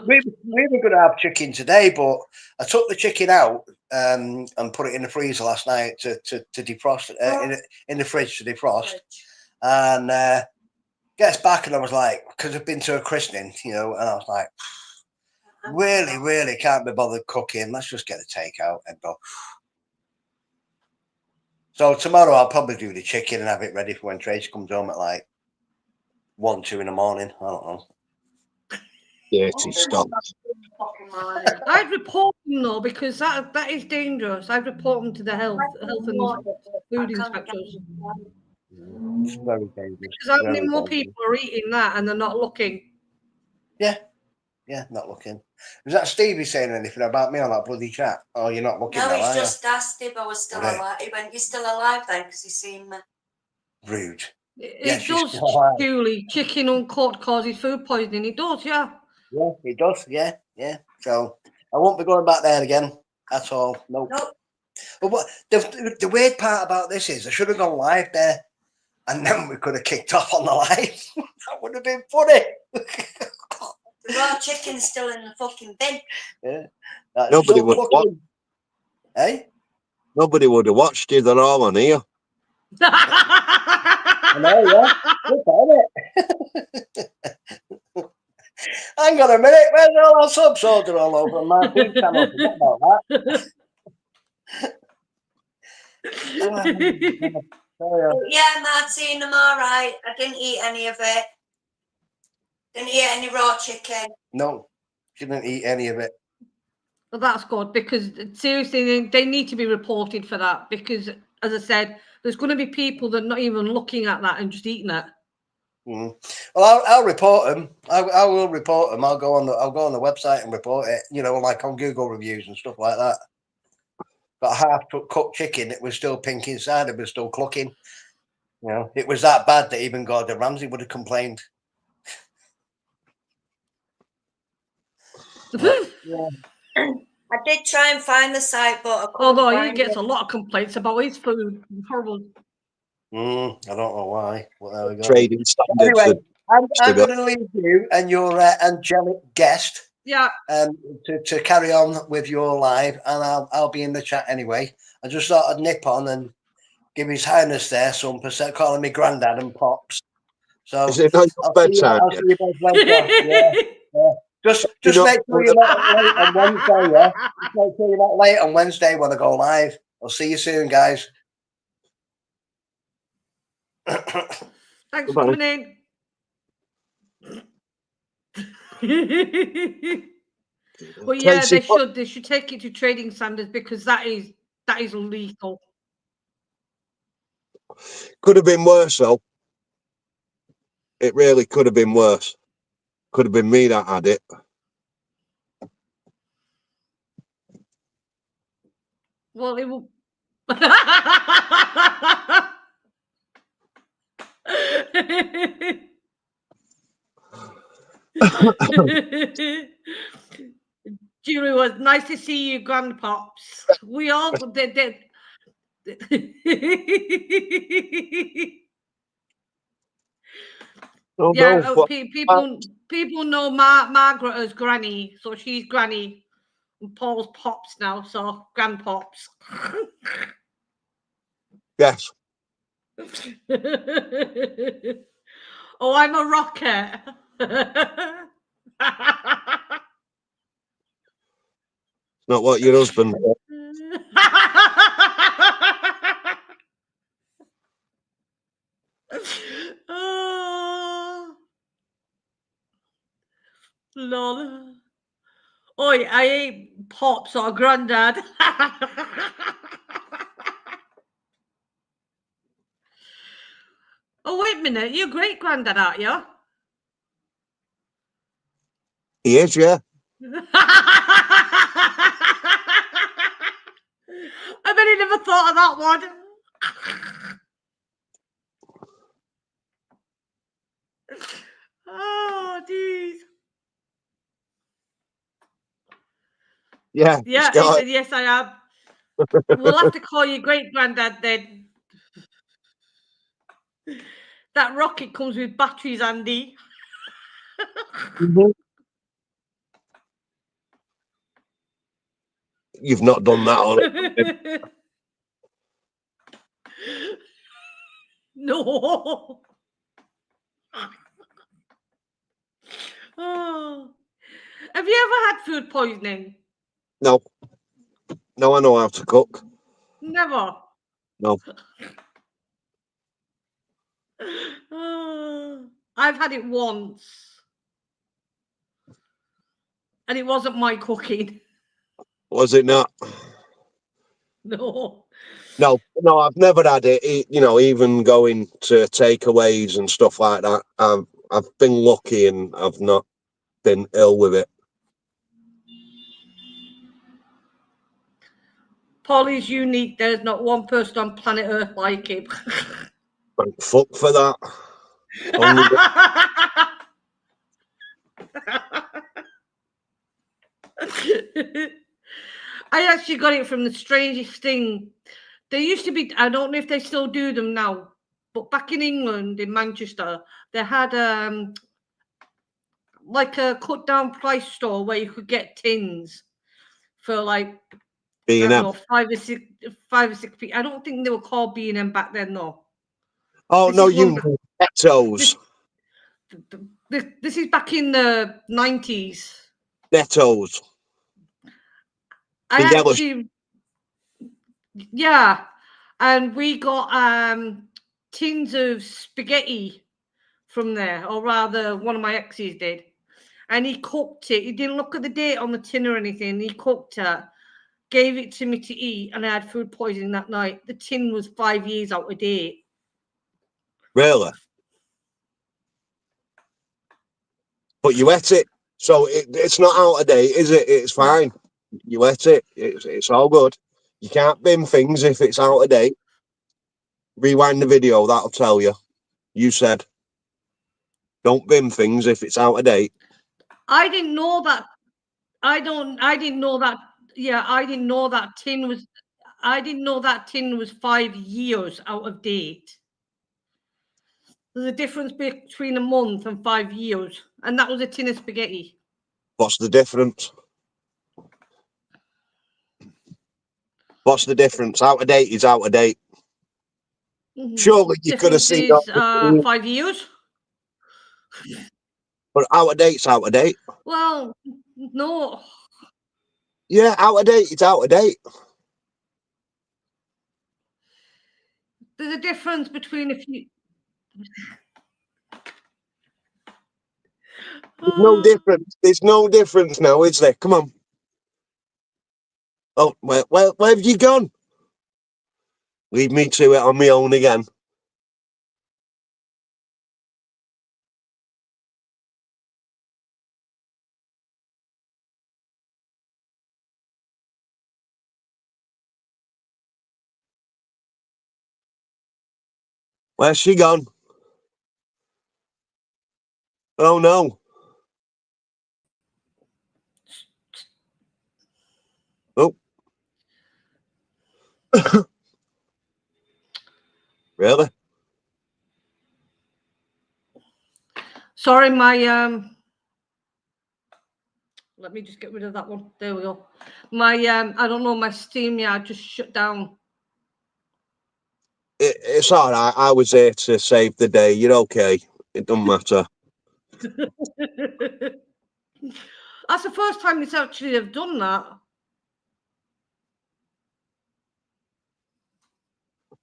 going to have chicken today, but I took the chicken out and put it in the freezer last night to defrost in the fridge to defrost. And gets back and I was like, because I've been to a christening, and I was like, really can't be bothered cooking. Let's just get a takeout and go. So tomorrow I'll probably do the chicken and have it ready for when Tracy comes home at like 1, 2 in the morning. I don't know. dirty stuff. I'd report them though, because that is dangerous. I'd report them to the health and food inspectors. It's very dangerous. Because how many more people are eating that and they're not looking? Yeah, not looking. Was that Stevie saying anything about me on that bloody chat? Oh, you're not looking No, now, he's are just asked if I was still Right. alive. He went, "You're still alive then?" Because he's seen me. you? Rude. It she's does, still alive. Julie. Chicken uncooked causes food poisoning. It does, yeah. Yeah, it does. Yeah. So I won't be going back there again at all. Nope. But what the weird part about this is I should have gone live there, and then we could have kicked off on the live. That would have been funny. The raw chicken's still in the fucking bin. Yeah. Nobody would watch. Hey? Nobody would have watched you. They're all on here. I know, yeah. Good, it? Hang on a minute. Where's all our subs order all over on my feed channel? Forget about that. Yeah, Martin, I'm all right. I didn't eat any of it. Didn't eat any raw chicken. No, she didn't eat any of it. Well, that's good, because seriously, they need to be reported for that, because, as I said, there's going to be people that are not even looking at that and just eating it. Well, I'll report them. I will report them. I'll go on the website and report it. Like on Google reviews and stuff like that. But half cooked chicken, it was still pink inside. It was still clucking. It was that bad that even Gordon Ramsay would have complained. Yeah. I did try and find the site, but I couldn't. Although he find gets it. a lot of complaints about his food. Horrible. I don't know why. Well, there we go. Trading standards. Anyway, I'm going to leave you and your angelic guest. Yeah. To carry on with your live, and I'll be in the chat anyway. I just thought I'd nip on and give His Highness there some percent, calling me granddad and pops. So Is it not your bedtime? I'll see you both later. Yeah. Just make sure you're not late on Wednesday. Yeah, just make sure you're not late on Wednesday when I go live. I'll see you soon, guys. Thanks for coming in. Well, yeah, they should take it to trading standards, because that is lethal. Could have been worse, though. It really could have been worse. Could have been me that had it. Well, it will. Julie, was nice to see you, grandpops. We all did. People know Margaret as Granny, so she's Granny. And Paul's Pops now, so Grandpops. Yes. Oh, I'm a rocket. Not what your husband. Oh, lol. Oi, I ain't Pops or Grandad. Oh, wait a minute. You're great granddad, aren't you? He is, yeah. I bet he never thought of that one. Oh, jeez. Yeah. Yeah, He's got he said, yes, I am. We'll have to call you great granddad then. That rocket comes with batteries, Andy. You've not done that on it. No. Oh. Have you ever had food poisoning? No. No, I know how to cook. Never. No. Oh. I've had it once. And it wasn't my cooking. Was it not? No. No, I've never had it. You know, even going to takeaways and stuff like that. I've been lucky and I've not been ill with it. Polly's unique. There's not one person on planet Earth like him. Thank fuck for that. Only I actually got it from the strangest thing. There used to be, I don't know if they still do them now, but back in England, in Manchester, they had like a cut down price store where you could get tins for like, I being don't M. know, 5 or 6 p. I don't think they were called B&M back then, though. Oh This no, is you one- know Nettos. This is back in the 90s. Nettos. I The yellow. actually, yeah, and we got tins of spaghetti from there, or rather, one of my exes did, and he cooked it. He didn't look at the date on the tin or anything. He cooked it, gave it to me to eat, and I had food poisoning that night. The tin was 5 years out of date. Really? But you ate it, so it's not out of date, is it? It's fine. You ate it. It's all good. You can't bin things if it's out of date. Rewind the video. That'll tell you. You said don't bin things if it's out of date. I didn't know that. I didn't know that. Yeah, I didn't know that tin was. I didn't know that tin was 5 years out of date. There's a difference between a month and 5 years, and that was a tin of spaghetti. What's the difference? What's the difference? Out of date is out of date. Surely you could have Difference seen is that. 5 years. But out of date's out of date. Well, no. Yeah, out of date. It's out of date. There's a difference between a few. There's no difference. There's no difference now, is there? Come on. Oh, where have you gone? Leave me to it on my own again. Where's she gone? Oh no. Oh. Really? Sorry, my Let me just get rid of that one. There we go. My I don't know, my SteamYard just shut down. It's all right. I was here to save the day. You're okay. It doesn't matter. That's the first time it's actually have done that.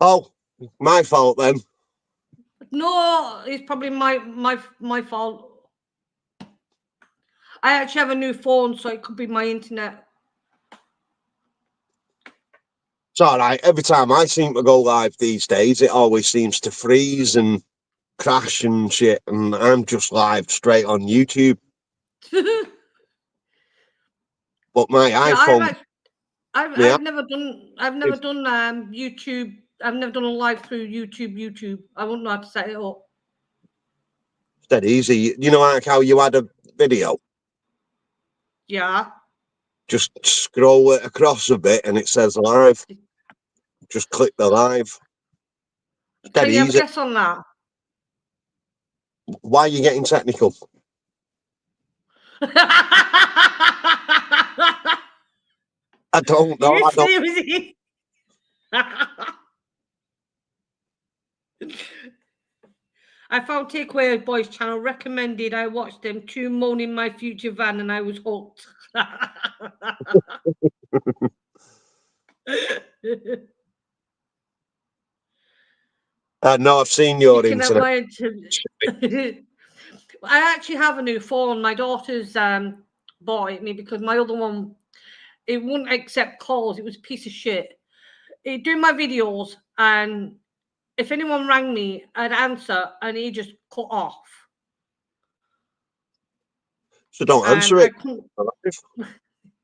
Oh, my fault then. No, it's probably my fault. I actually have a new phone, so it could be my internet. It's all right. Every time I seem to go live these days, it always seems to freeze and crash and shit, and I'm just live straight on YouTube. But my Yeah, iPhone, I've never done YouTube. I've never done a live through YouTube. I wouldn't know how to set it up. it's dead easy. You know, like how you had a video, Yeah. just scroll it across a bit and it says live. Just click the live. It's dead Can you have a easy. guess on that? Why are you getting technical? I don't know. You I don't. seriously? I found Takeaway Boys channel recommended. I watched them 2 moaning my future van and I was hooked. No, I've seen You your can have internet. my internet. I actually have a new phone. My daughter's bought it me because my other one, it wouldn't accept calls. It was a piece of shit. It do my videos, and if anyone rang me, I'd answer, and he just cut off. So don't And answer I it. couldn't.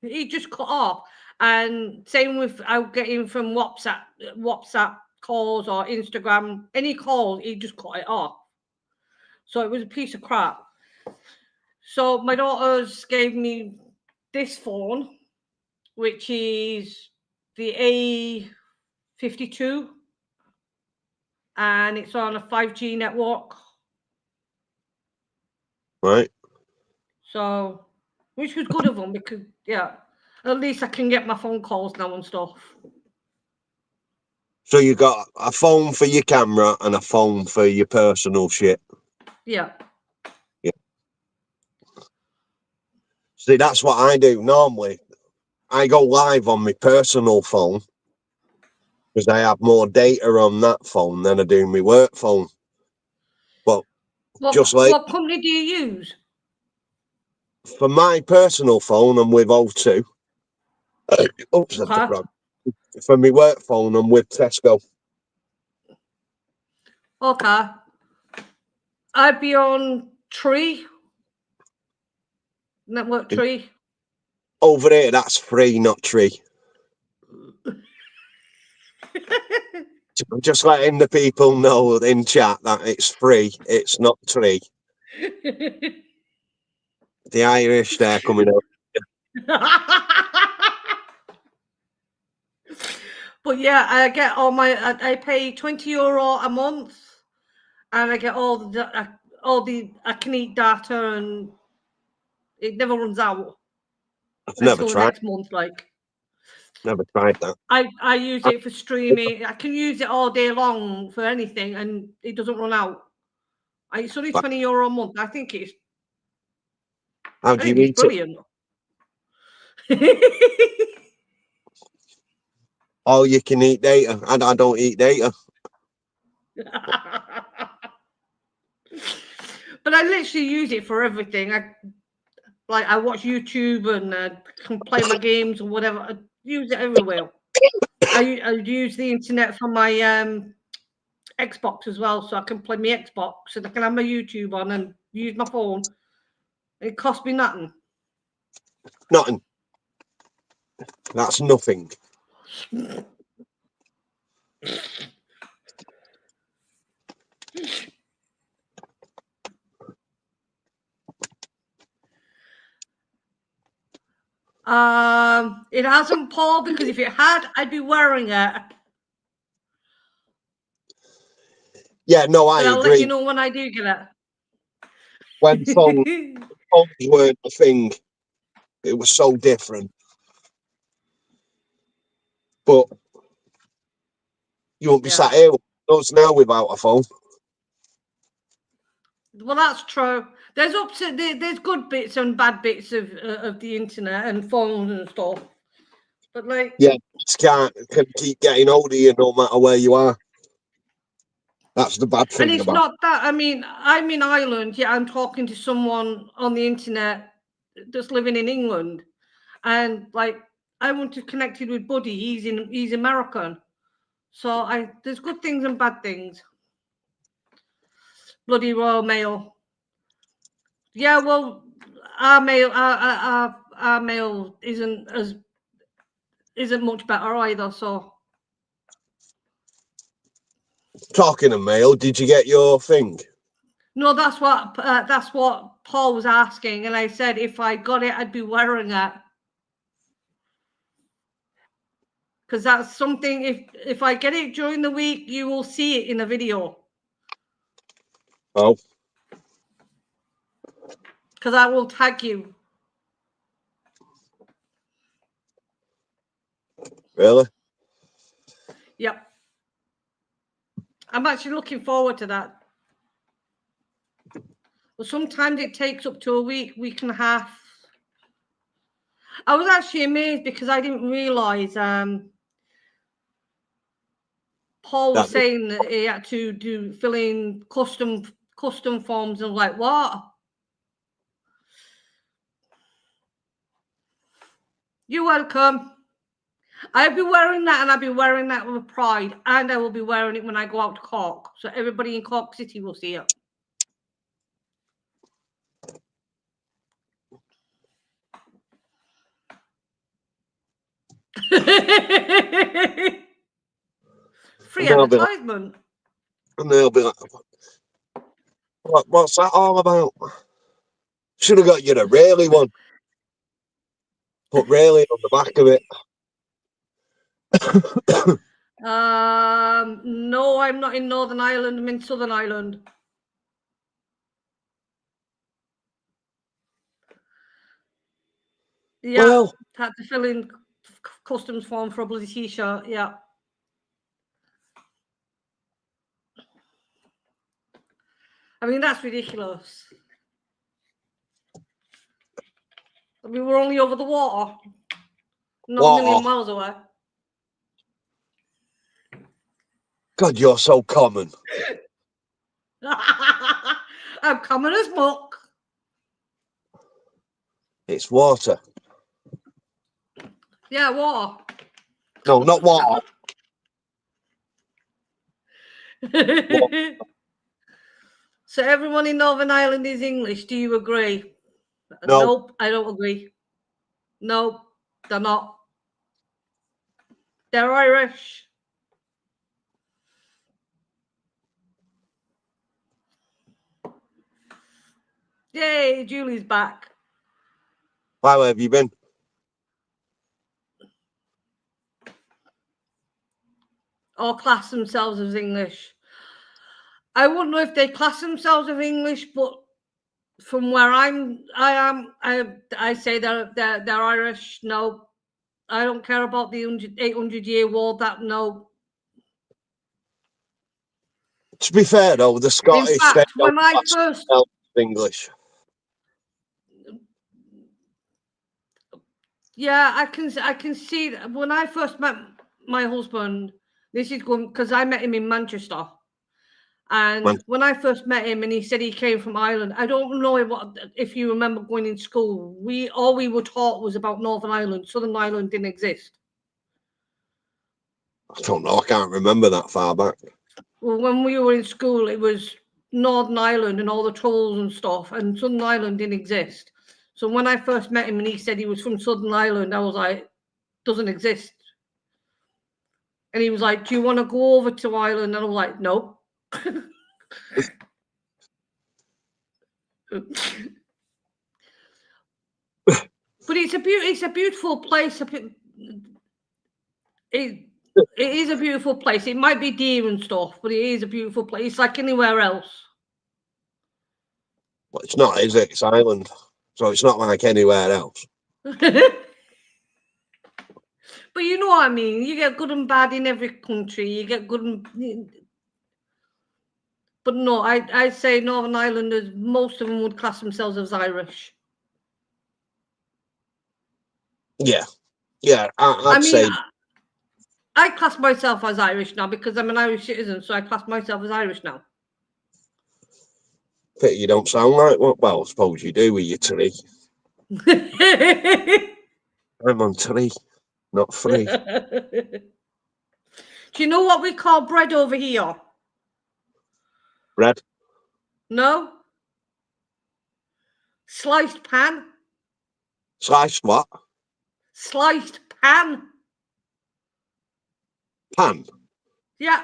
He just cut off. And same with I'll get in from WhatsApp calls or Instagram, any call, he just cut it off. So it was a piece of crap. So my daughters gave me this phone, which is the A52, and it's on a 5G network. Right. So, which was good of them because, yeah, at least I can get my phone calls now and stuff. So you got a phone for your camera and a phone for your personal shit. Yeah. Yeah. See, that's what I do normally. I go live on my personal phone because I have more data on that phone than I do my work phone. But just like What company do you use? for my personal phone, I'm with O2. Oops, that's the frog. For my work phone, I'm with Tesco. Okay. I'd be on Tree. Network Tree. Over here, that's free, not tree. Just letting the people know in chat that it's free, it's not tree. The Irish, they're coming out. But yeah, I get all my. I pay €20 a month, and I get all the I can eat data, and it never runs out I've never until the tried. next month. Like Never tried that. I use it for streaming. I can use it all day long for anything, and it doesn't run out. It's only €20 a month. I think it's. How do you It's eat brilliant. All you can eat data. I don't eat data. But I literally use it for everything. I watch YouTube and can play my games or whatever. I use it everywhere. I use the internet for my Xbox as well, so I can play my Xbox and I can have my YouTube on and use my phone. It costs me nothing. Nothing. That's nothing. It hasn't, Paul, because if it had, I'd be wearing it. Yeah, no, I But I'll agree. let you know when I do get When phones weren't a thing, It was so different. But you won't be Yeah. sat here with us now without a phone. Well, that's true. There's there's good bits and bad bits of the internet and phones and stuff. But like, Yeah, just can keep getting hold of you no matter where you are. That's the bad and thing it's about not that. I mean, I'm in Ireland. Yeah, I'm talking to someone on the internet that's living in England, and like, I want to connect with Buddy. He's American, so there's good things and bad things. Bloody Royal Mail. Yeah, well, our mail isn't much better either. So talking of mail. Did you get your thing? no, that's what Paul was asking, and I said if I got it, I'd be wearing it because that's something. If I get it during the week, you will see it in a video. Oh, Because I will tag you. really? Yep. I'm actually looking forward to that. Well, sometimes it takes up to a week and a half. I was actually amazed because I didn't realise Paul was saying that he had to fill in custom forms, and like, what? You're welcome. I'll be wearing that, and I'll be wearing that with pride, and I will be wearing it when I go out to Cork, so everybody in Cork City will see it. Free advertisement. And they'll be like, what's that all about? Should have got you the Rayleigh one. Put Rayleigh on the back of it. No, I'm not in Northern Ireland. I'm in Southern Ireland. Yeah, well, had to fill in customs form for a bloody t-shirt. Yeah. I mean, that's ridiculous. I mean, we're only over the water, not a million miles away. God, you're so common. I'm common as muck. It's water. Yeah, water. No, not water. Water. So everyone in Northern Ireland is English. Do you agree? No. Nope, I don't agree. Nope, they're not. They're Irish. Yay, Julie's back. Why, where have you been? Or class themselves as English. I wouldn't know if they class themselves as English, but from where I say they're Irish. No, I don't care about the 800-year war. That no. To be fair though, the Scottish. In fact, when I first English. Yeah, I can see that when I first met my husband. This is going because I met him in Manchester. And when I first met him and he said he came from Ireland, I don't know if you remember going in school. All we were taught was about Northern Ireland. Southern Ireland didn't exist. I don't know. I can't remember that far back. Well, when we were in school, it was Northern Ireland and all the troubles and stuff, and Southern Ireland didn't exist. So when I first met him and he said he was from Southern Ireland, I was like, doesn't exist. And he was like, do you want to go over to Ireland? And I was like, no. But it's a beautiful place. It is a beautiful place. It might be dear and stuff, but it is a beautiful place. It's like anywhere else. Well, it's not, is it? It's Ireland, so it's not like anywhere else. But you know what I mean. You get good and bad in every country. You get good and. But no, I'd say Northern Irelanders, most of them would class themselves as Irish. Yeah, yeah. I I'd mean, say I class myself as Irish now because I'm an Irish citizen, so I class myself as Irish now. pity you don't sound like one. Well, I suppose you do with your tree. I'm on tree, not free. Do you know what we call bread over here? Bread, No? Sliced pan. sliced what? Sliced pan. Pan. Yeah.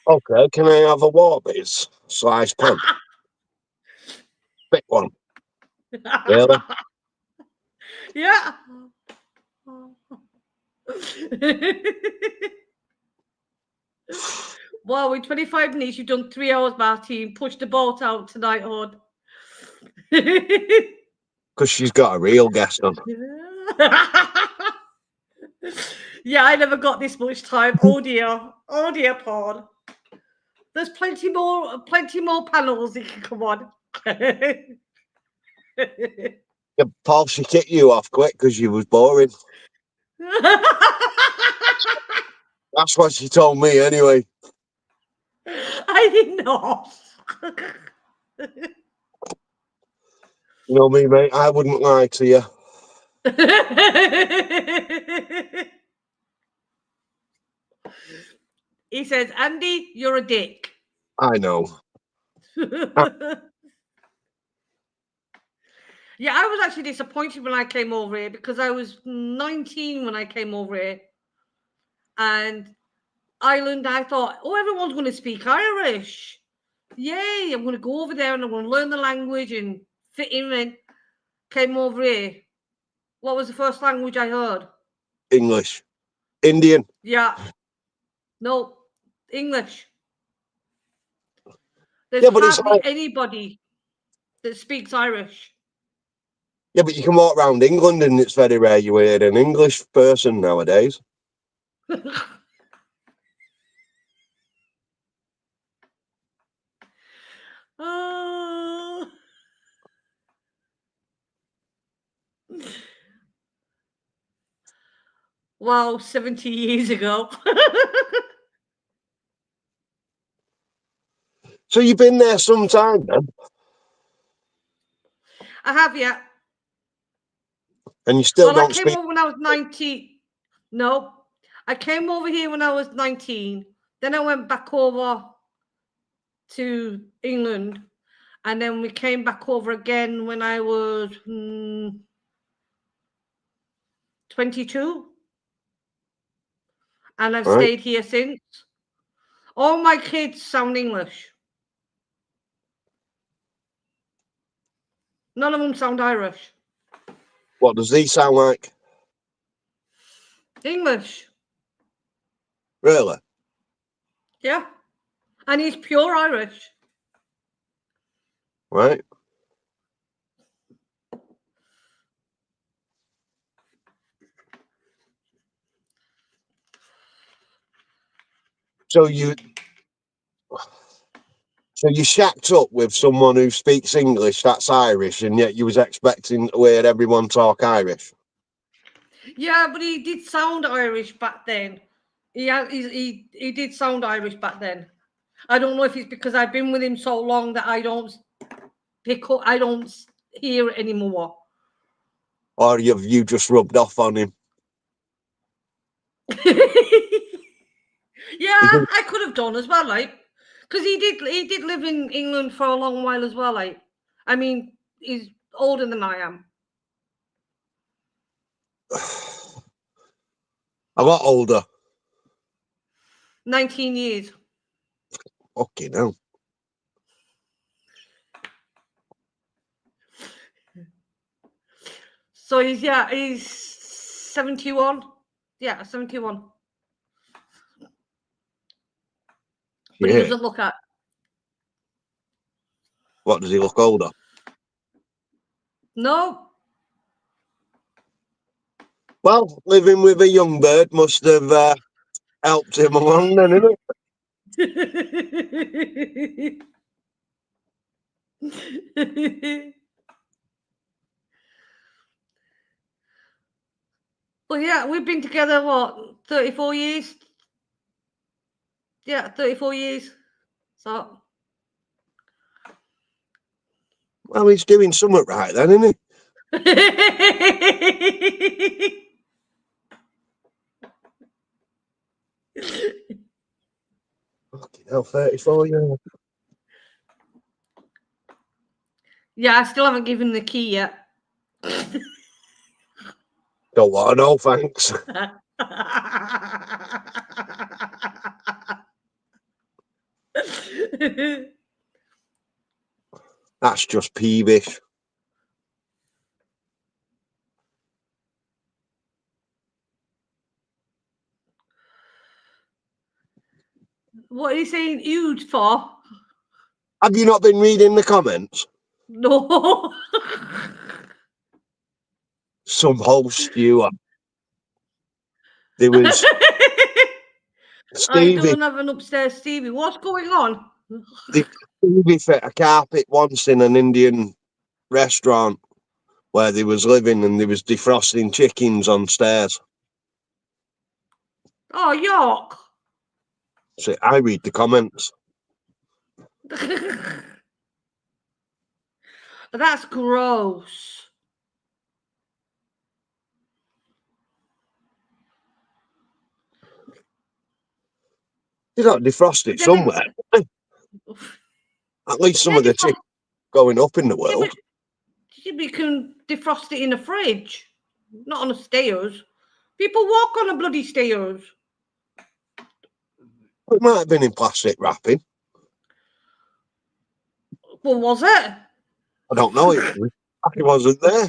Okay, can I have a Warby's sliced pan? Big one. Really? Yeah. Well, with 25 minutes, you've done 3 hours, Martin. Push the boat out tonight, hon. Because she's got a real guest on. Yeah, I never got this much time. Oh dear. Oh dear, Paul. There's plenty more panels that can come on. Yeah, Paul, she kicked you off quick because you was boring. That's what she told me anyway. I did not. You know me, mate, I wouldn't lie to you. He says, Andy, you're a dick. I know. Yeah, I was actually disappointed when I came over here because I was 19 when I came over here. And Ireland, I thought, oh, everyone's going to speak Irish. Yay, I'm going to go over there and I'm going to learn the language and fit in. And came over here. What was the first language I heard? English. Indian. Yeah. No, English. There's Yeah, but it's hardly like, anybody that speaks Irish. yeah, but you can walk around England and it's very rare you hear an English person nowadays. Oh. Wow, 70 years ago. So you've been there some time then, I have, yeah. and you still Well, I don't came speak. over when I was 19. No, I came over here when I was 19. Then I went back over to England. And then we came back over again when I was 22. And I've Right? stayed here since. All my kids sound English. None of them sound Irish. What does he sound like? English. Really? Yeah. And he's pure Irish. Right? So you shacked up with someone who speaks English that's Irish, and yet you was expecting to hear everyone talk Irish. Yeah, but he did sound Irish back then. He did sound Irish back then. I don't know if it's because I've been with him so long that I don't pick up, I don't hear it anymore. Or have you just rubbed off on him? Yeah, I could have done as well, like, because he did live in England for a long while as well, like. I mean, he's older than I am. A lot older. 19 years. Fucking hell. So he's 71. Yeah, 71. But he Yeah. doesn't look at. What, does he look older? No. Well, living with a young bird must have helped him along then, innit? Well, yeah, we've been together, what, 34 years? Yeah, 34 years. So, Well, he's doing something right then, isn't he? Fucking hell, 34 years. yeah, I still haven't given the key yet. Don't want to know, thanks. That's just peevish. What are you saying huge for? Have you not been reading the comments? No. Some host you are. There was I Stevie. don't have an upstairs Stevie. What's going on? Stevie fit a carpet once in an Indian restaurant where they was living, and they was defrosting chickens on stairs. Oh, York. So I read the comments. That's gross. They don't defrost it somewhere. At least some of the chicken going up in the world. You can defrost it in a fridge, not on the stairs. People walk on the bloody stairs. It might have been in plastic wrapping. Well, was it? I don't know. It wasn't there.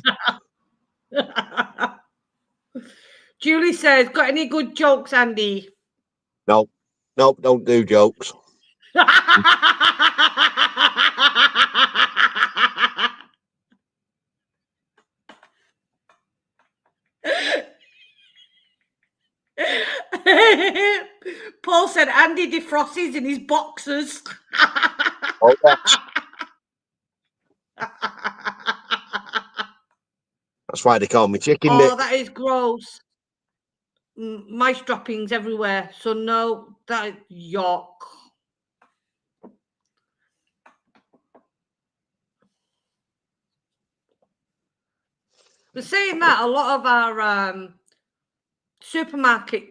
Julie says, got any good jokes, Andy? Nope, don't do jokes. Paul said Andy defrosts in his boxers. Oh, yes. That's why they call me Chicken Dick. Oh, that is gross. Mice droppings everywhere. So no, that yuck. But saying that, a lot of our supermarket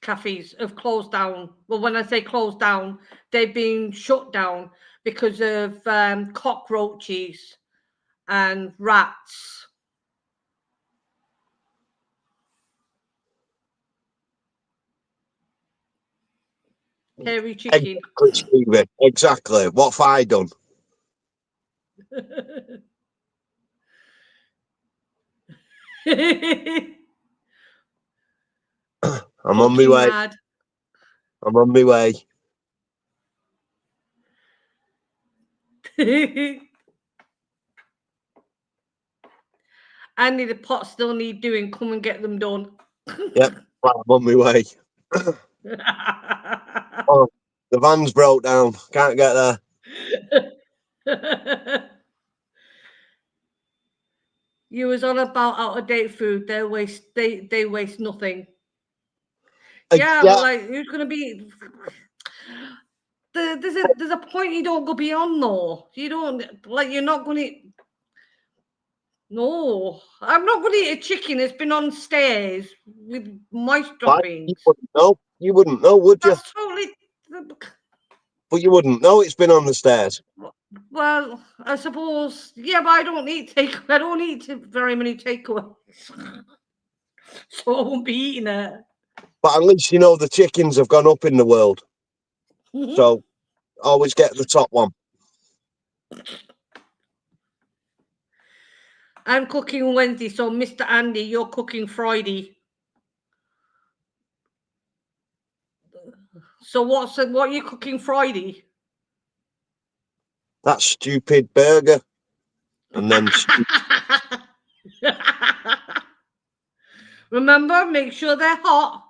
cafes have closed down. Well, when I say closed down, they've been shut down because of cockroaches and rats. Hairy chicken. Exactly, Stevie. Exactly. What have I done? I'm on my way. Mad. I'm on my way. Andy, the pots still need doing. Come and get them done. Yep, right, I'm on my way. Oh, the van's broke down. Can't get there. You was on about out of date food. They waste nothing. Yeah, Yeah. but like who's gonna be? There's a point you don't go beyond though. You don't like you're not gonna. No, I'm not gonna eat a chicken that's been on stairs with mice droppings. You wouldn't know. You wouldn't know, would you? That's totally. But you wouldn't know it's been on the stairs. Well, I suppose. Yeah, but I don't eat I don't eat very many takeaways, so I won't be eating it. But at least you know the chickens have gone up in the world. So always get the top one. I'm cooking Wednesday, so Mr. Andy, you're cooking Friday. So what are you cooking Friday? That stupid burger. and then Remember, make sure they're hot.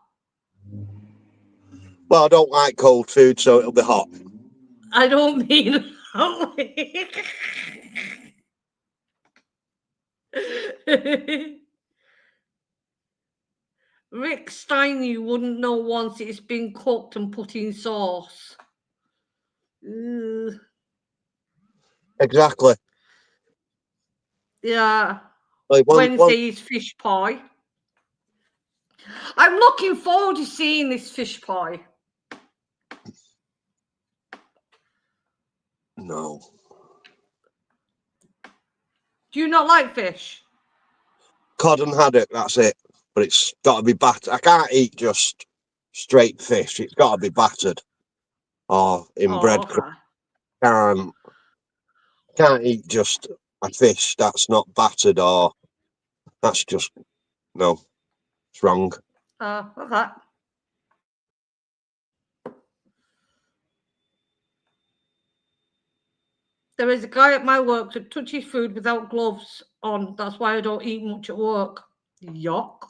well, I don't like cold food, so it'll be hot. I don't mean. Rick Stein, you wouldn't know once it's been cooked and put in sauce. Ugh. Exactly. Yeah. Like Wednesday's fish pie. I'm looking forward to seeing this fish pie. no. Do you not like fish? Cod and haddock, that's it. But it's got to be battered. I can't eat just straight fish. It's got to be battered or in bread. Okay. Can't eat just a fish that's not battered, or that's just no. It's wrong. Okay. There is a guy at my work that touches food without gloves on. That's why I don't eat much at work. Yuck.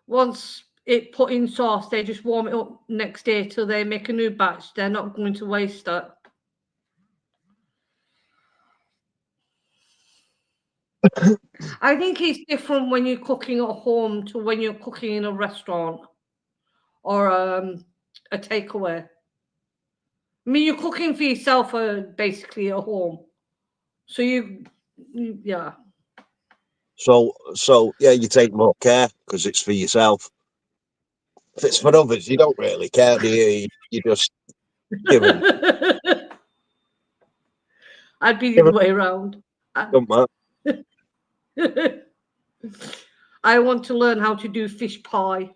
Once it put in sauce, they just warm it up next day till they make a new batch. They're not going to waste it. I think it's different when you're cooking at home to when you're cooking in a restaurant or a takeaway. I mean, you're cooking for yourself basically at home. So yeah. So yeah, you take more care because it's for yourself. If it's for others, you don't really care, do you? You just give them. I'd be the other way around. Don't matter. I want to learn how to do fish pie.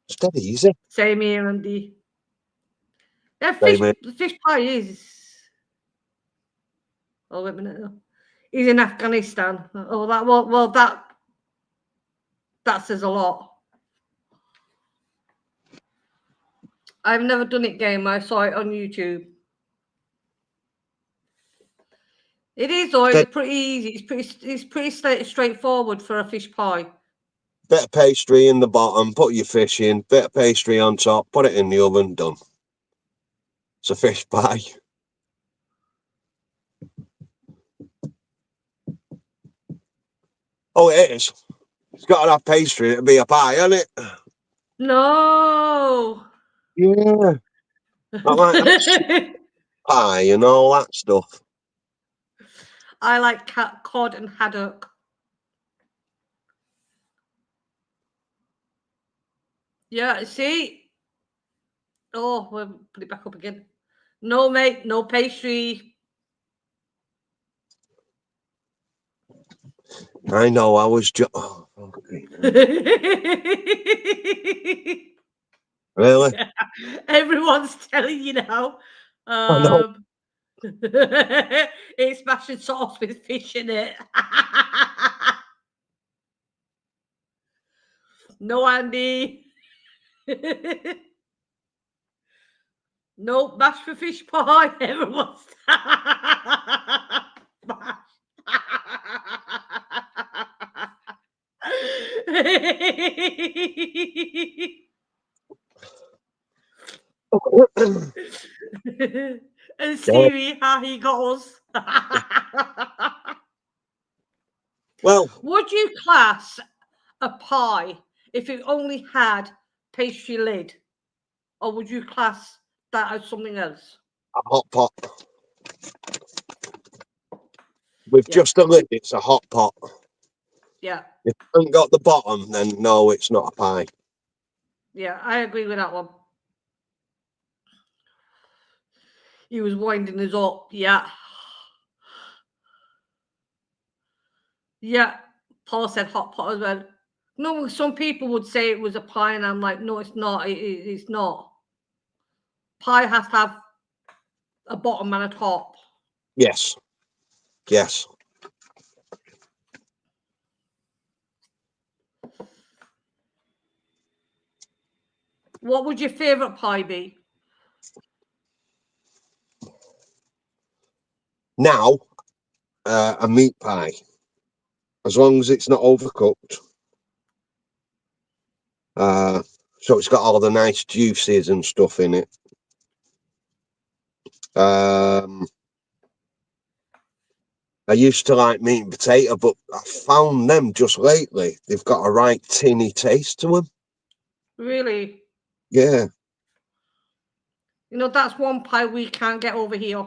It's dead easy. Same here, Andy. Yeah, Same here. fish pie is. Oh, wait a minute. He's in Afghanistan. Oh, that says a lot. I've never done it, game. I saw it on YouTube. It is, though. It's pretty easy. It's pretty straightforward for a fish pie. Bit of pastry in the bottom, put your fish in, bit of pastry on top, put it in the oven, done. It's a fish pie. Oh, it is. It's got to have pastry to be a pie, hasn't it? No. Yeah. I like that pie and all that stuff. I like cod and haddock. Yeah, see? Oh, we'll put it back up again. No, mate, no pastry. I know, I was just... Oh, really? Yeah, everyone's telling you now. I know. It's mashed sauce with fish in it. No, Andy. No, mash for fish pie. Everyone's mash. And Stevie, how he goes. Well, would you class a pie if it only had pastry lid, or would you class that as something else? a hot pot. With just a lid, it's a hot pot. Yeah. If it hasn't got the bottom, then no, it's not a pie. Yeah, I agree with that one. He was winding us up. Yeah. Yeah. Paul said hot pot as well. No, some people would say it was a pie, and I'm like, no, it's not. It's not. Pie has to have a bottom and a top. Yes. Yes. What would your favourite pie be? Now, a meat pie, as long as it's not overcooked. So it's got all the nice juices and stuff in it. I used to like meat and potato, but I found them just lately. They've got a right tinny taste to them. Really? Yeah. You know, that's one pie we can't get over here.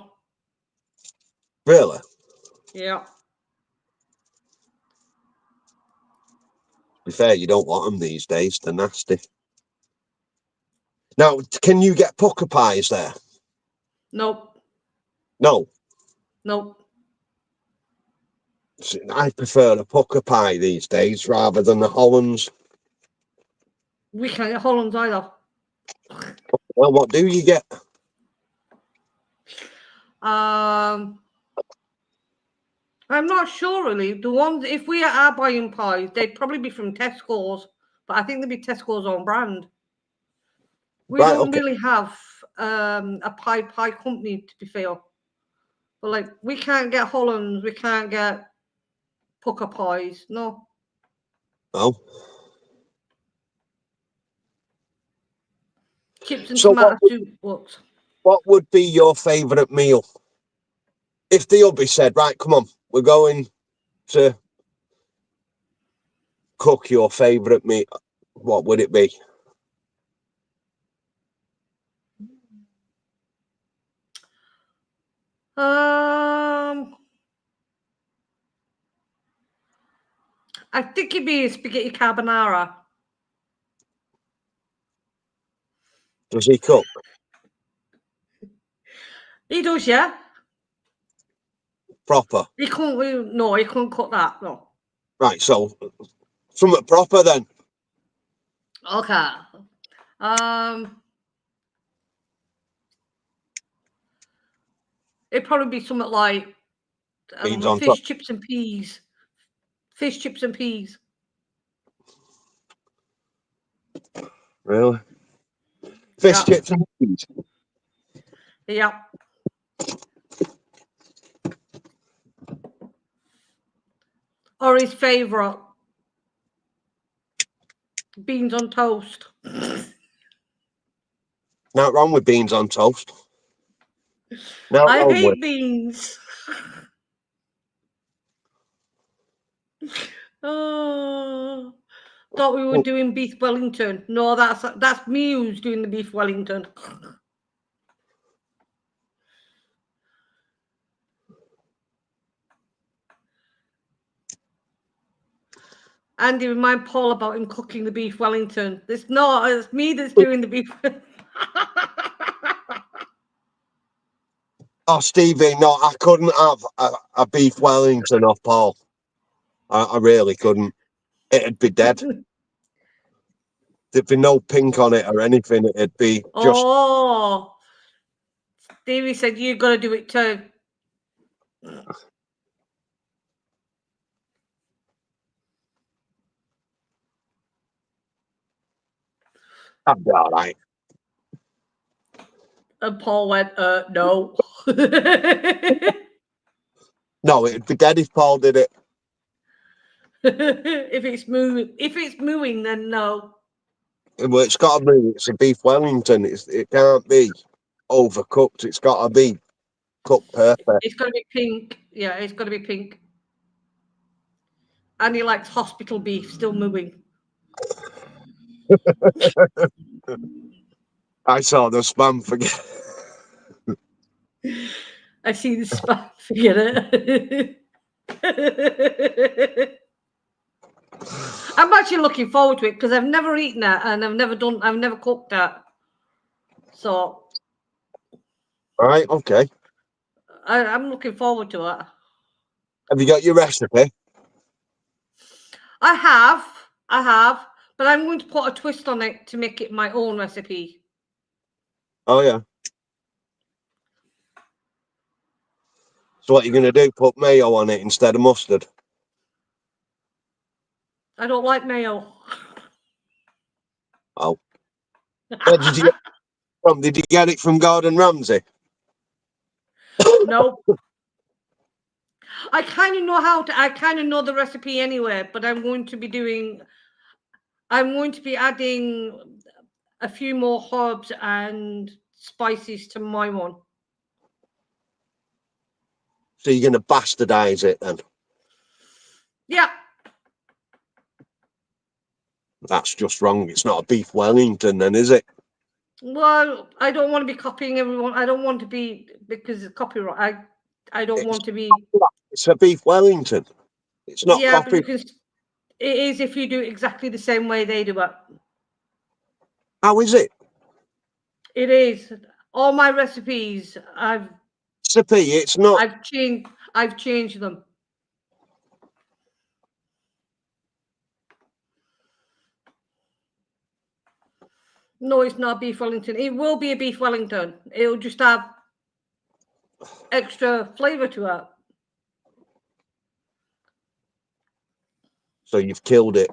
Really? To Yeah. be fair, you don't want them these days. They're nasty. Now, can you get pucker pies there? Nope. No. Nope. I prefer a pucker pie these days rather than the Hollands. We can't get Hollands either. Well, what do you get? I'm not sure really. The ones, if we are buying pies, they'd probably be from Tesco's, but I think they'd be Tesco's own brand. We Right, don't okay. really have a pie company, to be fair. But like, we can't get Hollands, we can't get pucker pies. No. Oh. Chips and So tomato soup, but what would be your favourite meal? If the hubby said, right, come on, we're going to cook your favourite meal, what would it be? I think it'd be spaghetti carbonara. Does he cook? He does, yeah. Proper. He couldn't. No, he couldn't cook that. No. Right, so something proper then. Okay. It'd probably be something like I don't Beans know, on top. fish chips and peas. Fish chips and peas. Really? Fish Yeah. chips and peas. Yeah. Or his favourite, beans on toast. Not wrong with beans on toast. Not I wrong with. hate beans. Oh, thought we were doing beef Wellington. No, that's me who's doing the beef Wellington. Andy, remind Paul about him cooking the beef Wellington. It's not, it's me that's doing the beef. Oh, Stevie, no, I couldn't have a beef Wellington off Paul. I really couldn't. It'd be dead. There'd be no pink on it or anything. It'd be just. Oh, Stevie said you got to do it too. That'd be all right. And Paul went, no. No, it'd be dead if Paul did it. If it's mooing, then no. Well, it's got to be. It's a beef Wellington. It can't be overcooked. It's got to be cooked perfect. It's got to be pink. Yeah, it's got to be pink. And he likes hospital beef, still mooing. I saw the spam forget. I see the spam. Forget it. I'm actually looking forward to it because I've never eaten it and I've never cooked it. So. Right, okay. I'm looking forward to it. Have you got your recipe? I have, but I'm going to put a twist on it to make it my own recipe. Oh, yeah. So what are you going to do? Put mayo on it instead of mustard? I don't like mayo. Oh. Where did you get Did you get it from Gordon Ramsay? No. I kind of know I kind of know the recipe anyway, but I'm going to be adding a few more herbs and spices to my one. So you're going to bastardize it then? Yeah. That's just wrong. It's not a beef Wellington then, is it? Well, I don't want to be copying everyone. I don't want to be, because it's copyright. I don't want to be. It's a beef Wellington. It's not Yeah, copied. because it is if you do it exactly the same way they do it. How is it? It is. All my recipes, Sippy, it's not. I've changed them. No, it's not beef Wellington. It will be a beef Wellington. It'll just have extra flavour to it. So you've killed it.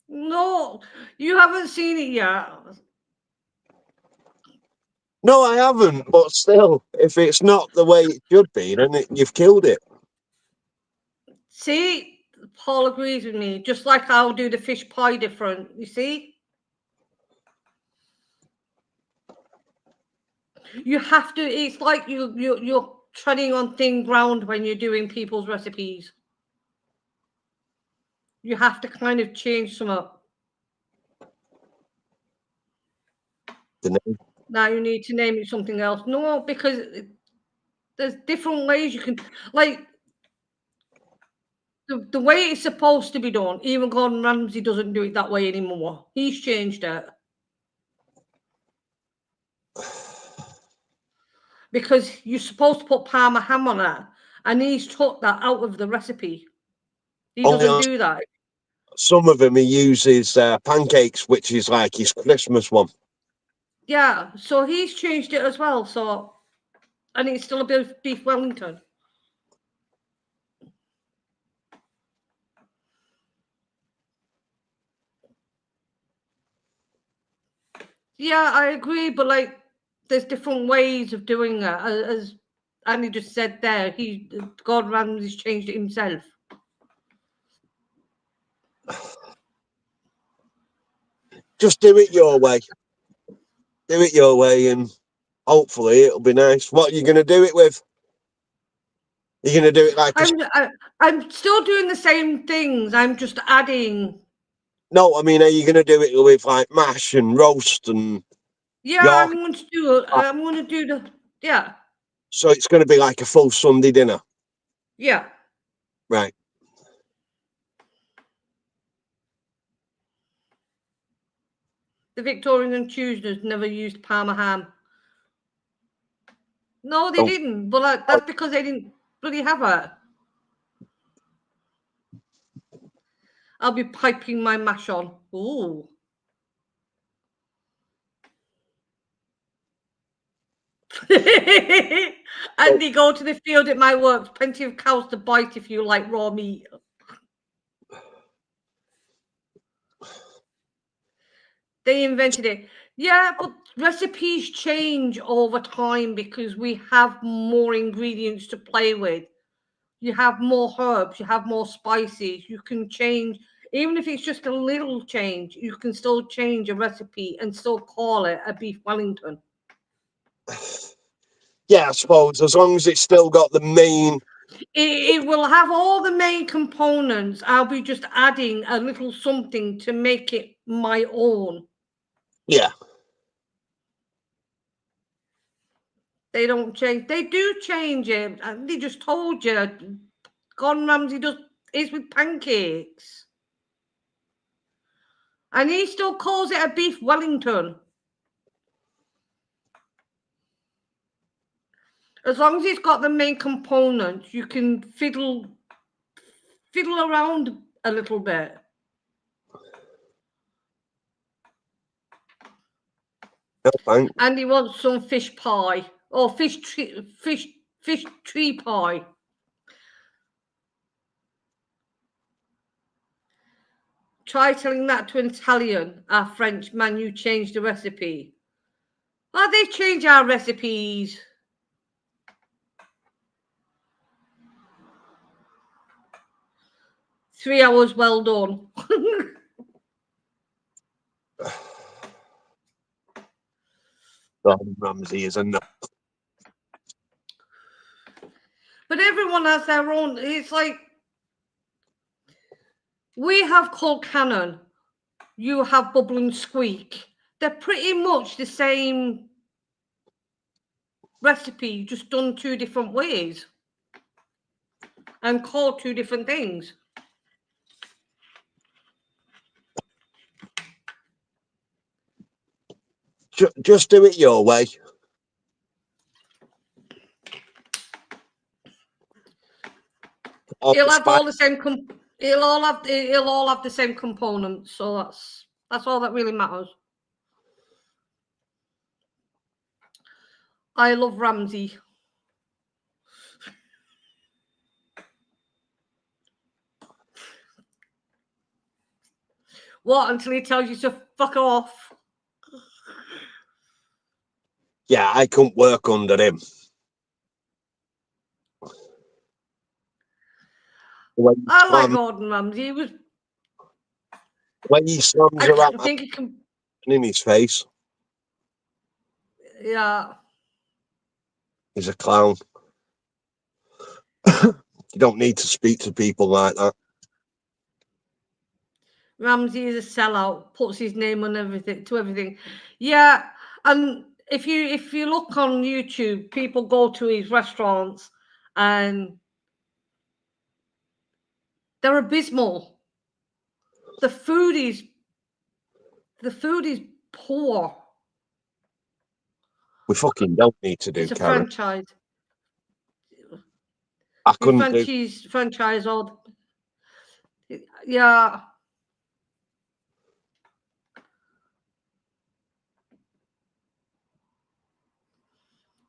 No, you haven't seen it yet. No, I haven't. But still, if it's not the way it should be, then you've killed it. See, Paul agrees with me. Just like I'll do the fish pie different. You see? You have to. It's like you're treading on thin ground when you're doing people's recipes. You have to kind of change some up. Now you need to name it something else. No, because there's different ways you can, like, the way it's supposed to be done. Even Gordon Ramsay doesn't do it that way anymore. He's changed it. Because you're supposed to put Parma ham on it, and he's took that out of the recipe. He doesn't do that. Some of them he uses pancakes, which is like his Christmas one. Yeah, so he's changed it as well. So, and it's still a beef Wellington. Yeah, I agree, but like, there's different ways of doing it. As Andy just said there, Gordon Ramsay's changed it himself. Just do it your way. Do it your way, and hopefully it'll be nice. What are you going to do it with? You're going to do it like I'm still doing the same things. I'm just adding. No, I mean, are you going to do it with like mash and roast and? Yeah, York? I'm going to do the. Yeah. So it's going to be like a full Sunday dinner. Yeah. Right. The Victorians and Tudors never used Parma ham. No, they didn't. But that's because they didn't bloody have it. I'll be piping my mash on. Ooh. And they go to the field at my work. Plenty of cows to bite if you like raw meat. They invented it. Yeah, but recipes change over time because we have more ingredients to play with. You have more herbs, you have more spices. You can change, even if it's just a little change, you can still change a recipe and still call it a beef Wellington. Yeah, I suppose, as long as it's still got the main. It will have all the main components. I'll be just adding a little something to make it my own. Yeah. They don't change. They do change it. And they just told you. Gordon Ramsay is with pancakes. And he still calls it a beef Wellington. As long as it's got the main components, you can fiddle around a little bit. No, thanks. And he wants some fish pie or fish tree pie. Try telling that to an Italian, our French man, you changed the recipe. Well, they change our recipes. Three hours well done. Gordon Ramsay is a no. But everyone has their own. It's like we have Cold Cannon. You have Bubble and Squeak. They're pretty much the same recipe, just done two different ways and called two different things. Just do it your way. It'll have all the same. It'll all have the same components. So that's all that really matters. I love Ramsay. What, until he tells you to fuck off? Yeah, I couldn't work under him. I like Gordon Ramsay. He was. When he slams I around think he can. in his face, Yeah. he's a clown. You don't need to speak to people like that. Ramsay is a sellout. Puts his name on everything. Yeah, and if you look on YouTube, people go to his restaurants and they're abysmal. The food is poor. We fucking don't need to do It's a Karen. franchise. I couldn't do. Franchise or yeah.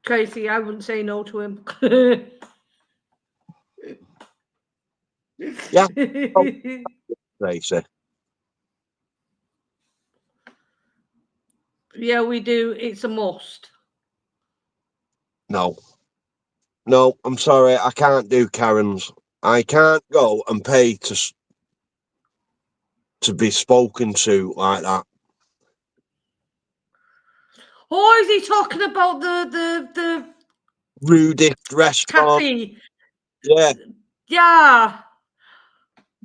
Tracy, I wouldn't say no to him. Yeah. Tracy. Yeah, we do. It's a must. No, I'm sorry. I can't do Karens. I can't go and pay to be spoken to like that. Oh, is he talking about the Rudest restaurant? cafe? Yeah. Yeah.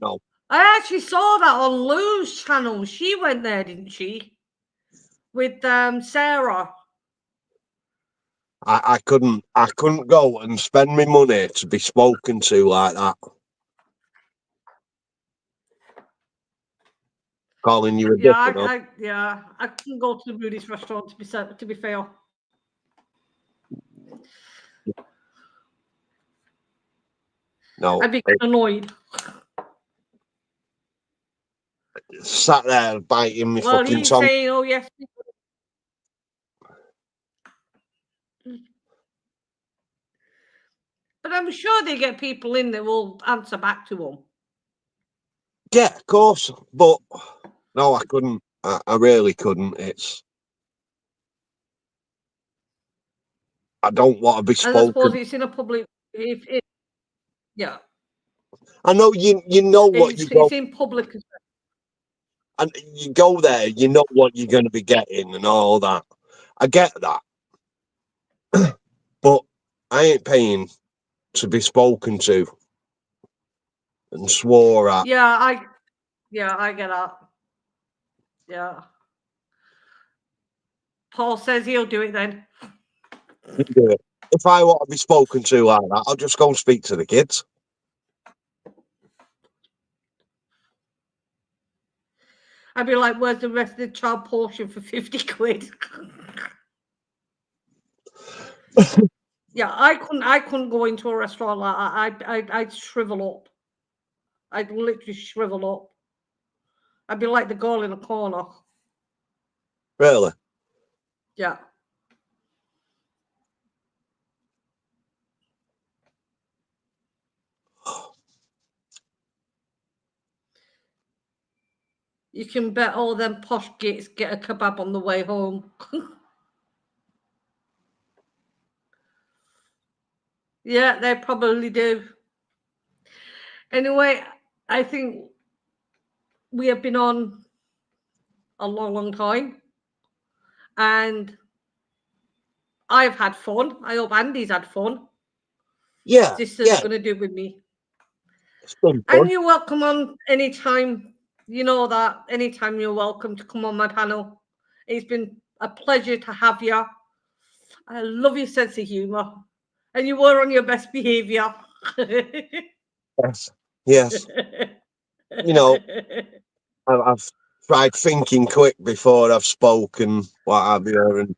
No. I actually saw that on Lou's channel. She went there, didn't she? With Sarah. I couldn't go and spend my money to be spoken to like that. Calling you a Yeah, I couldn't go to the Rudy's restaurant to be fair. No. I'd be annoyed. Sat there biting me Well, fucking he's tongue. saying, oh yes. But I'm sure they get people in that will answer back to them. Yeah, of course. But no, I couldn't. I really couldn't. I don't want to be spoken. And I suppose it's in a public. Yeah. I know you know what you go. It's in public. And you go there, you know what you're going to be getting and all that. I get that. But I ain't paying to be spoken to and swore at. Yeah, I get that. Yeah. Paul says he'll do it then. You do it. If I want to be spoken to like that, I'll just go and speak to the kids. I'd be like, where's the rest of the child portion for 50 quid? Yeah, I couldn't go into a restaurant like that. I'd shrivel up. I'd literally shrivel up. I'd be like the girl in the corner. Really? Yeah. You can bet all them posh gits get a kebab on the way home. Yeah, they probably do. Anyway, I think we have been on a long, long time, and I've had fun. I hope Andy's had fun. Yeah, Just as yeah, going to do with me. it's been And fun. you're welcome on anytime. You know that anytime you're welcome to come on my panel. It's been a pleasure to have you. I love your sense of humour, and you were on your best behaviour. Yes, yes. You know, I've tried thinking quick before I've spoken, what have you, and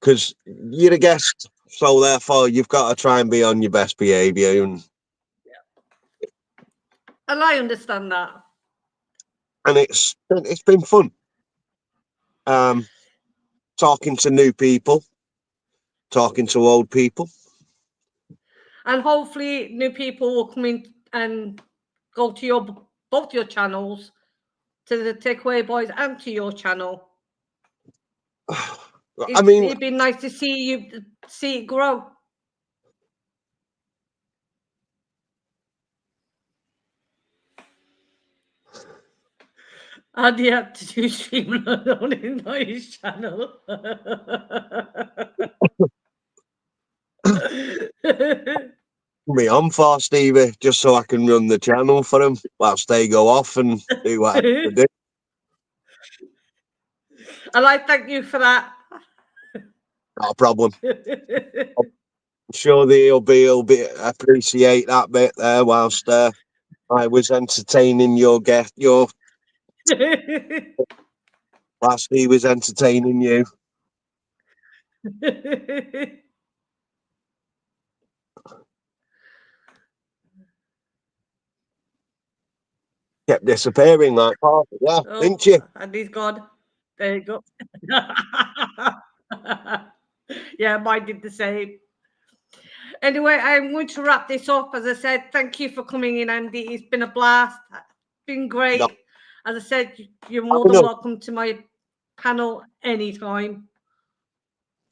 because you're a guest, so therefore you've got to try and be on your best behaviour, and I understand that. it's been fun. Talking to new people, talking to old people. And hopefully new people will come in and go to both your channels, to the Takeaway Boys and to your channel. I mean, It'd be nice to see it grow. And you have to do streamline on his channel. me on for Stevie, just so I can run the channel for him whilst they go off and do what they do. And I thank you for that. Not a problem. I'm sure he'll be appreciate that bit there whilst I was entertaining whilst he was entertaining you. Kept disappearing like part, yeah, didn't you? And he's gone. There you go. Yeah, mine did the same. Anyway, I'm going to wrap this up. As I said, thank you for coming in, Andy. It's been a blast. It's been great. No. As I said, you're more than welcome to my panel anytime.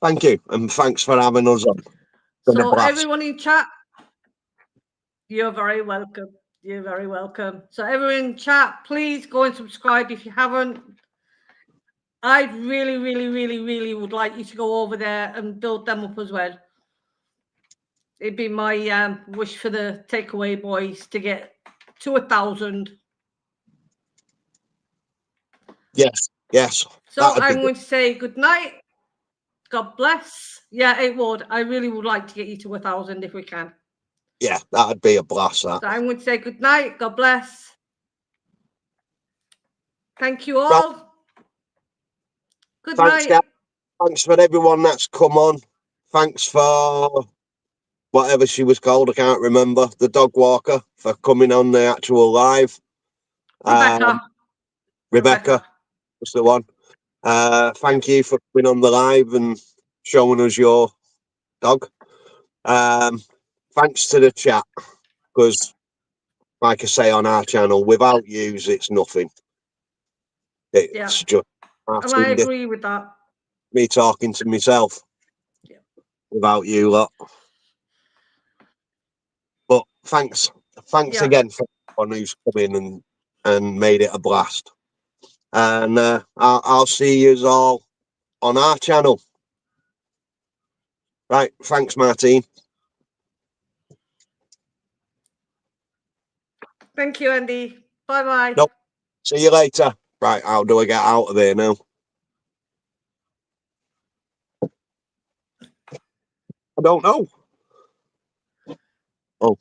Thank you, and thanks for having us on. So everyone in chat, you're very welcome. You're very welcome. So everyone in chat, please go and subscribe if you haven't. I really, really, really, really would like you to go over there and build them up as well. It'd be my wish for the Takeaway Boys to get to 1,000. Yes, yes. So I'm going to say good night. God bless. Yeah, it would. I really would like to get you to 1,000 if we can. Yeah, that'd be a blast. That. So I'm going to say good night. God bless. Thank you all. Good night. Gav. Thanks for everyone that's come on. Thanks for whatever she was called. I can't remember. The dog walker for coming on the actual live. Rebecca was the one. Thank you for coming on the live and showing us your dog. Thanks to the chat, because like I say on our channel, without yous, it's nothing. It's just and I agree with that. Me talking to myself without you lot. But thanks again for everyone who's come in and made it a blast. And I'll see you all on our channel. Right, thanks, Martine. Thank you, Andy. Bye-bye. Nope. See you later. Right, how do I get out of here now? I don't know. Oh,